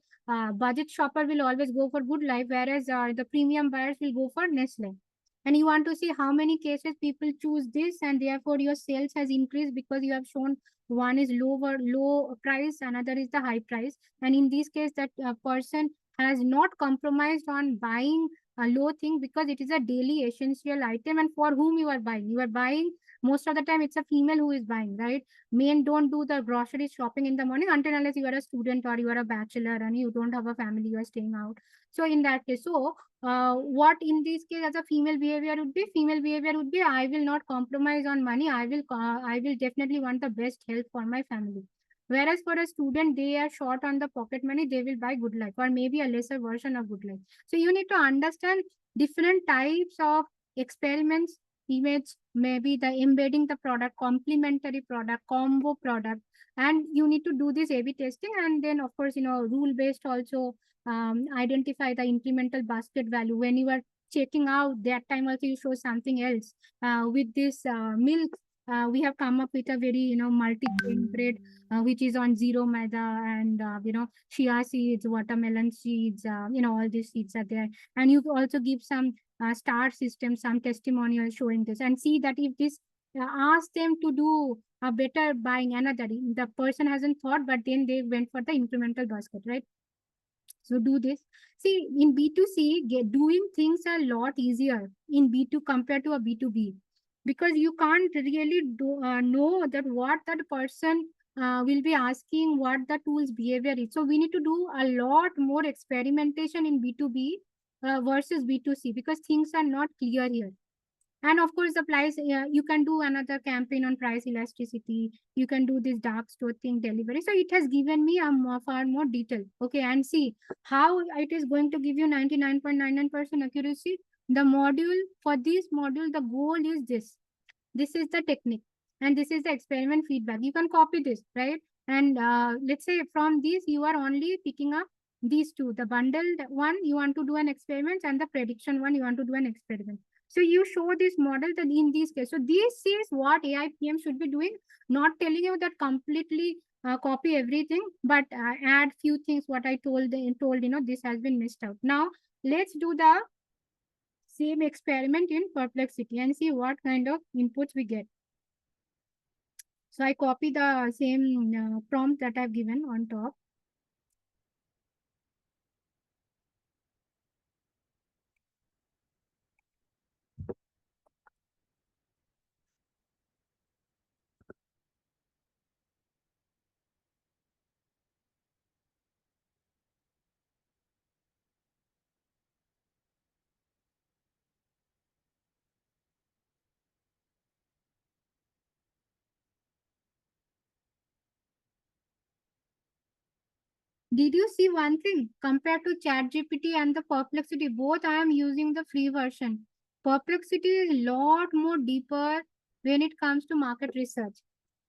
Speaker 1: budget shopper will always go for Good Life, whereas the premium buyers will go for Nestle. And you want to see how many cases people choose this, and therefore your sales has increased because you have shown one is low price, another is the high price. And in this case, that person has not compromised on buying a low thing because it is a daily essential item. And for whom you are buying? You are buying, most of the time it's a female who is buying, right? Men don't do the grocery shopping in the morning until unless you are a student or you are a bachelor and you don't have a family, you are staying out. So in that case, what in this case as a female behavior would be? Female behavior would be, I will not compromise on money. I will definitely want the best health for my family. Whereas for a student, they are short on the pocket money, they will buy Good Life or maybe a lesser version of Good Life. So you need to understand different types of experiments, image, maybe the embedding the product, complementary product, combo product, and you need to do this A/B testing. And then of course, rule based also, identify the incremental basket value. When you are checking out, that time also you show something else. With this milk, we have come up with a very multi-grain bread, which is on zero maida, and chia seeds, watermelon seeds, all these seeds are there. And you also give some star system, some testimonial showing this, and see that if this ask them to do a better buying another, the person hasn't thought, but then they went for the incremental basket, right? So do this. See, in B2C, doing things a lot easier in B2 compared to a B2B, because you can't really know that what that person will be asking, what the tool's behavior is. So we need to do a lot more experimentation in B2B versus B2C, because things are not clear here. And of course, the price, you can do another campaign on price elasticity. You can do this dark store thing delivery. So it has given me a far more detail. Okay, and see how it is going to give you 99.99% accuracy. The module, for this module, the goal is this. This is the technique, and this is the experiment feedback. You can copy this, right? And let's say from this, you are only picking up these two. The bundled one, you want to do an experiment, and the prediction one, you want to do an experiment. So you show this model that in this case. So this is what AIPM should be doing, not telling you that completely copy everything, but add few things what I told, this has been missed out. Now, let's do the same experiment in Perplexity and see what kind of inputs we get. So I copy the same prompt that I've given on top. Did you see one thing? Compared to ChatGPT and the Perplexity, both I am using the free version. Perplexity is a lot more deeper when it comes to market research.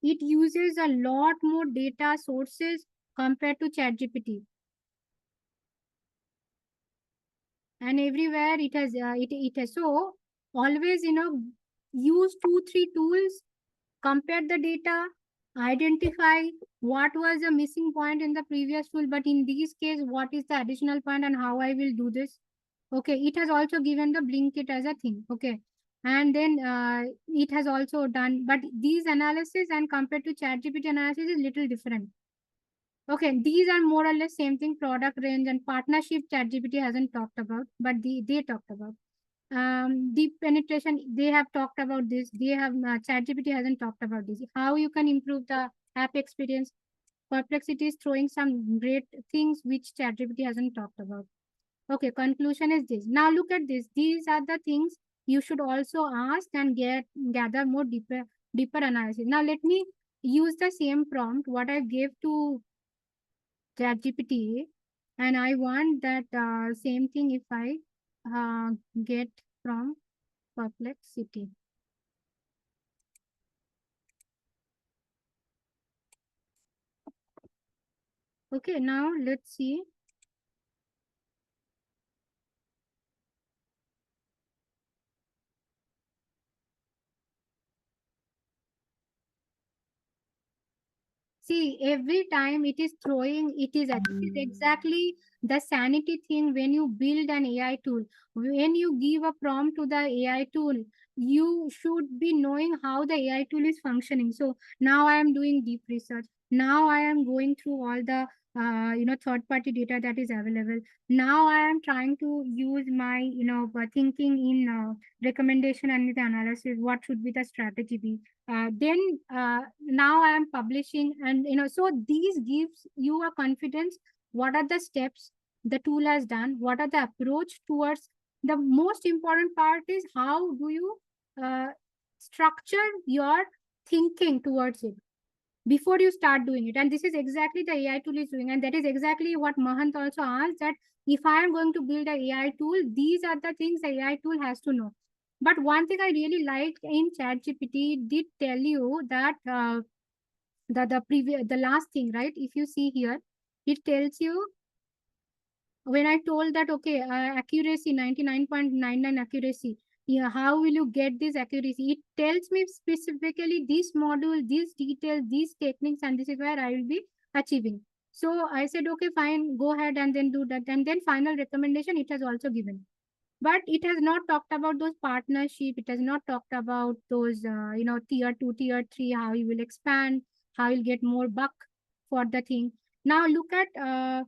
Speaker 1: It uses a lot more data sources compared to ChatGPT. And everywhere it has, it has. So always, use 2, 3 tools, compare the data, identify what was the missing point in the previous tool, but in this case, what is the additional point and how I will do this. Okay, it has also given the Blinkit as a thing. Okay, and then it has also done, but these analysis and compared to ChatGPT analysis is little different. Okay, these are more or less same thing, product range and partnership ChatGPT hasn't talked about, but they talked about. Deep penetration, they have talked about this. They have, ChatGPT hasn't talked about this. How you can improve the app experience. Perplexity is throwing some great things which ChatGPT hasn't talked about. Okay, conclusion is this. Now look at this. These are the things you should also ask and gather more deeper analysis. Now let me use the same prompt what I gave to ChatGPT, and I want that same thing if I get from Perplexity. Okay, now let's see. See, every time it is throwing, it is exactly the sanity thing when you build an AI tool. When you give a prompt to the AI tool, you should be knowing how the AI tool is functioning. So now I am doing deep research. Now I am going through all the third-party data that is available. Now I am trying to use my thinking in recommendation and the analysis. What should be the strategy be? Then now I am publishing, and so these gives you a confidence. What are the steps the tool has done? What are the approach towards? The most important part is how do you uh, structure your thinking towards it before you start doing it. And this is exactly the AI tool is doing, and that is exactly what Mahant also asked, that if I am going to build a AI tool, these are the things the AI tool has to know. But one thing I really liked in ChatGPT did tell you that the last thing, right? If you see here, it tells you when I told that, okay, accuracy 99.99 accuracy, yeah, how will you get this accuracy? It tells me specifically this module, these details, these techniques, and this is where I will be achieving. So I said, okay, fine, go ahead and then do that. And then final recommendation, it has also given. But it has not talked about those partnership. It has not talked about those, tier two, tier three, how you will expand, how you'll get more buck for the thing. Now look at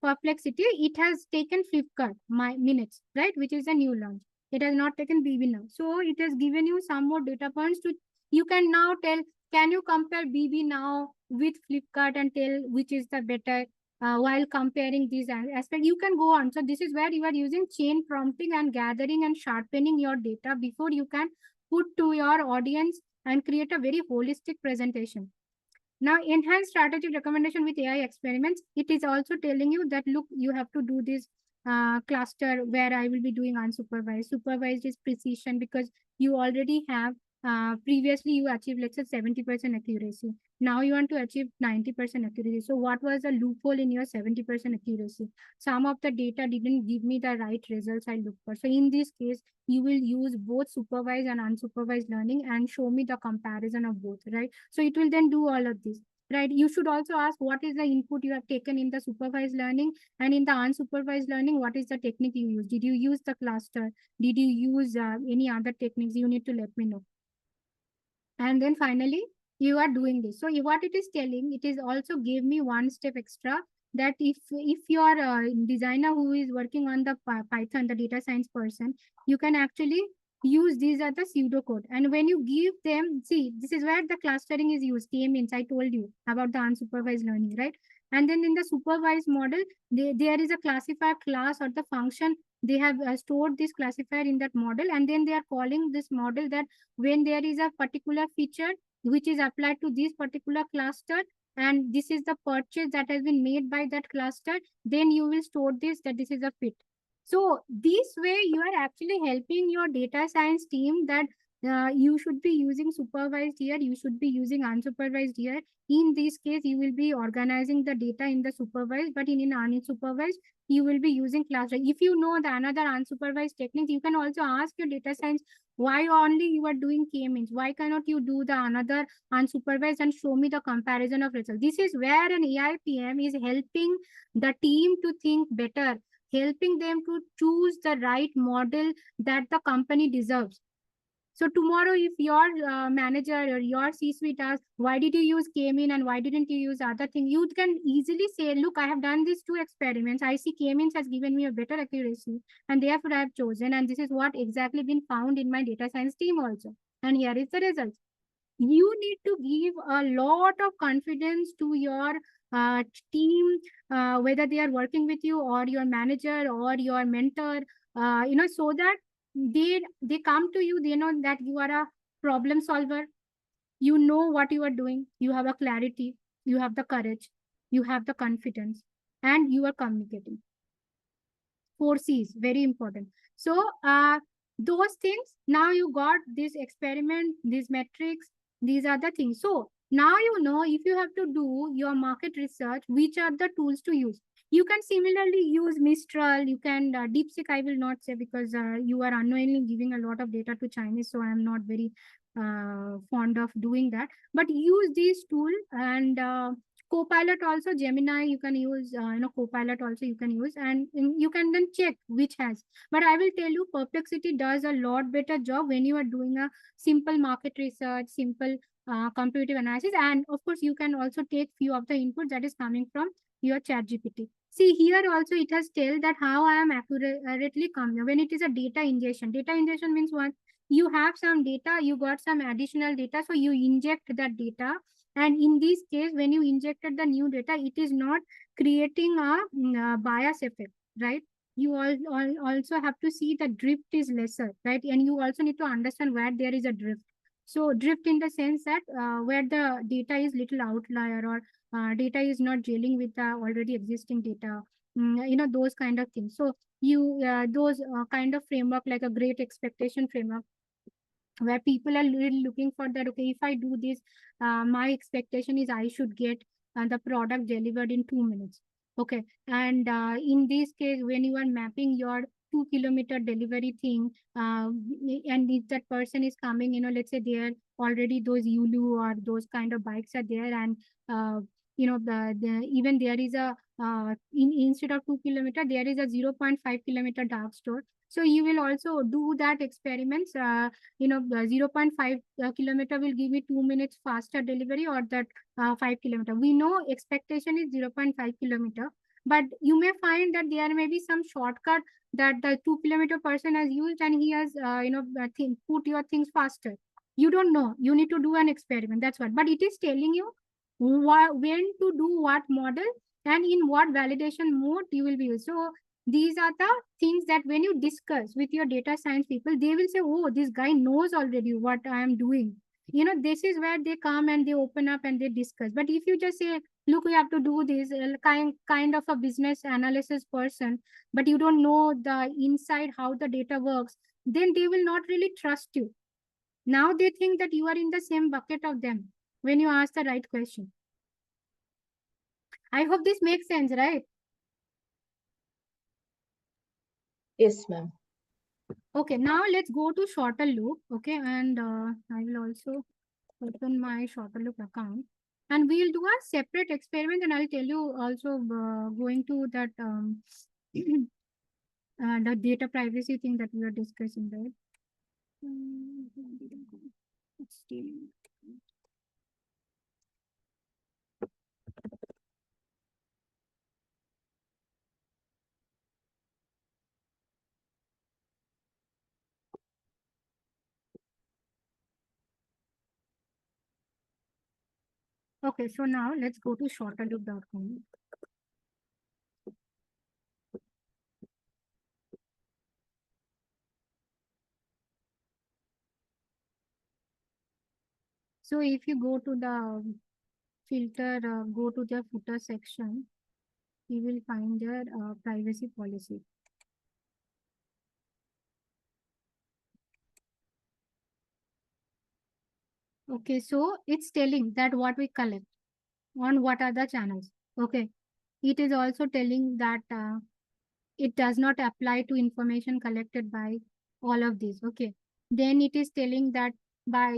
Speaker 1: Perplexity, it has taken Flipkart my minutes, right? Which is a new launch. It has not taken BB now. So it has given you some more data points to you can now tell, can you compare BB now with Flipkart and tell which is the better while comparing these aspects. You can go on. So this is where you are using chain prompting and gathering and sharpening your data before you can put to your audience and create a very holistic presentation. Now, enhanced strategic recommendation with AI experiments. It is also telling you that, look, you have to do this cluster where I will be doing unsupervised. Supervised is precision because you already have previously you achieved, let's say, 70% accuracy. Now you want to achieve 90% accuracy. So what was the loophole in your 70% accuracy? Some of the data didn't give me the right results I looked for. So in this case, you will use both supervised and unsupervised learning and show me the comparison of both, right? So it will then do all of this, right? You should also ask what is the input you have taken in the supervised learning, and in the unsupervised learning, what is the technique you use? Did you use the cluster? Did you use any other techniques? You need to let me know. And then finally, you are doing this. So what it is telling, it is also gave me one step extra, that if you are a designer who is working on the Python, the data science person, you can actually use these as the pseudocode. And when you give them, see, this is where the clustering is used. K-means, I told you about the unsupervised learning, right? And then in the supervised model, there is a classifier class or the function. They have stored this classifier in that model, and then they are calling this model that when there is a particular feature which is applied to this particular cluster, and this is the purchase that has been made by that cluster, then you will store this, that this is a fit. So this way you are actually helping your data science team that you should be using supervised here, you should be using unsupervised here. In this case, you will be organizing the data in the supervised, but in unsupervised, you will be using cluster. If you know the another unsupervised techniques, you can also ask your data science, why only you are doing k-means? Why cannot you do the another unsupervised and show me the comparison of results? This is where an AI PM is helping the team to think better, helping them to choose the right model that the company deserves. So tomorrow, if your manager or your C-suite asks, why did you use K-mean and why didn't you use other thing? You can easily say, look, I have done these two experiments. I see K-means has given me a better accuracy, and therefore I have chosen. And this is what exactly been found in my data science team also. And here is the results. You need to give a lot of confidence to your uh, team, whether they are working with you or your manager or your mentor, so that they come to you, they know that you are a problem solver, you know what you are doing, you have a clarity, you have the courage, you have the confidence, and you are communicating. 4C's, very important. So those things, now you got this experiment, these metrics, these are the things. So now you know, if you have to do your market research, which are the tools to use. You can similarly use Mistral, you can DeepSeek, I will not say, because you are unknowingly giving a lot of data to Chinese, so I am not very fond of doing that. But use these tool and Copilot also, Gemini you can use, Copilot also you can use, and you can then check which has. But I will tell you, Perplexity does a lot better job when you are doing a simple market research, simple comparative analysis, and of course you can also take few of the inputs that is coming from your chat GPT. See here also it has tell that how I am accurately coming when it is a data ingestion. Data ingestion means what? You have some data, you got some additional data, so you inject that data, and in this case when you injected the new data, it is not creating a bias effect, right? You also have to see the drift is lesser, right? And you also need to understand where there is a drift. So drift in the sense that where the data is little outlier, or data is not dealing with the already existing data, those kind of things. So you those kind of framework, like a great expectation framework, where people are really looking for that, okay, if I do this, my expectation is I should get the product delivered in 2 minutes. Okay. And in this case, when you are mapping your 2 kilometer delivery thing, and if that person is coming, let's say there already those Yulu or those kind of bikes are there, and even there is a instead of 2 kilometer, there is a 0.5 kilometer dark store. So you will also do that experiments. The 0.5 kilometer will give me 2 minutes faster delivery, or that 5 kilometer. We know expectation is 0.5 kilometer, but you may find that there may be some shortcut that the 2 kilometer person has used, and he has put your things faster. You don't know. You need to do an experiment. That's what. But it is telling you when to do what model and in what validation mode you will be used. So these are the things that when you discuss with your data science people, they will say, oh, this guy knows already what I am doing. This is where they come and they open up and they discuss. But if you just say, look, we have to do this, kind of a business analysis person, but you don't know the inside how the data works, then they will not really trust you. Now they think that you are in the same bucket of them when you ask the right question. I hope this makes sense, right?
Speaker 7: Yes, ma'am.
Speaker 1: Okay, now let's go to shorter loop. Okay, and I will also open my shorter loop account, and we'll do a separate experiment, and I'll tell you also going to that the data privacy thing that we are discussing, right? It's still- Okay, so now let's go to shorterloop.com. So if you go to the filter, go to the footer section, you will find their privacy policy. Okay, so it's telling that what we collect on what are the channels. Okay, it is also telling that it does not apply to information collected by all of these. Okay, then it is telling that by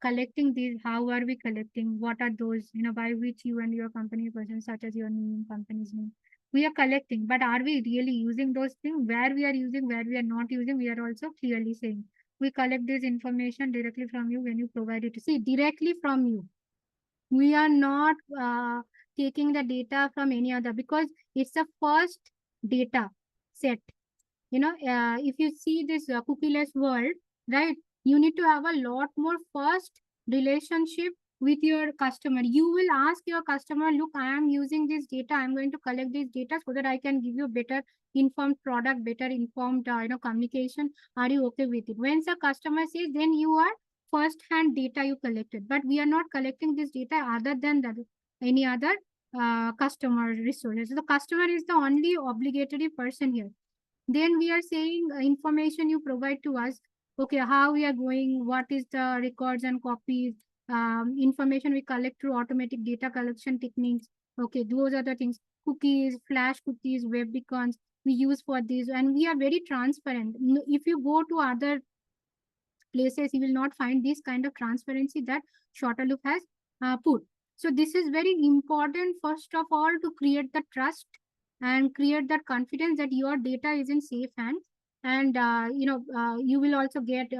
Speaker 1: collecting these, how are we collecting, what are those, by which you and your company person, such as your name, company's name, we are collecting. But are we really using those things? Where we are using, where we are not using, we are also clearly saying we collect this information directly from you when you provide it. See, directly from you, we are not taking the data from any other, because it's the first data set. If you see this cookieless world, right, you need to have a lot more first relationship with your customer. You will ask your customer, look, I am using this data, I'm going to collect this data so that I can give you better informed product, better informed communication. Are you okay with it? When the customer says, then you are first hand data you collected. But we are not collecting this data other than that any other customer resources. So the customer is the only obligatory person here. Then we are saying information you provide to us. Okay, how we are going, what is the records and copies, information we collect through automatic data collection techniques. Okay, those are the things. Cookies, flash cookies, web beacons we use for this, and we are very transparent. If you go to other places you will not find this kind of transparency that shorter loop has put. So this is very important, first of all, to create the trust and create that confidence that your data is in safe hands. And you will also get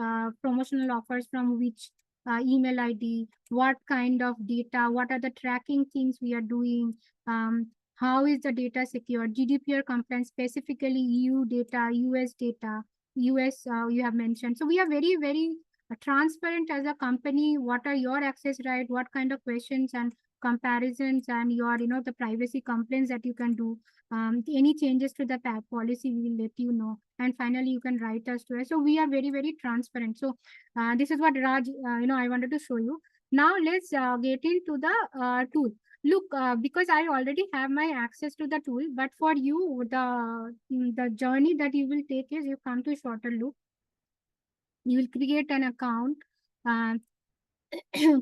Speaker 1: promotional offers from which email ID, what kind of data, what are the tracking things we are doing, how is the data secure, GDPR compliance, specifically EU data, US data, US you have mentioned. So we are very, very transparent as a company. What are your access right? What kind of questions and comparisons and your, the privacy complaints that you can do. Any changes to the policy, we will let you know. And finally, you can write us to us. So we are very, very transparent. So this is what Raj, I wanted to show you. Now let's get into the tool. Look, because I already have my access to the tool, but for you, the journey that you will take is you come to Shorter Loop. You will create an account. Uh,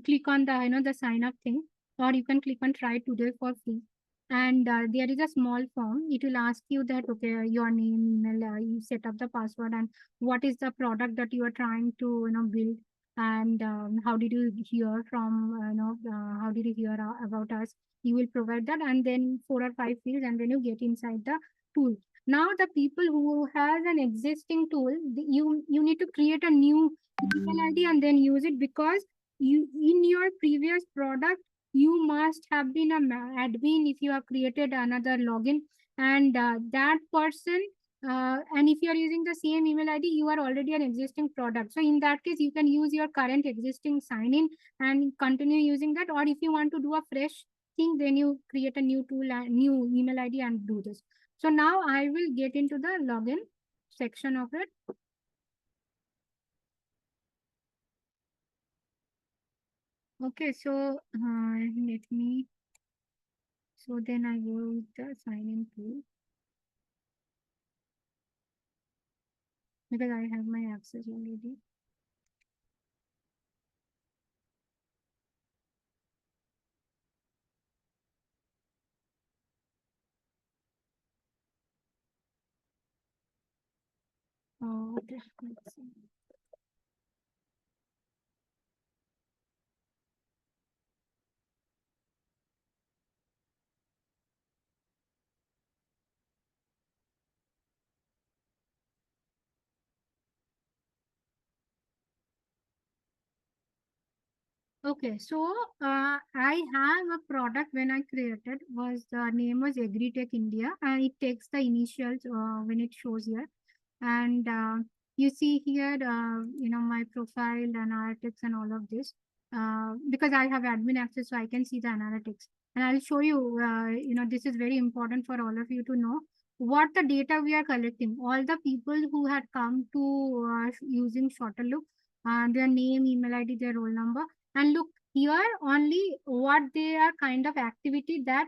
Speaker 1: click on the sign up thing, or you can click on try today for free. And there is a small form. It will ask you that, okay, your name, email, you set up the password, and what is the product that you are trying to build, and how did you hear from how did you hear about us. You will provide that, and then 4 or 5 fields, and then you get inside the tool. Now the people who has an existing tool, you need to create a new email ID and then use it, because you, in your previous product, you must have been a admin if you have created another login, and that person, and if you are using the same email ID, you are already an existing product. So in that case, you can use your current existing sign in and continue using that. Or if you want to do a fresh thing, then you create a new tool and new email ID and do this. So now I will get into the login section of it. Okay, so let me, so then I go with the sign in tool, because I have my access already. Okay, let's see. Okay, so I have a product when I created, was the name was AgriTech India, and it takes the initials when it shows here. And you see here, my profile, analytics, and all of this, because I have admin access, so I can see the analytics. And I'll show you, this is very important for all of you to know what the data we are collecting. All the people who had come to using Shorter Loop, their name, email ID, their roll number, and look here only what they are kind of activity that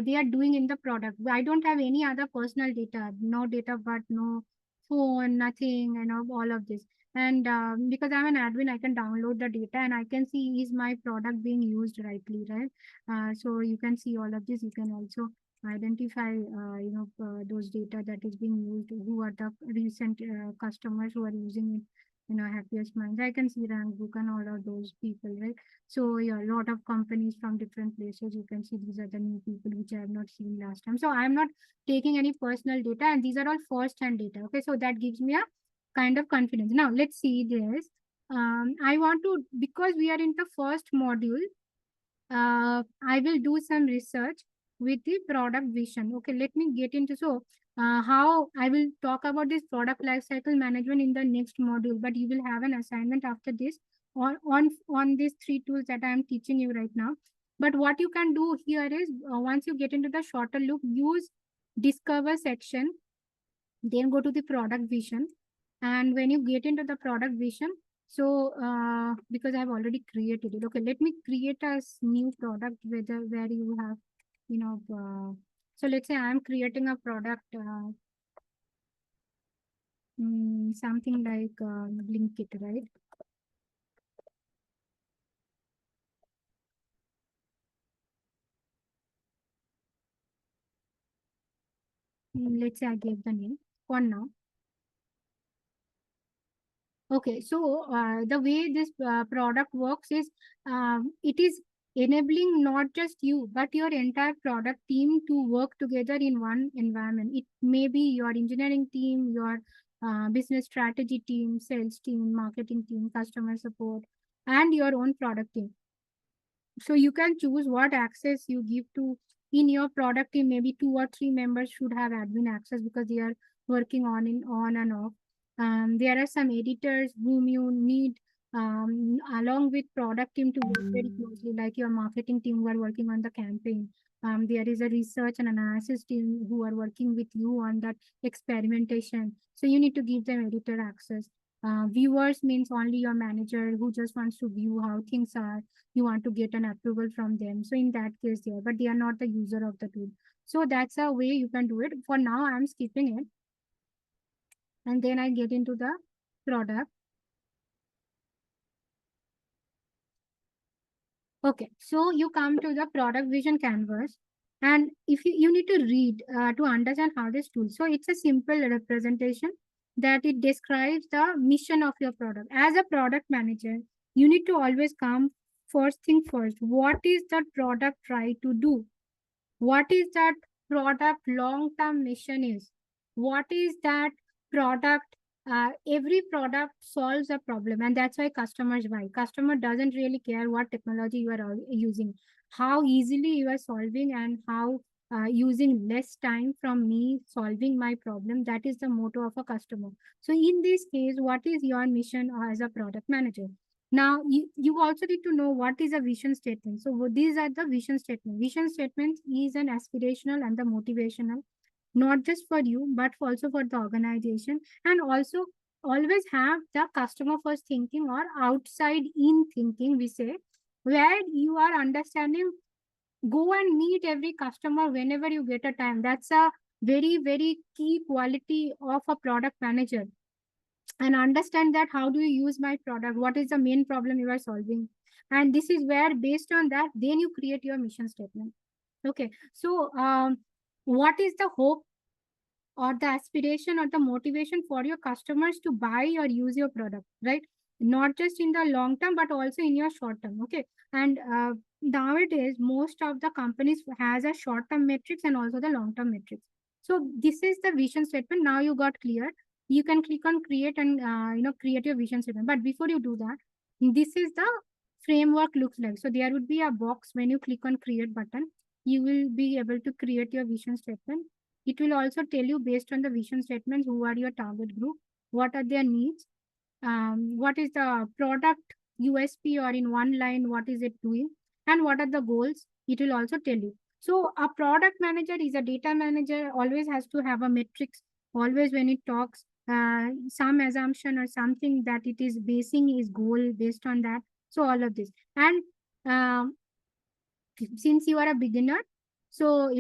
Speaker 1: they are doing in the product. I don't have any other personal data, no data, but no phone, nothing, all of this. And because I'm an admin, I can download the data and I can see is my product being used rightly, right? So you can see all of this. You can also identify, those data that is being used, who are the recent customers who are using it. Happiest minds. I can see rank book and all of those people, right? So yeah, a lot of companies from different places. You can see these are the new people which I have not seen last time. So I'm not taking any personal data, and these are all first hand data. Okay, so that gives me a kind of confidence. Now let's see this. I want to, because we are in the first module, I will do some research with the product vision. Okay, let me get into, so how I will talk about this product lifecycle management in the next module, but you will have an assignment after this on these 3 tools that I am teaching you right now. But what you can do here is, once you get into the Shorter Loop, use discover section, then go to the product vision. And when you get into the product vision, so because I've already created it, okay, let me create a new product where you have, so let's say I'm creating a product, something like Blinkit, right? Let's say I gave the name for now. Okay, so the way this product works is it is enabling not just you but your entire product team to work together in one environment. It may be your engineering team, your business strategy team, sales team, marketing team, customer support, and your own product team. So you can choose what access you give to in your product team. Maybe 2 or 3 members should have admin access because they are working on and off. There are some editors whom you need along with product team to work very closely, like your marketing team who are working on the campaign. There is a research and analysis team who are working with you on that experimentation. So you need to give them editor access. Viewers means only your manager who just wants to view how things are. You want to get an approval from them. So in that case, yeah, but they are not the user of the tool. So that's a way you can do it. For now, I'm skipping it. And then I get into the product. Okay, so you come to the product vision canvas. And if you need to read to understand how this tool. So it's a simple representation that it describes the mission of your product. As a product manager, you need to always come first thing first. What is the product try to do? What is that product long-term mission is? What is that product? Every product solves a problem, and that's why customers buy. Customer doesn't really care what technology you are using, how easily you are solving, and how using less time from me solving my problem. That is the motto of a customer. So in this case, what is your mission as a product manager? Now, you also need to know what is a vision statement. So these are the vision statement. Vision statement is an aspirational and the motivational, not just for you, but also for the organization. And also always have the customer first thinking or outside in thinking, we say, where you are understanding, go and meet every customer whenever you get a time. That's a very, very key quality of a product manager, and understand that how do you use my product, what is the main problem you are solving, and this is where based on that then you create your mission statement. Okay, so what is the hope or the aspiration or the motivation for your customers to buy or use your product, right? Not just in the long term but also in your short term. Okay, and nowadays most of the companies has a short term metrics and also the long term metrics. So this is the vision statement. Now you got clear, you can click on create and create your vision statement. But before you do that, this is the framework looks like. So there would be a box when you click on create button, you will be able to create your vision statement. It will also tell you based on the vision statements who are your target group, what are their needs, what is the product USP, or in one line, what is it doing, and what are the goals. It will also tell you. So a product manager is a data manager, always has to have a metrics, always when it talks, some assumption or something that it is basing his goal based on that. So all of this. And um, since you are a beginner, so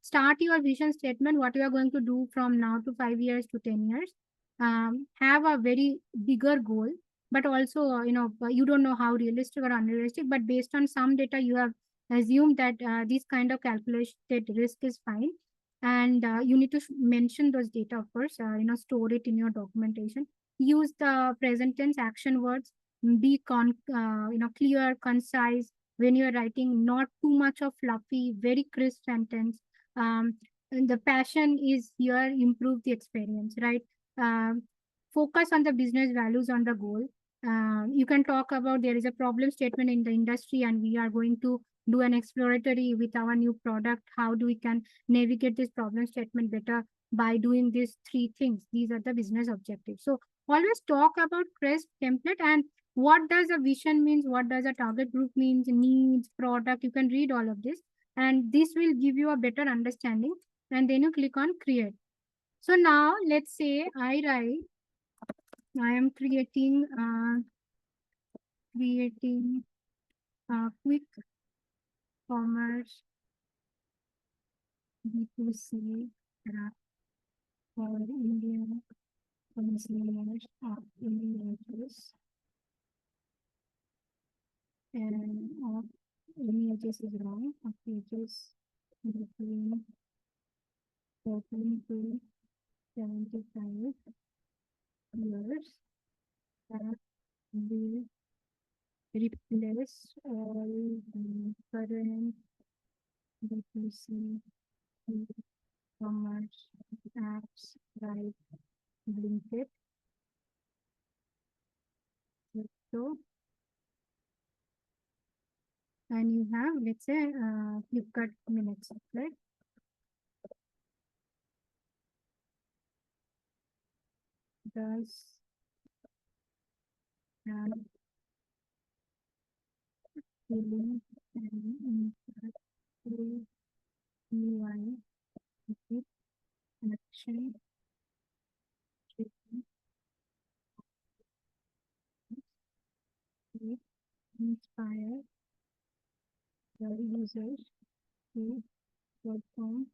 Speaker 1: start your vision statement, what you are going to do from now to 5 years to 10 years. Have a very bigger goal, but also you don't know how realistic or unrealistic, but based on some data you have assumed that this kind of calculated risk is fine, and you need to mention those data, of course, store it in your documentation. Use the present tense action words, be clear, concise when you're writing, not too much of fluffy, very crisp sentence. And the passion is here, improve the experience, right? Focus on the business values on the goal. You can talk about there is a problem statement in the industry and we are going to do an exploratory with our new product. How do we can navigate this problem statement better by doing these 3 things? These are the business objectives. So always talk about crisp template, and what does a vision means, what does a target group means, needs, product. You can read all of this and this will give you a better understanding, and then you click on create. So now let's say I am creating quick commerce B2C app for Indian consumers of images, and of images is wrong, of pages between 14 to 75 years. that will replace all the current B2C e-commerce apps like Blinkit. So, and you have, let's say, Flipkart minutes, right? Does have feeling and impactful UI with action taken to inspire the users to perform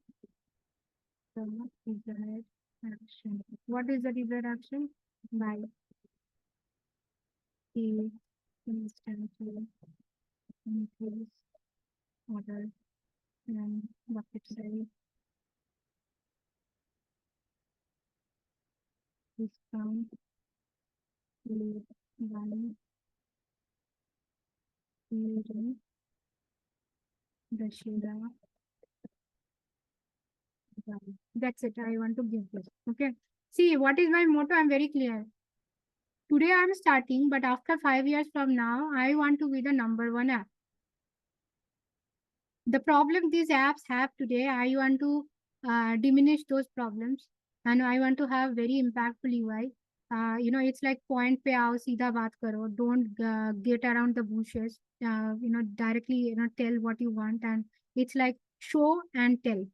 Speaker 1: the desired action. What is the desired action? By the instantly increase order and bucket size, discount, lead buying, leading, the Shira. That's it. I want to give this. Okay. See, what is my motto? I'm very clear. Today I'm starting, but after 5 years from now, I want to be the #1 app. The problem these apps have today, I want to diminish those problems, and I want to have very impactful UI. It's like point pe aao, seedha baat karo. Don't get around the bushes. Directly, tell what you want, and it's like show and tell.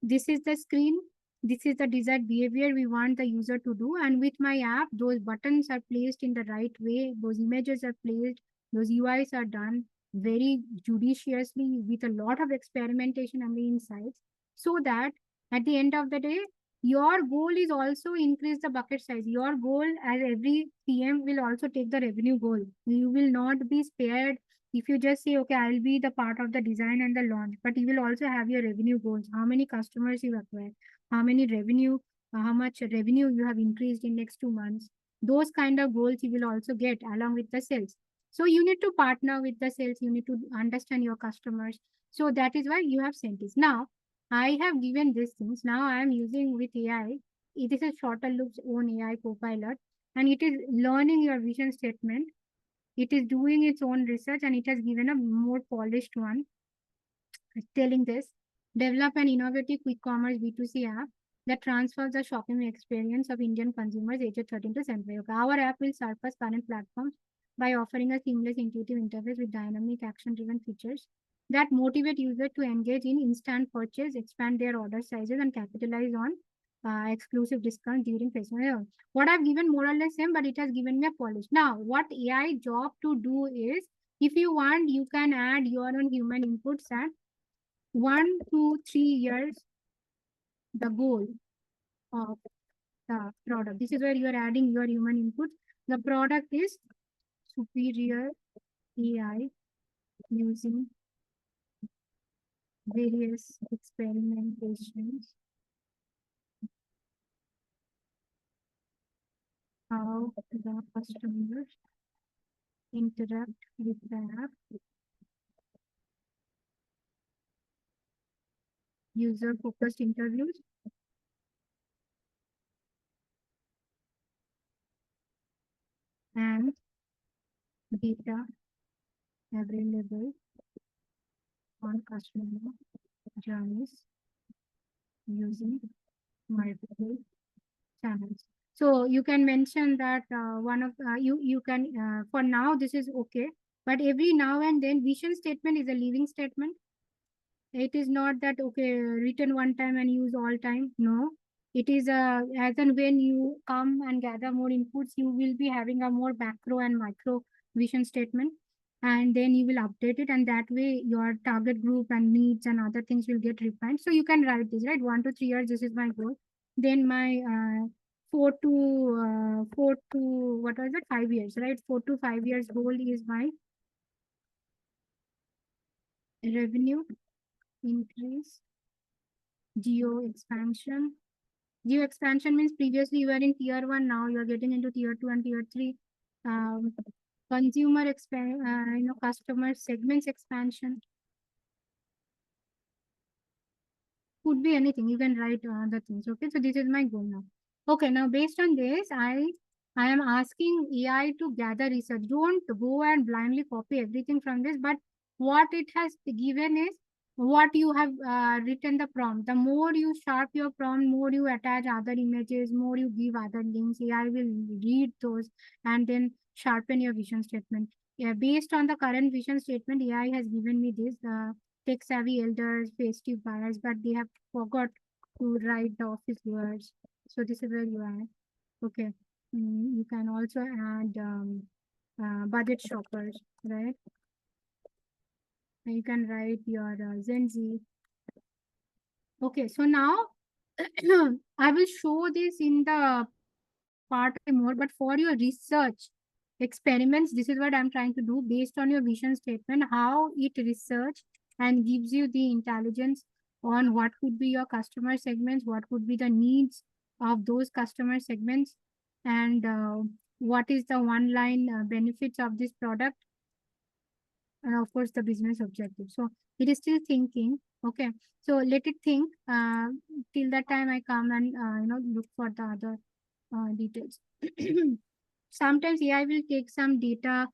Speaker 1: This is the screen. This is the desired behavior we want the user to do. And with my app, those buttons are placed in the right way. Those images are placed. Those UIs are done very judiciously with a lot of experimentation and the insights, so that at the end of the day, your goal is also increase the bucket size. Your goal as every PM will also take the revenue goal. You will not be spared if you just say, okay, I'll be the part of the design and the launch, but you will also have your revenue goals. How many customers you acquire, how many revenue, how much revenue you have increased in next 2 months. Those kind of goals you will also get along with the sales. So you need to partner with the sales. You need to understand your customers. So that is why you have sent this. Now, I have given these things. Now I am using with AI. This is Shorter Loop's own AI copilot, and it is learning your vision statement. It is doing its own research, and it has given a more polished one. It's telling this: develop an innovative quick commerce B2C app that transfers the shopping experience of Indian consumers aged 13 to 75. Our app will surpass current platforms by offering a seamless, intuitive interface with dynamic, action-driven features that motivate users to engage in instant purchase, expand their order sizes, and capitalize on exclusive discounts during festival. What I've given more or less same, but it has given me a polish. Now, what AI job to do is, if you want, you can add your own human inputs and 1 to 3 years the goal of the product. This is where you are adding your human inputs. The product is superior AI using various experimentations, how the customers interact with the app, user focused interviews, and data available on customer journeys using multiple channels. So you can mention that one of you can for now this is okay, but every now and then vision statement is a living statement. It is not that okay written one time and use all time. No, it is as and when you come and gather more inputs, you will be having a more macro and micro vision statement, and then you will update it, and that way your target group and needs and other things will get refined. So you can write this, right? 1 to 3 years, this is my goal. Then my 4 to what was it, 5 years, right? 4 to 5 years goal is my revenue increase, geo expansion. Geo expansion means previously you were in tier 1, now you are getting into tier 2 and tier 3. consumer customer segments expansion. Could be anything. You can write other things. Okay, so this is my goal now. Okay, now based on this, I am asking AI to gather research. Don't go and blindly copy everything from this, but what it has given is what you have written the prompt. The more you sharp your prompt, more you attach other images, more you give other links. AI will read those and then sharpen your vision statement. Yeah, based on the current vision statement, AI has given me this. Tech-savvy elders, festive buyers, but they have forgot to write the office words. So this is where you add. Okay. You can also add budget shoppers, right? And you can write your Gen Z. Okay, so now I will show this in the part more, but for your research experiments, this is what I'm trying to do based on your vision statement, how it research and gives you the intelligence on what could be your customer segments, what could be the needs of those customer segments, and what is the one line benefits of this product, and of course the business objective. So it is still thinking. Okay, so let it think till that time I come and look for the other details. Sometimes AI will take some data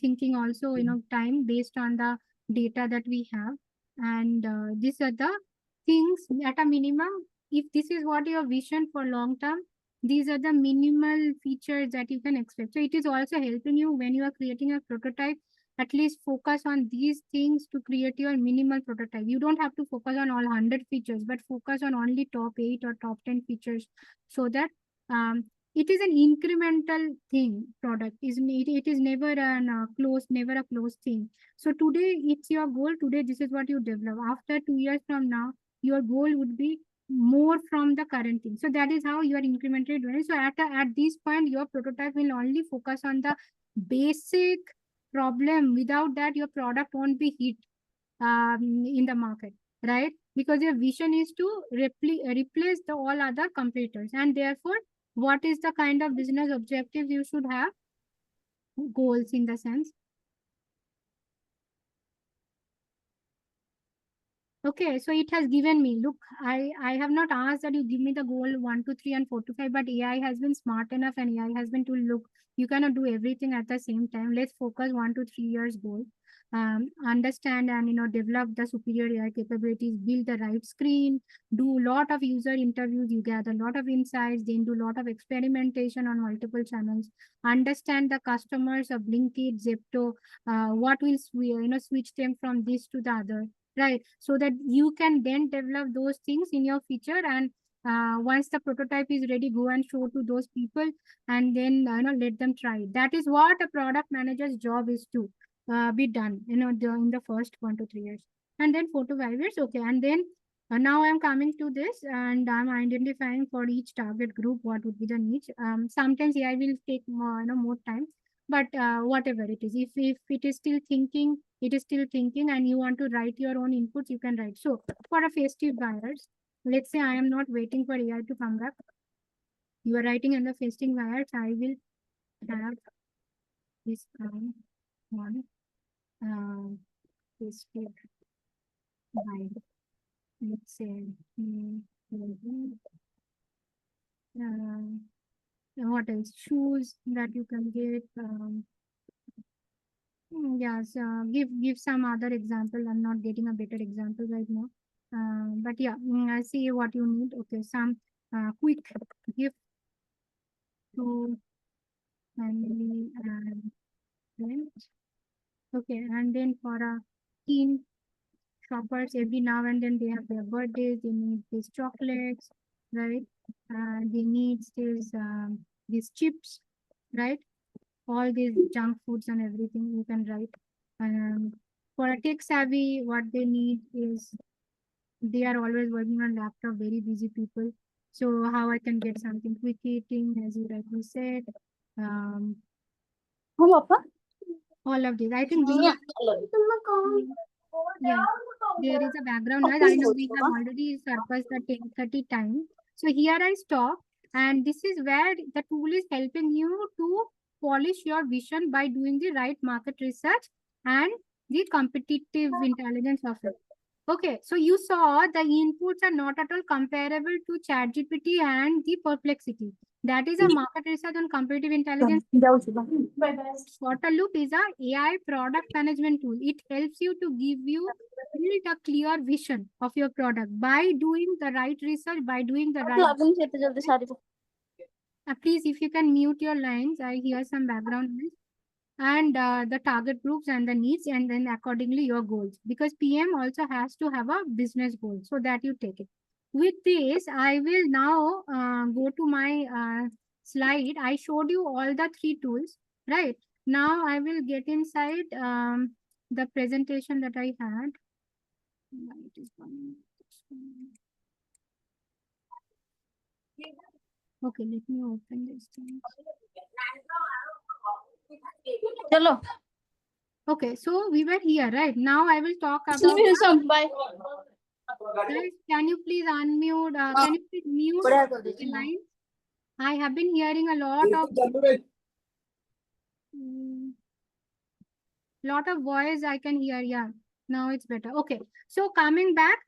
Speaker 1: thinking also, time based on the data that we have. And these are the things at a minimum. If this is what your vision for long term, these are the minimal features that you can expect. So it is also helping you when you are creating a prototype. At least focus on these things to create your minimal prototype. You don't have to focus on all 100 features, but focus on only top 8 or top 10 features, so that it is an incremental thing. Product is it is never an never a closed thing. So today it's your goal. Today this is what you develop. After 2 years from now, your goal would be more from the current thing. So that is how you are incrementally doing. So at this point, your prototype will only focus on the basic problem. Without that, your product won't be hit in the market, right? Because your vision is to replace the all other competitors, and therefore what is the kind of business objectives you should have, goals in the sense. Okay, so it has given me, look, I have not asked that you give me the goal 1 to 3 and 4 to 5, but AI has been smart enough and AI has been to look, you cannot do everything at the same time. Let's focus 1 to 3 years goal. Understand and develop the superior AI capabilities, build the right screen, do a lot of user interviews, you gather a lot of insights, then do a lot of experimentation on multiple channels, understand the customers of Blinkit, Zepto, what will switch them from this to the other, right? So that you can then develop those things in your feature, and once the prototype is ready, go and show to those people, and then let them try. That is what a product manager's job is to be done in the first 1 to 3 years, and then 4 to 5 years. Okay, and then now I'm coming to this and I'm identifying for each target group what would be the needs. Sometimes AI will take more time, but whatever it is, if it is still thinking, it is still thinking, and you want to write your own inputs, you can write. So for a festive buyers, let's say I am not waiting for AI to come back, you are writing in the festive buyers, I will have this one festive buyer, let's say what else, shoes that you can get. Yes, give some other example. I'm not getting a better example right now. But yeah, I see what you need. Okay, some quick gift to family and friends. Okay, and then for a teen shoppers, every now and then they have their birthdays, they need these chocolates, right? They need these chips, right? All these junk foods and everything you can write. For a tech savvy, what they need is they are always working on laptop, very busy people. So how I can get something quick eating, as you rightly said. All of these. I think we yeah, there is a background noise. I know we have already surpassed the 10:30 time. So here I stop, and this is where the tool is helping you to polish your vision by doing the right market research and the competitive intelligence of it. Okay, so you saw the inputs are not at all comparable to ChatGPT and the Perplexity. That is a market research on competitive intelligence. Water Loop is a AI product management tool. It helps you to build a clear vision of your product by doing the right research, by doing the right. Please, if you can mute your lines, I hear some background noise. And the target groups and the needs, and then accordingly your goals, because PM also has to have a business goal so that you take it. With this, I will now go to my slide. I showed you all the three tools, right? Now I will get inside the presentation that I had. It is one. Okay, let me open this thing. Hello. Okay, so we were here, right? Now I will talk about. Guys, can you please unmute? Can you please mute the line? I have been hearing a lot of voice. I can hear. Yeah, now it's better. Okay, so coming back,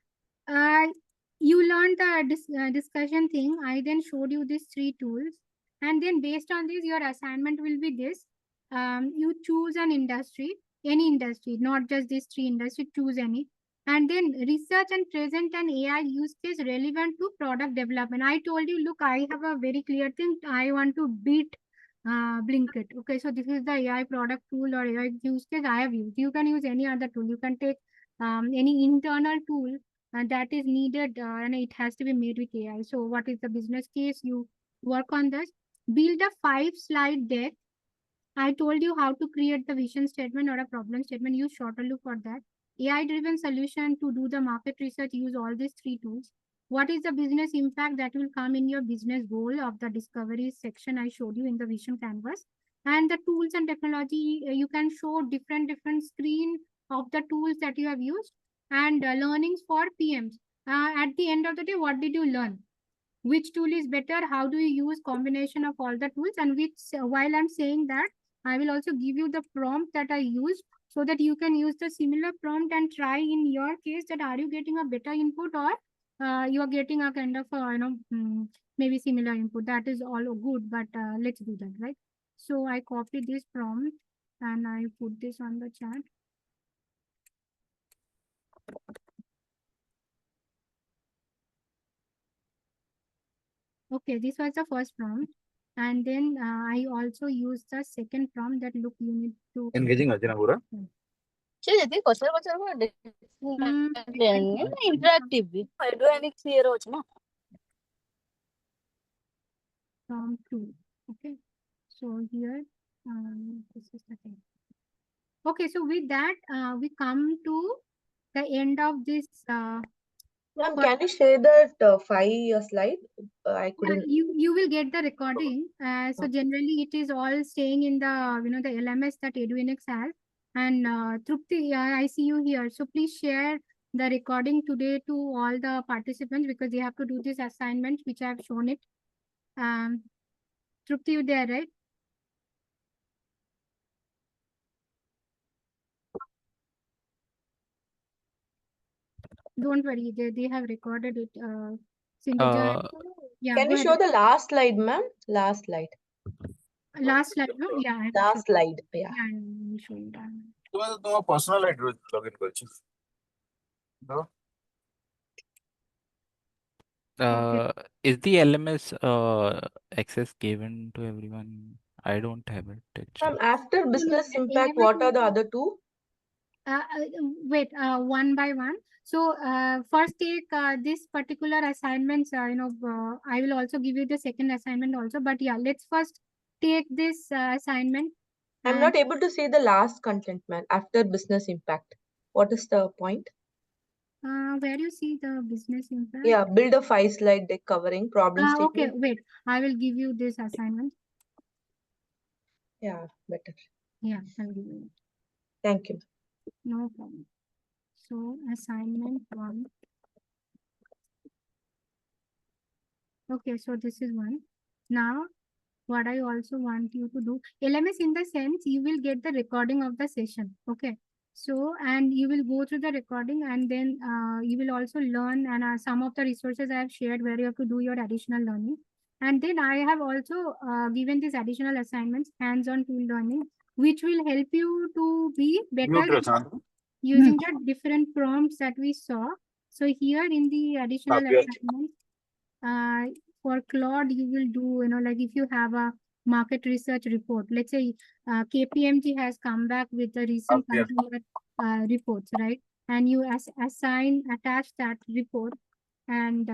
Speaker 1: you learned the discussion thing. I then showed you these three tools, and then based on this, your assignment will be this. You choose an industry, any industry, not just these three industries. Choose any, and then research and present an AI use case relevant to product development. I told you, look, I have a very clear thing. I want to beat Blinkit. Okay, so this is the AI product tool or AI use case I have used. You can use any other tool. You can take any internal tool that is needed, and it has to be made with AI. So what is the business case? You work on this. Build a 5-slide deck. I told you how to create the vision statement or a problem statement. Use shorter loop for that. AI-driven solution to do the market research. Use all these three tools. What is the business impact that will come in your business goal of the discovery section I showed you in the vision canvas? And the tools and technology, you can show different screen of the tools that you have used, and learnings for PMs. At the end of the day, what did you learn? Which tool is better? How do you use combination of all the tools? And which, while I'm saying that, I will also give you the prompt that I used so that you can use the similar prompt and try in your case that are you getting a better input, or you are getting a kind of maybe similar input. That is all good, but let's do that, right? So I copied this prompt and I put this on the chat. Okay, this was the first prompt. And then I also used the second prompt that look, you need to
Speaker 9: engaging Arjuna Pura.
Speaker 1: interactive. Prompt 2. Okay. So here, this is the thing. Okay, so with that, we come to the end of this.
Speaker 7: Ma'am, can you share that 5 slide? I couldn't.
Speaker 1: You will get the recording. So generally, it is all staying in the the LMS that EduinX has. And Trupti, I see you here. So please share the recording today to all the participants, because they have to do this assignment, which I have shown it. Trupti, you there, right? Don't worry, they have recorded it. Sindhuja, yeah,
Speaker 7: Can
Speaker 1: go
Speaker 7: you
Speaker 1: ahead.
Speaker 7: show the last slide, ma'am? Last slide.
Speaker 1: Last slide, no? Yeah, I will
Speaker 7: Last
Speaker 1: show.
Speaker 7: slide. Yeah.
Speaker 1: Yeah, I will show you that.
Speaker 9: तुम्हारा personal address login करची. No.
Speaker 4: Is the LMS access given to everyone? I don't have it
Speaker 7: Ma'am,
Speaker 4: actually.
Speaker 7: after business impact, what are the other two?
Speaker 1: Wait, one by one. So first take this particular assignments. I will also give you the second assignment also. But yeah, let's first take this assignment.
Speaker 7: I'm not able to see the last content, ma'am. After business impact, what is the point?
Speaker 1: Where you see the business impact?
Speaker 7: Yeah, build a 5-slide deck covering problem statement.
Speaker 1: Okay, wait. I will give you this assignment.
Speaker 7: Yeah, better.
Speaker 1: Yeah, I'll give you it.
Speaker 7: Thank you.
Speaker 1: No problem. So assignment 1. Okay, so this is one. Now what I also want you to do. LMS in the sense you will get the recording of the session. Okay. So, and you will go through the recording and then you will also learn, and some of the resources I have shared where you have to do your additional learning. And then I have also given these additional assignments, hands-on tool learning, which will help you to be better using the different prompts that we saw. So here in the additional assignment, for Claude, you will do, like if you have a market research report, let's say KPMG has come back with the recent consumer reports, right? And you attach that report, and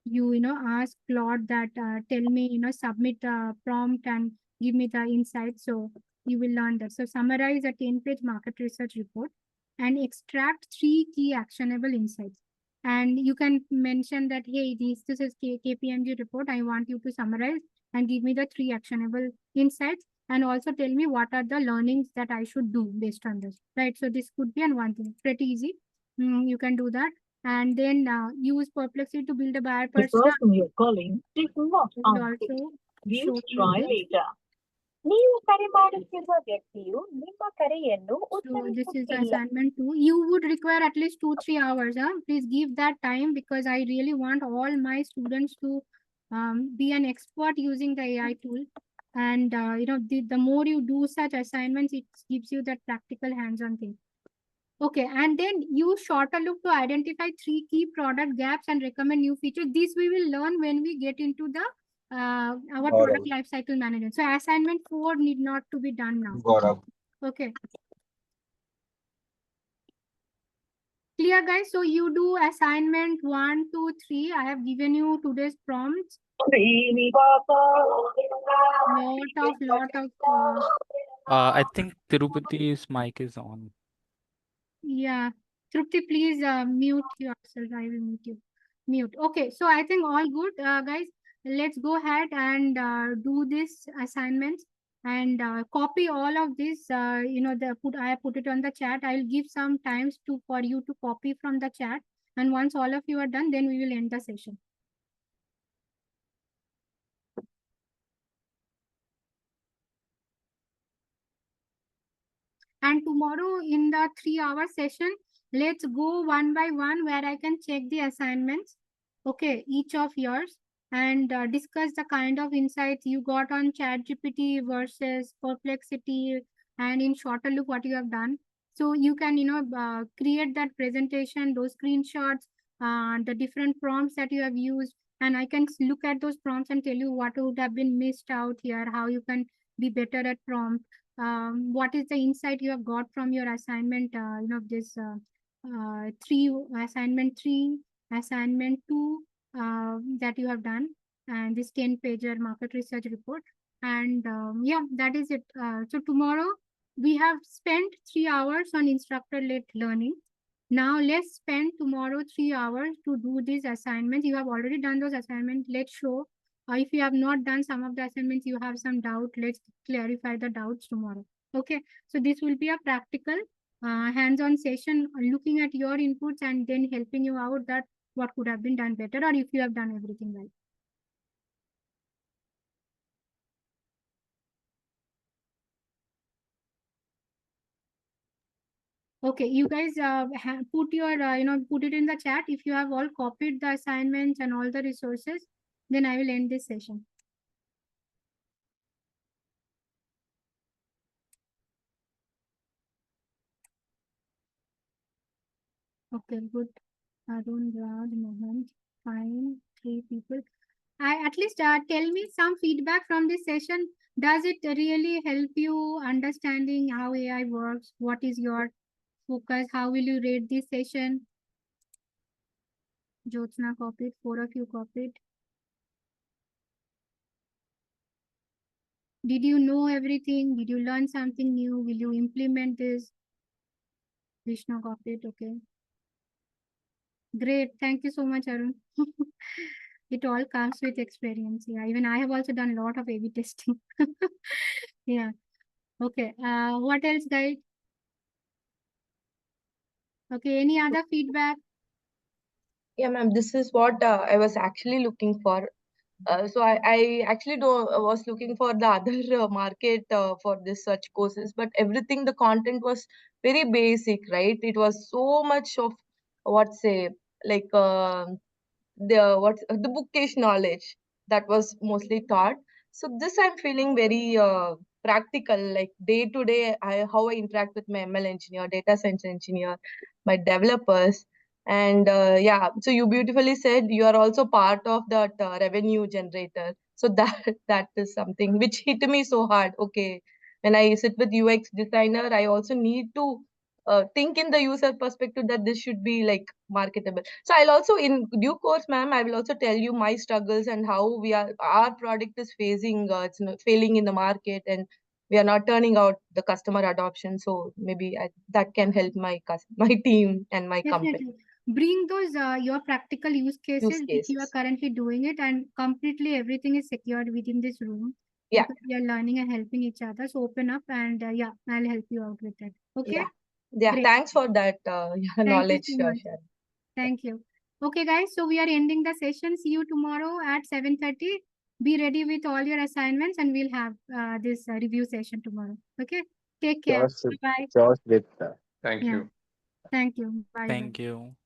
Speaker 1: you ask Claude that tell me, submit a prompt and give me the insight. So you will learn that. So summarize a 10-page market research report and extract 3 key actionable insights. And you can mention that, hey, this is KPMG report. I want you to summarize and give me the 3 actionable insights, and also tell me what are the learnings that I should do based on this, right? So this could be one thing, pretty easy. You can do that. And then use Perplexity to build a buyer
Speaker 10: The
Speaker 1: persona.
Speaker 10: person you're calling is not answering. Please try later. ನೀವು ಕರೆ ಮಾಡುತ್ತಿರುವ ವ್ಯಕ್ತಿಯು ನಿಮ್ಮ ಕರೆಯನ್ನು
Speaker 1: So this is
Speaker 10: ಉತ್ತರಿಸುತ್ತಿಲ್ಲ.
Speaker 1: assignment 2. You would require at least 2-3 hours. Please give that time, because I really want all my students to be an expert using the AI tool. And the more you do such assignments, it gives you that practical hands-on thing. Okay, and then use shorter look to identify 3 key product gaps and recommend new features. This we will learn when we get into the our product lifecycle management. So assignment 4 need not to be done now. Okay. Clear, guys? So you do assignment 1, 2, 3. I have given you today's prompts. Lot of
Speaker 4: I think Tirupati's mic is on.
Speaker 1: yeah. Trupti, please mute yourself. I will mute you. Mute. Okay, so I think all good, guys. Let's go ahead and do this assignments, and copy all of this. I have put it on the chat. I'll give some times for you to copy from the chat, and once all of you are done, then we will end the session. And tomorrow in the 3-hour session, let's go one by one where I can check the assignments. Okay, each of yours, and discuss the kind of insights you got on ChatGPT versus Perplexity, and in shorter look what you have done. So you can, create that presentation, those screenshots, the different prompts that you have used, and I can look at those prompts and tell you what would have been missed out here, how you can be better at prompt. What is the insight you have got from your assignment, this assignment 3, assignment 2 that you have done, and this 10-pager market research report. And yeah, that is it. So tomorrow we have spent 3 hours on instructor-led learning. Now let's spend tomorrow 3 hours to do these assignments. You have already done those assignments. Let's show. If you have not done some of the assignments, you have some doubt, let's clarify the doubts tomorrow. Okay, so this will be a practical hands-on session looking at your inputs and then helping you out that what could have been done better, or if you have done everything right. Okay, you guys put your, put it in the chat. If you have all copied the assignments and all the resources, then I will end this session. Okay, good. Arun, Raj, Mohan, fine, 3 people. At least tell me some feedback from this session. Does it really help you understanding how AI works? What is your focus? How will you rate this session? Jyotsna copied, 4 of you copied. Did you know everything? Did you learn something new? Will you implement this? Vishnu copied, okay. Great, thank you so much, Arun. It all comes with experience. Yeah, even I have also done a lot of A/B testing. Yeah. Okay. What else, guys? Okay. Any other feedback?
Speaker 7: Yeah, ma'am, this is what I was actually looking for. So I actually was looking for the other market for this such courses, but everything, the content was very basic, right? It was so much of what say, like the bookish knowledge that was mostly taught. So this I'm feeling very practical, like day to day, how I interact with my ML engineer, data science engineer, my developers. And yeah, so you beautifully said you are also part of that revenue generator. So that that is something which hit me so hard. Okay, when I sit with UX designer, I also need to think in the user perspective that this should be like marketable. So I'll also in due course, ma'am, I will also tell you my struggles and how our product is facing it's failing in the market, and we are not turning out the customer adoption. So maybe that can help my team and my company.
Speaker 1: Definitely. Bring those your practical use
Speaker 7: Use
Speaker 1: cases which you are
Speaker 7: cases.
Speaker 1: currently doing it, and completely everything is secured within this room
Speaker 7: Yeah,
Speaker 1: because we are learning and helping each other. So open up and yeah, I'll help you out with it. Okay,
Speaker 7: yeah, yeah.
Speaker 1: great.
Speaker 7: Thanks for that
Speaker 1: Thank you
Speaker 7: knowledge
Speaker 1: so much.
Speaker 7: sharing.
Speaker 1: Thank you. Okay, guys. So we are ending the session. See you tomorrow at 7:30. Be ready with all your assignments, and we'll have this review session tomorrow. Okay. Take care.
Speaker 6: Sure,
Speaker 1: Bye.
Speaker 6: sure, Sudipta.
Speaker 3: Thank
Speaker 1: Yeah.
Speaker 3: you.
Speaker 1: Thank you. Bye. Bye.
Speaker 4: Thank you.